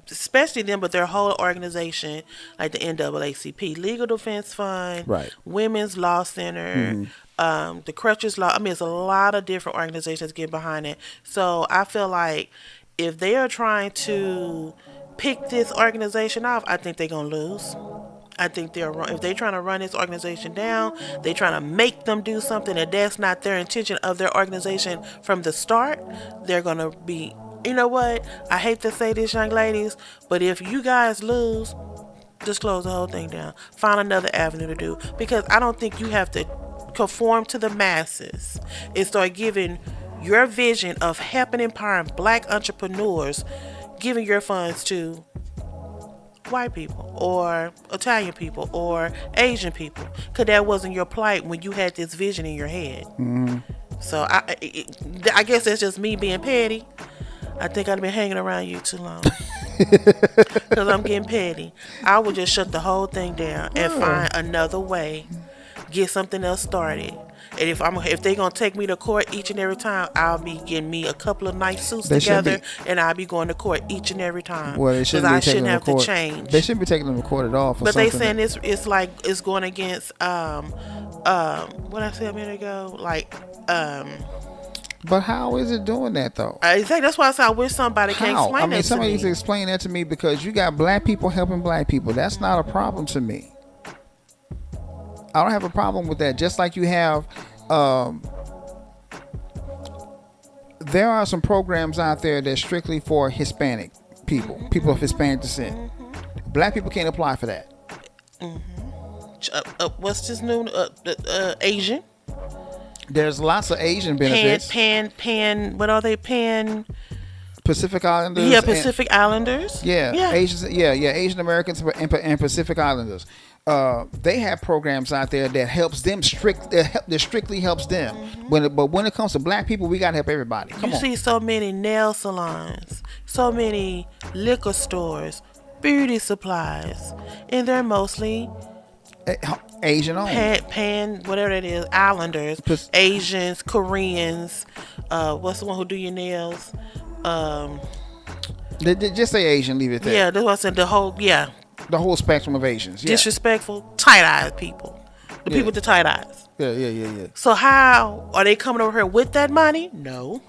especially them, but their whole organization, like the NAACP, Legal Defense Fund, Right. Women's Law Center, the Crutches Law. I mean, it's a lot of different organizations getting behind it. So I feel like if they are trying to pick this organization off, I think they're gonna lose. I think they're wrong. If they're trying to run this organization down, they're trying to make them do something that's not their intention of their organization from the start, they're going to be, you know what? I hate to say this, young ladies, but if you guys lose, just close the whole thing down. Find another avenue to do. Because I don't think you have to conform to the masses and start giving your vision of helping empowering black entrepreneurs, giving your funds to white people or Italian people or Asian people, because that wasn't your plight when you had this vision in your head. So I guess that's just me being petty. I think I've been hanging around you too long because I'm getting petty. I would just shut the whole thing down and find another way, get something else started. And if they're gonna take me to court each and every time, I'll be getting me a couple of nice suits together, and I'll be going to court each and every time. Well, they shouldn't be I taking shouldn't them have to court. to change. They shouldn't be taking them to court at all. But they saying it's like it's going against what I said a minute ago, like But how is it doing that though? Exactly. That's why I said I wish somebody can explain that to me. Somebody needs to explain that to me, because you got black people helping black people. That's not a problem to me. I don't have a problem with that. Just like you have, there are some programs out there that's strictly for Hispanic people, people of Hispanic descent. Black people can't apply for that. What's this new Asian? There's lots of Asian benefits. What are they? Pacific Islanders. Yeah, Pacific Islanders. Yeah. Asians. Yeah, Asian Americans and Pacific Islanders. They have programs out there that helps them that strictly helps them. But when it comes to black people, we gotta help everybody. Come on. You see so many nail salons, so many liquor stores, beauty supplies, and they're mostly Asian owned. whatever it is, Islanders, Asians, Koreans. What's the one who do your nails? Just say Asian, leave it there. Yeah, that's what I said. The whole spectrum of Asians. Yeah. Disrespectful, tight-eyed people. The people with the tight eyes. Yeah. So how are they coming over here with that money? No.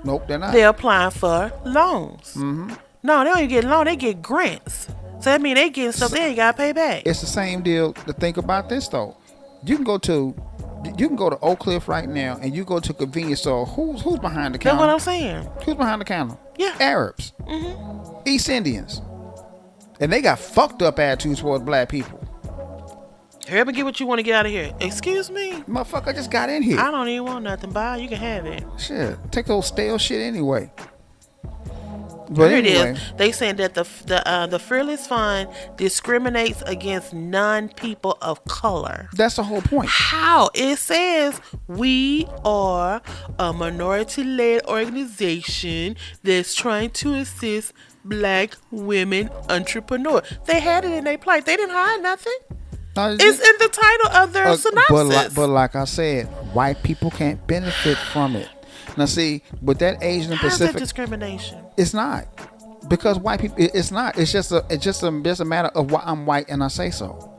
Nope, they're not. They're applying for loans. No, they don't even get loans. They get grants. So that means they getting stuff they ain't got to pay back. It's the same deal to think about this, though. You can go to Oak Cliff right now, and you go to a convenience store. Who's behind the counter? That's what I'm saying. Who's behind the counter? Yeah. Arabs. East Indians. And they got fucked up attitudes towards black people. Hurry up and get what you want to get out of here. Excuse me? Motherfucker just got in here. I don't even want nothing, bye. You can have it. Shit. Take those stale shit anyway. But here anyway. It is. They saying that the Fearless Fund discriminates against non-people of color. That's the whole point. How? It says we are a minority-led organization that's trying to assist black women entrepreneurs. They had it in their plight. They didn't hide nothing. It's in the title of their synopsis. But like I said, white people can't benefit from it. Now see, with that Asian and Pacific, how's that discrimination? It's not. Because white people, it's not. It's just a matter of why I'm white and I say so.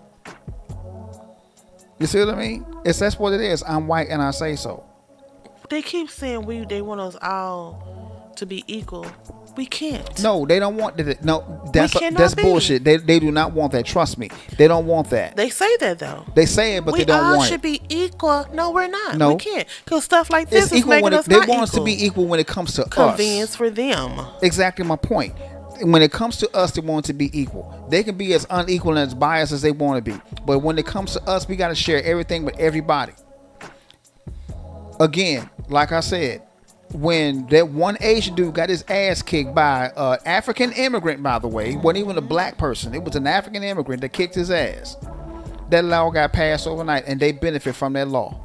You see what I mean? That's what it is. I'm white and I say so. They keep saying they want us all to be equal. We can't. No, they don't want that. No, that's be. bullshit. They do not want that. Trust me, they don't want that. They say that though. They say it, but they don't want it. We all should be equal. No, we're not. No, we can't. Because stuff like this is making us they not want us equal. to be equal when it comes to Convenience us. for them. Exactly my point. When it comes to us, they want to be equal. They can be as unequal and as biased as they want to be. But when it comes to us, we got to share everything with everybody. Again, like I said, when that one Asian dude got his ass kicked by an African immigrant, by the way, it wasn't even a black person. It was an African immigrant that kicked his ass. That law got passed overnight, and they benefit from that law.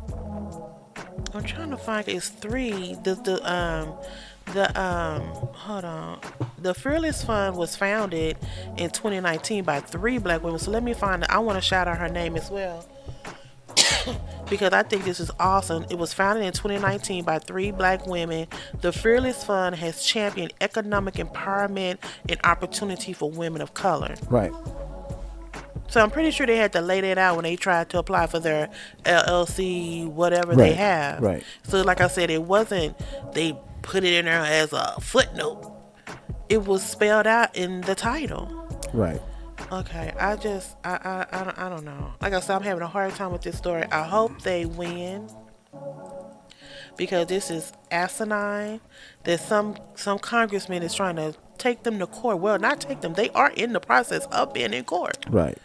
I'm trying to find it's 3. Hold on. The Fearless Fund was founded in 2019 by 3 black women. So let me find it. I want to shout out her name as well. Because I think this is awesome. It was founded in 2019 by 3 black women. The Fearless Fund has championed economic empowerment and opportunity for women of color. Right. So I'm pretty sure they had to lay that out when they tried to apply for their LLC, whatever they have. Right. So like I said, it wasn't they put it in there as a footnote. It was spelled out in the title. Right. Okay, I don't know. Like I said, I'm having a hard time with this story. I hope they win because this is asinine. That some congressman is trying to take them to court. Well, not take them. They are in the process of being in court. Right.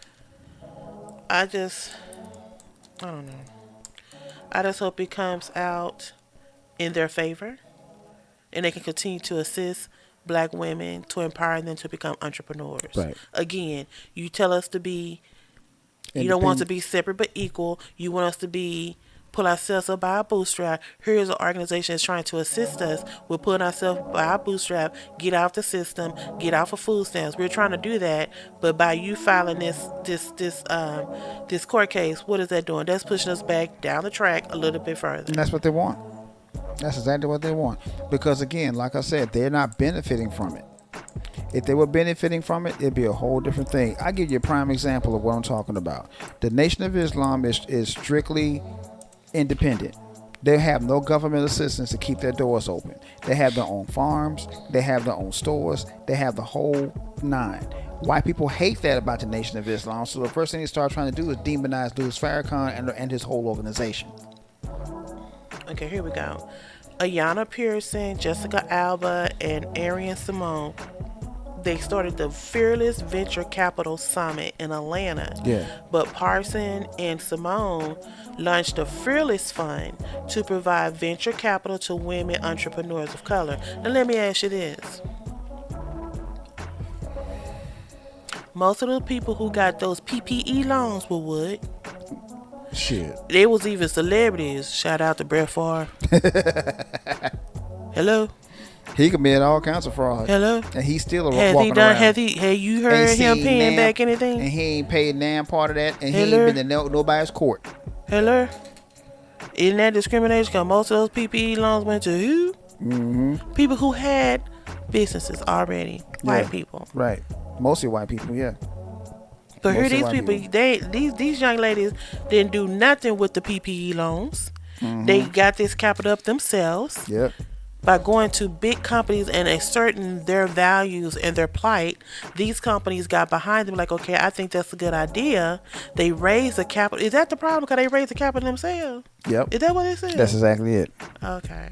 I don't know. I just hope it comes out in their favor and they can continue to assist black women to empower them to become entrepreneurs. Right. Again, you tell us to be, you don't want us to be separate but equal. You want us to pull ourselves up by our bootstrap. Here's an organization that's trying to assist us with pulling ourselves by our bootstrap, get off the system, get off of food stamps. We're trying to do that, but by you filing this court case, what is that doing? That's pushing us back down the track a little bit further. And that's what they want. That's exactly what they want. Because again, like I said, they're not benefiting from it. If they were benefiting from it, it'd be a whole different thing. I give you a prime example of what I'm talking about. The Nation of Islam is strictly independent. They have no government assistance to keep their doors open. They have their own farms. They have their own stores. They have the whole 9. White people hate that about the Nation of Islam. So the first thing they start trying to do is demonize Louis Farrakhan and his whole organization. Okay, here we go. Ayanna Pearson, Jessica Alba, and Arian Simone. They started the Fearless Venture Capital Summit in Atlanta. Yeah. But Parson and Simone launched the Fearless Fund to provide venture capital to women entrepreneurs of color. Now let me ask you this. Most of the people who got those PPE loans were what? Shit. They was even celebrities. Shout out to Brett Favre. Hello? He committed all kinds of fraud. Hello? And he's still Has walking he done? around. Have you heard him paying back anything? And he ain't paid nan part of that. And Hello? he ain't been to nobody's court. Hello? Isn't that discrimination? Because most of those PPE loans went to who? Mm-hmm. People who had businesses already. White people. Right. Mostly white people, yeah. But here Mostly these white people, these young ladies didn't do nothing with the PPE loans. Mm-hmm. They got this capital up themselves. Yep. By going to big companies and asserting their values and their plight. These companies got behind them like, okay, I think that's a good idea. They raised the capital. Is that the problem? Because they raised the capital themselves? Yep. Is that what it said? That's exactly it. Okay.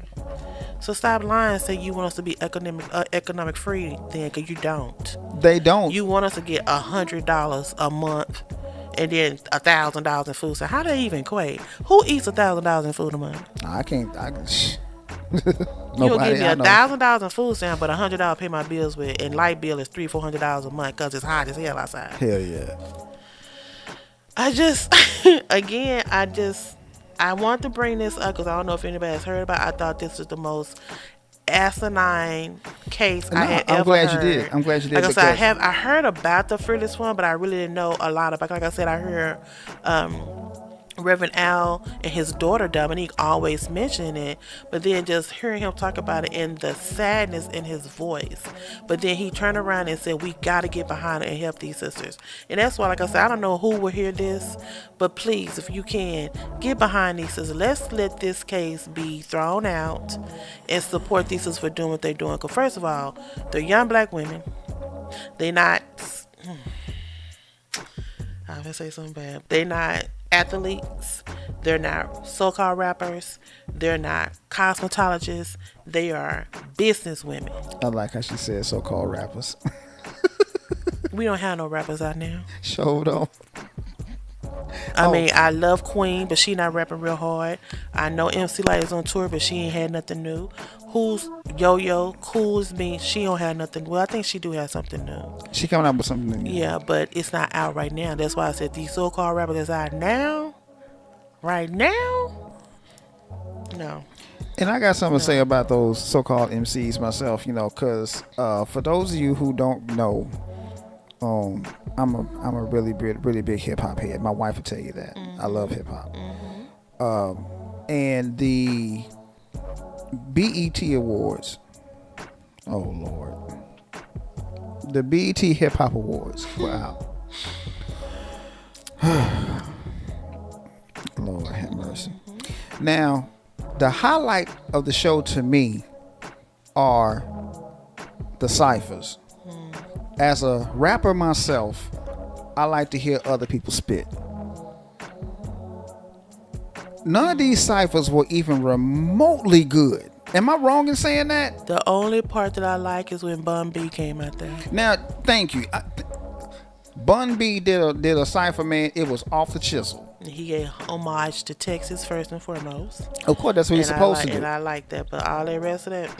So stop lying and say you want us to be economic free then, because you don't. They don't. You want us to get $100 a month and then $1,000 in food. So how do they even equate? Who eats $1,000 in food a month? I can't. You gonna give me $1,000 in food stamp, but $100 pay my bills with, and light bill is $300-$400 a month because it's hot as hell outside. Hell yeah. I want to bring this up because I don't know if anybody has heard about it. I thought this was the most asinine case I had ever heard. I'm glad you did. Like I said, I heard about the Fearless one, but I really didn't know a lot about it. Like I said, I heard Reverend Al and his daughter Dominique always mention it, but then just hearing him talk about it and the sadness in his voice. But then he turned around and said, we got to get behind it and help these sisters. And that's why, like I said, I don't know who will hear this, but please, if you can, get behind these sisters. Let's let this case be thrown out and support these sisters for doing what they're doing. Because first of all, they're young black women. They're not... I'm gonna say something bad. They're not athletes. They're not so-called rappers. They're not cosmetologists. They are business women. I like how she said so-called rappers. We don't have no rappers out now. Show them. I mean, I love Queen, but she not rapping real hard. I know MC Light is on tour, but she ain't had nothing new. Who's Yo-Yo? Cool as me. She don't have nothing. Well, I think she do have something new. She coming up with something new. Yeah, but it's not out right now. That's why I said these so-called rappers that's out now, right now, no. And I got something to say about those so-called MCs myself, because for those of you who don't know, I'm a really big hip hop head. My wife will tell you that. I love hip hop. And the BET Awards. Oh Lord. The BET Hip Hop Awards were out. Lord have mercy. Now, the highlight of the show to me are the ciphers. As a rapper myself, I like to hear other people spit. None of these ciphers were even remotely good. Am I wrong in saying that? The only part that I like is when Bun B came out there. Now, thank you. Bun B did a cipher, man. It was off the chisel. He gave homage to Texas first and foremost. Of course, that's what he's supposed to do. And I like that, but all the rest of that,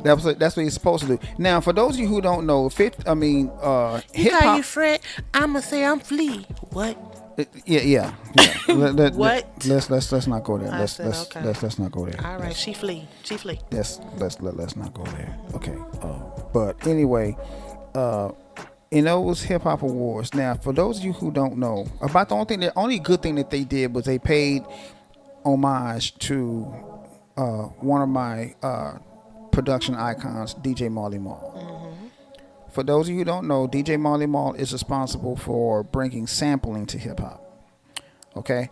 that's what he's supposed to do. Now, for those of you who don't know, you hip call hop. you Fred? I'ma say I'm Flea. What? Yeah. What? Let's not go there. Okay. Let's not go there. All right, she flee. Let's not go there. Okay. But anyway, in those hip hop awards. Now, for those of you who don't know, about the only good thing that they did was they paid homage to one of my production icons, DJ Marley Marl. For those of you who don't know, DJ Marley Marl is responsible for bringing sampling to hip hop. Okay,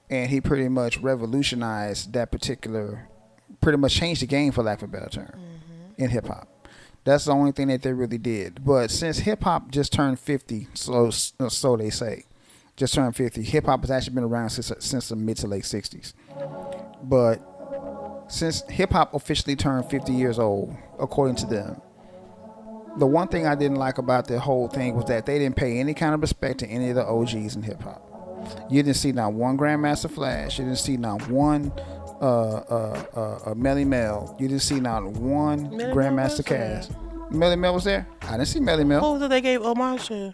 and he pretty much revolutionized that pretty much changed the game, for lack of a better term, in hip hop. That's the only thing that they really did. But since hip hop just turned 50, so they say, just turned 50, hip hop has actually been around since the mid to late 60s. But since hip hop officially turned 50 years old, according to them, the one thing I didn't like about the whole thing was that they didn't pay any kind of respect to any of the OGs in hip hop. You didn't see not one Grandmaster Flash. You didn't see not one Melly Mel. You didn't see not one Grandmaster Cass. Melly Mel was there? I didn't see Melly Mel. Who did they gave homage to?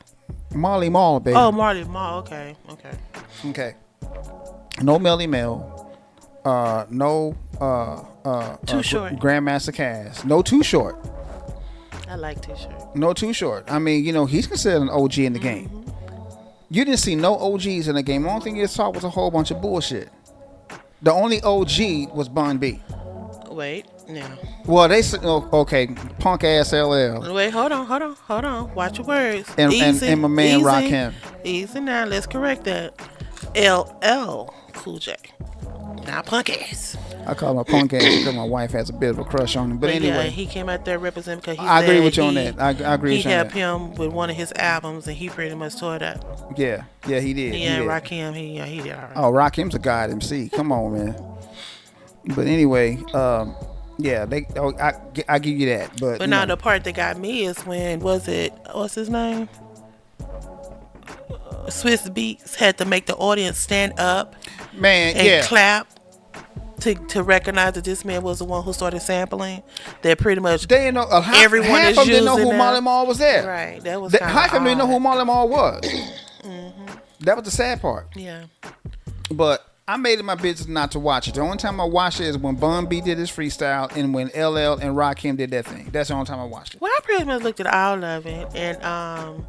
Marley Marl, baby. Oh, Marley Marl. Okay. No Melly Mel. No Too Short. Grandmaster Cass. No Too Short. I like Too Short. No Too Short. I mean, he's considered an OG in the game. You didn't see no OGs in the game. The only thing you saw was a whole bunch of bullshit. The only OG was Bun B. Wait, now. Well, they said, okay, punk ass LL. Wait, hold on. Watch your words. And my man Rakim. Easy now. Let's correct that. LL Cool J. Not punk ass. I call him punk ass because my wife has a bit of a crush on him. But anyway, yeah, he came out there representing because he. I agree with you on that. I agree with you on that. He helped him with one of his albums, and he pretty much tore it up. Yeah, he did. Yeah, Rakim, he did all right. Oh, Rakim's a god MC. Come on, man. But anyway, yeah, I give you that. But now the part that got me is when what's his name? Swiss Beats had to make the audience stand up, man, and clap to recognize that this man was the one who started sampling. That pretty much they didn't know. Everyone half is of them didn't know using who Marley Marl was there. Right, that was half of them didn't know who Marley Marl was. That was the sad part. Yeah, but I made it my business not to watch it. The only time I watched it is when Bun B did his freestyle and when LL and Rakim did that thing. That's the only time I watched it. Well, I pretty much looked at all of it, and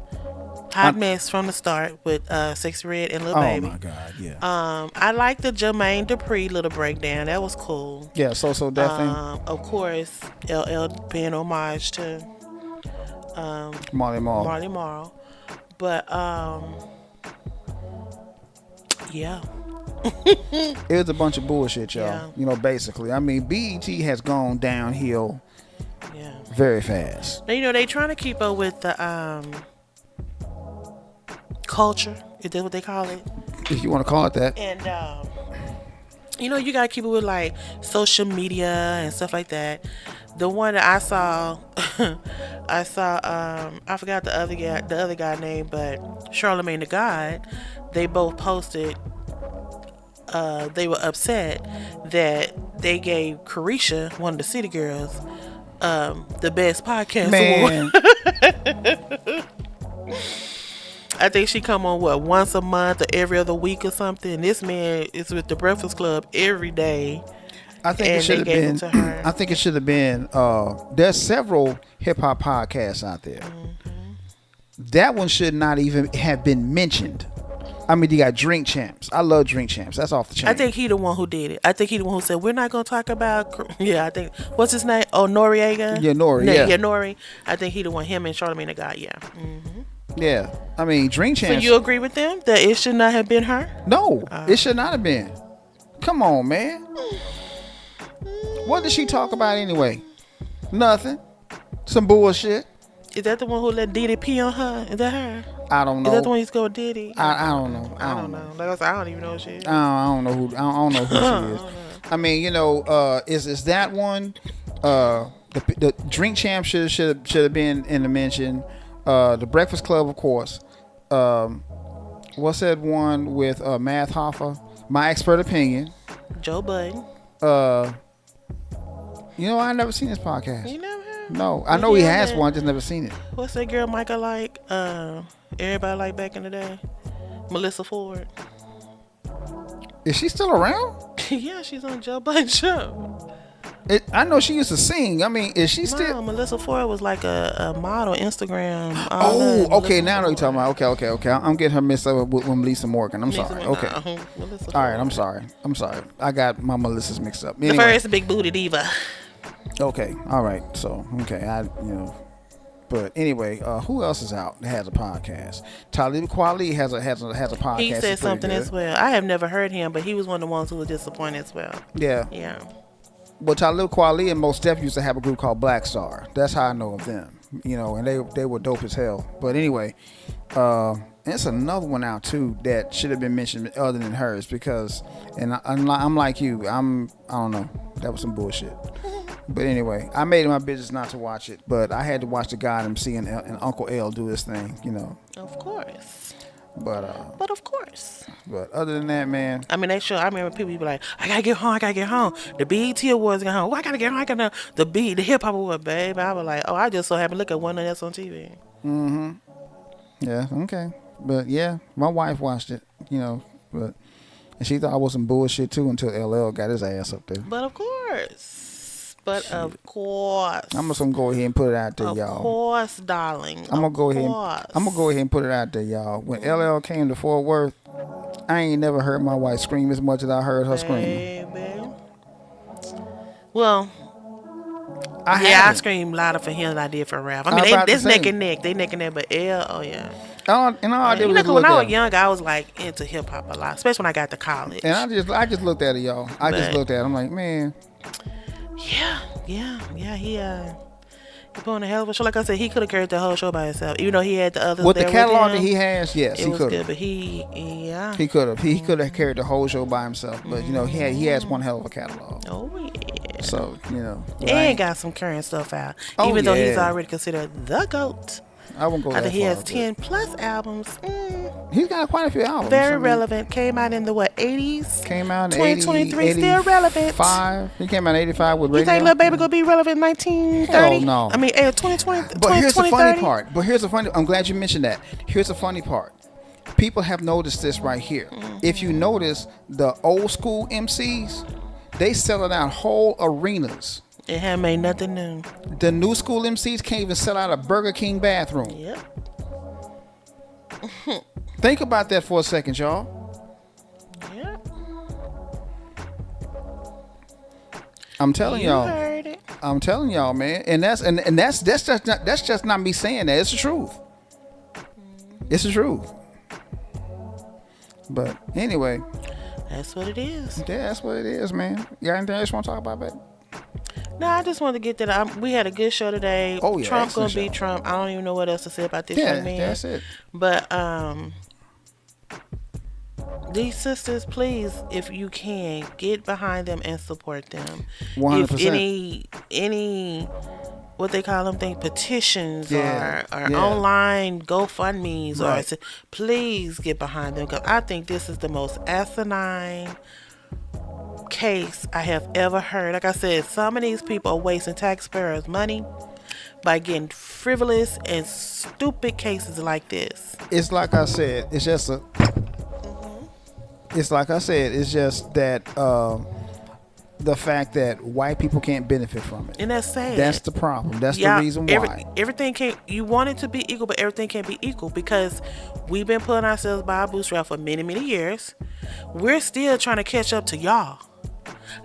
Hot mess from the start with Sexy Red and Lil Baby. Oh my God, yeah. I like the Jermaine Dupri little breakdown. That was cool. Yeah, so definitely. Of course, LL paying homage to Marley Marl. Marley Marl. But yeah. It was a bunch of bullshit, y'all. Yeah. You know, basically. I mean, BET has gone downhill very fast. Now, you know, they trying to keep up with the culture. Is that what they call it? If you want to call it that. And you know, you gotta keep it with like social media and stuff like that. The one that I saw, I forgot the other guy name, but Charlemagne the God. They both posted. They were upset that they gave Carisha, one of the City Girls, the best podcast award. I think she come on once a month or every other week or something. This man is with the Breakfast Club every day. I think it should have been. I think it should have been. There's several hip hop podcasts out there. Mm-hmm. That one should not even have been mentioned. I mean, you got Drink Champs. I love Drink Champs. That's off the chain. I think he the one who did it. I think he the one who said we're not gonna talk about. Yeah, I think what's his name? Oh, Noriega. Yeah, Nori. Yeah, Nori. I think he the one. Him and Charlemagne the God. Yeah. Mm-hmm. Yeah, I mean, Drink Champs. So you agree with them that it should not have been her? No, it should not have been. Come on, man. What did she talk about anyway? Nothing. Some bullshit. Is that the one who let Diddy pee on her? Is that her? I don't know. Is that the one who used to go with Diddy? I don't know. I don't know. Like I said, I don't even know who she is. I don't know who. I don't know who she is. I mean, you know, is that one? The Drink Champ should have been in the mention. The Breakfast Club, of course. What's that one with Math Hoffa? My Expert Opinion. Joe Budden. You know, I never seen this podcast. You never have? No, I know he has one. I just never seen it. What's that girl Micah like? Everybody like back in the day. Melissa Ford. Is she still around? Yeah, she's on Joe Budden's show. I know she used to sing. I mean, is she still? Melissa Ford was like a model, Instagram. Oh, okay. Now I know you're talking about. Okay. I'm getting her mixed up with Melissa Morgan. I'm sorry. Okay. All right. I'm sorry. I got my Melissas mixed up. Anyway. The first big booty diva. Okay. All right. So, okay. But anyway, who else is out that has a podcast? Talib Kweli has a podcast. He said something as well. I have never heard him, but he was one of the ones who was disappointed as well. Yeah. Yeah. Well, Talib Kweli and Mos Def used to have a group called Black Star. That's how I know of them. You know, and they were dope as hell. But anyway, there's another one out too that should have been mentioned other than hers because, and I'm like you, I don't know, that was some bullshit. But anyway, I made it my business not to watch it, but I had to watch the God MC and Uncle L do his thing, you know. Of course. But of course. But other than that, man. I mean, I remember people be like, I gotta get home. The BET Awards got home. Oh, I gotta get home. The hip hop award, babe. I was like, oh, I just so happened to look at one of that's on TV. Mm-hmm. Yeah, okay. But yeah, my wife watched it, you know, and she thought I was some bullshit too until LL got his ass up there. But of course. I'm just gonna go ahead and put it out there, y'all. Of course, darling. I'm gonna go ahead and put it out there, y'all. When LL came to Fort Worth, I ain't never heard my wife scream as much as I heard her scream. Well, I screamed louder for him than I did for Ralph. I mean, it's neck and neck. They neck and neck, but L, oh yeah. And all I did was when I was young, I was like into hip hop a lot, especially when I got to college. And I just looked at it, y'all. Just looked at it. I'm like, man. Yeah. He put on a hell of a show. Like I said, he could have carried the whole show by himself, even though he had the others. With the catalog that he has, yes, he could have. But he could have. He could have carried the whole show by himself. But you know, he has one hell of a catalog. Oh yeah. So you know, and got some current stuff out. Even though he's already considered the GOAT. I won't go that far. I think he has 10 plus albums. He's got quite a few albums. Very relevant. Came out in the 80s? Came out in 2023, still relevant. 85. He came out in 85 with Radio. You think Lil Baby gonna be relevant in 1930? Hell no. I mean, 2020. But here's the funny part. I'm glad you mentioned that. Here's the funny part. People have noticed this right here. Mm-hmm. If you notice, the old school MCs, they selling out whole arenas. It hadn't made nothing new. The new school MCs can't even sell out a Burger King bathroom. Yep. Think about that for a second, y'all. Yeah. I'm telling y'all. Heard it. I'm telling y'all, man. And that's just not me saying that. It's the truth. It's the truth. But anyway. That's what it is. Yeah, that's what it is, man. You got anything else you want to talk about, baby? No, I just wanted to get that. We had a good show today. Oh, yeah. Trump gonna show. beat Trump. I don't even know what else to say about this Yeah, young man. that's it. But these sisters, please, if you can, get behind them and support them. 100%. If any what they call them things, petitions or Yeah. online GoFundMe's or please get behind them, because I think this is the most asinine case I have ever heard. Like I said, some of these people are wasting taxpayers' money by getting frivolous and stupid cases like this. It's like I said. It's just a. It's like I said. It's just that the fact that white people can't benefit from it, And that's sad. that's the problem. That's the reason why. Everything can't. You want it to be equal, but everything can't be equal because we've been putting ourselves by our bootstrap for many, many years. We're still trying to catch up to y'all.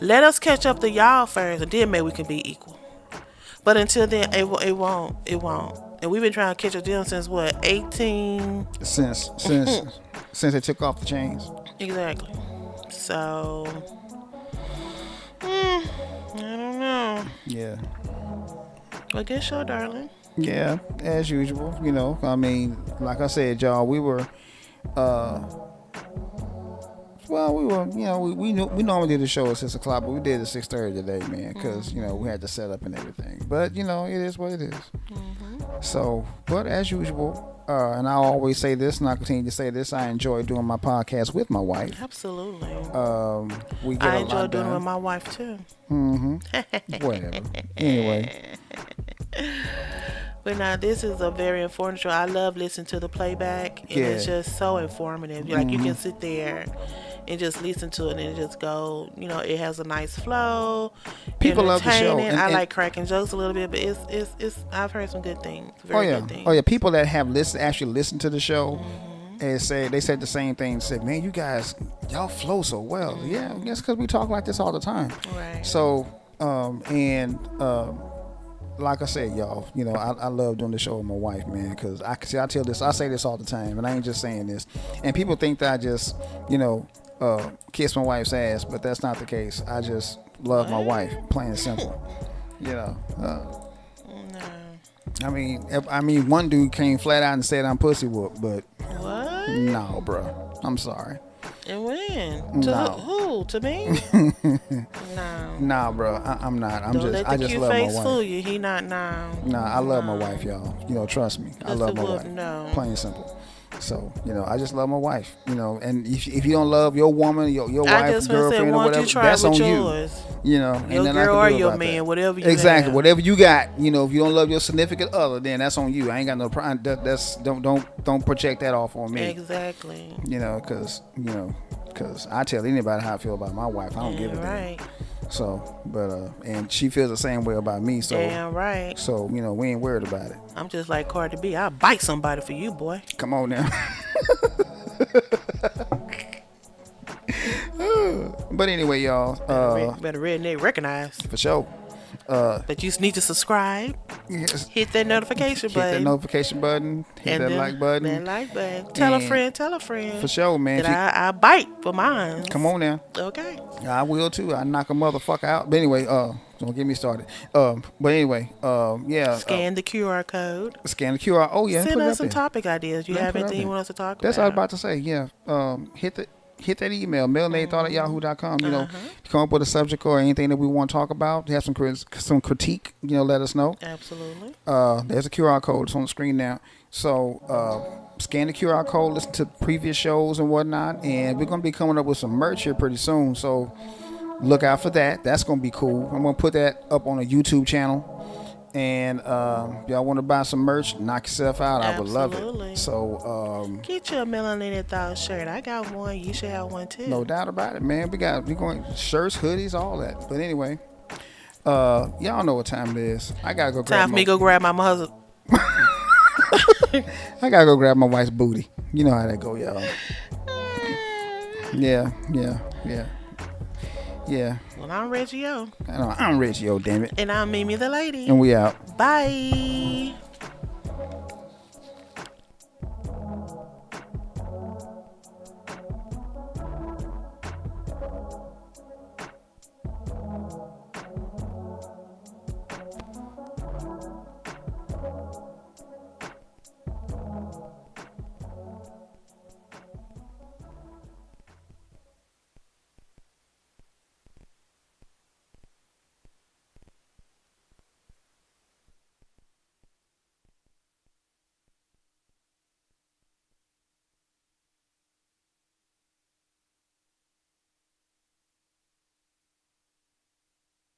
Let us catch up to y'all first, and then maybe we can be equal. But until then, it won't. And we've been trying to catch up to them since what, 18? Since they took off the chains. Exactly. So, I don't know. Yeah. Well, good show, darling. Yeah, as usual. You know, I mean, like I said, y'all, we were. Well, we were, you know, we normally did the show at 6 o'clock, but we did it at 6:30 today, man, because, you know, we had to set up and everything. But, you know, it is what it is. So, but as usual, and I always say this, and I continue to say this, I enjoy doing my podcast with my wife. Absolutely. We get I a enjoy lot doing it done. with my wife, too. Whatever. Anyway. But now this is a very informative show. I love listening to the playback, and it's just so informative. Like you can sit there and just listen to it, and it just go. You know, it has a nice flow. People love the show. I like cracking jokes a little bit, but it's. I've heard some good things. Very good things. Oh yeah. People that have actually listened to the show. And they said the same thing. Said, man, you guys, y'all flow so well. Yeah, I guess because we talk like this all the time. Right. So, like I said, y'all, you know, I love doing the show with my wife, man, because I say this all the time, and I ain't just saying this. And people think that I just, you know, kiss my wife's ass, but that's not the case. I just love my wife, plain and simple. You know. I mean, one dude came flat out and said I'm pussy whooped, but what? No, bro. I'm sorry. And when? To who? To me? No. Nah, bro. I'm not. Don't let the I just cute love face my wife. fool you. He not now. Nah, I love my wife, y'all. You know, trust me. I love my wife. No. Plain and simple. So, you know, I just love my wife. You know, and if you don't love your woman, your wife, girlfriend, or whatever, that's on you. You know, your and girl or your man, that. Whatever you exactly, have. whatever you got. You know, if you don't love your significant other, then that's on you. I ain't got no problem. Don't project that off on me. Exactly. You know, because I tell anybody how I feel about my wife. I don't give a damn. So, but and she feels the same way about me. So, damn right. So, you know, we ain't worried about it. I'm just like Cardi B. I'll bite somebody for you, boy. Come on now. But anyway, y'all. Better redneck recognize. For sure. But you need to subscribe. Yes. Hit that notification button. Hit that notification button. Hit that like button. That like button. Tell a friend. For sure, man. I bite for mine. Come on now. Okay. I will too. I knock a motherfucker out. But anyway, don't get me started. But anyway, yeah. Scan the QR code. Scan the QR. Oh yeah. Send us some topic ideas. You have anything you want us to talk about? That's what I was about to say. Yeah. Hit that email, melanated@yahoo.com. You know, come up with a subject or anything that we want to talk about. Have some critique. You know, let us know. Absolutely. There's a QR code. It's on the screen now. So scan the QR code, listen to previous shows and whatnot, and we're gonna be coming up with some merch here pretty soon. So look out for that. That's gonna be cool. I'm gonna put that up on a YouTube channel. And y'all want to buy some merch, knock yourself out. I would love it. So get you a Melanated Thought shirt. I got one. You should have one too. No doubt about it, man. We going shirts, hoodies, all that. But anyway, y'all know what time it is. I gotta go grab. Time for me to go grab my husband. I gotta go grab my wife's booty. You know how that go, y'all. Yeah. Well, I'm Reggie O. I'm Reggie O, damn it. And I'm Mimi the Lady. And we out. Bye.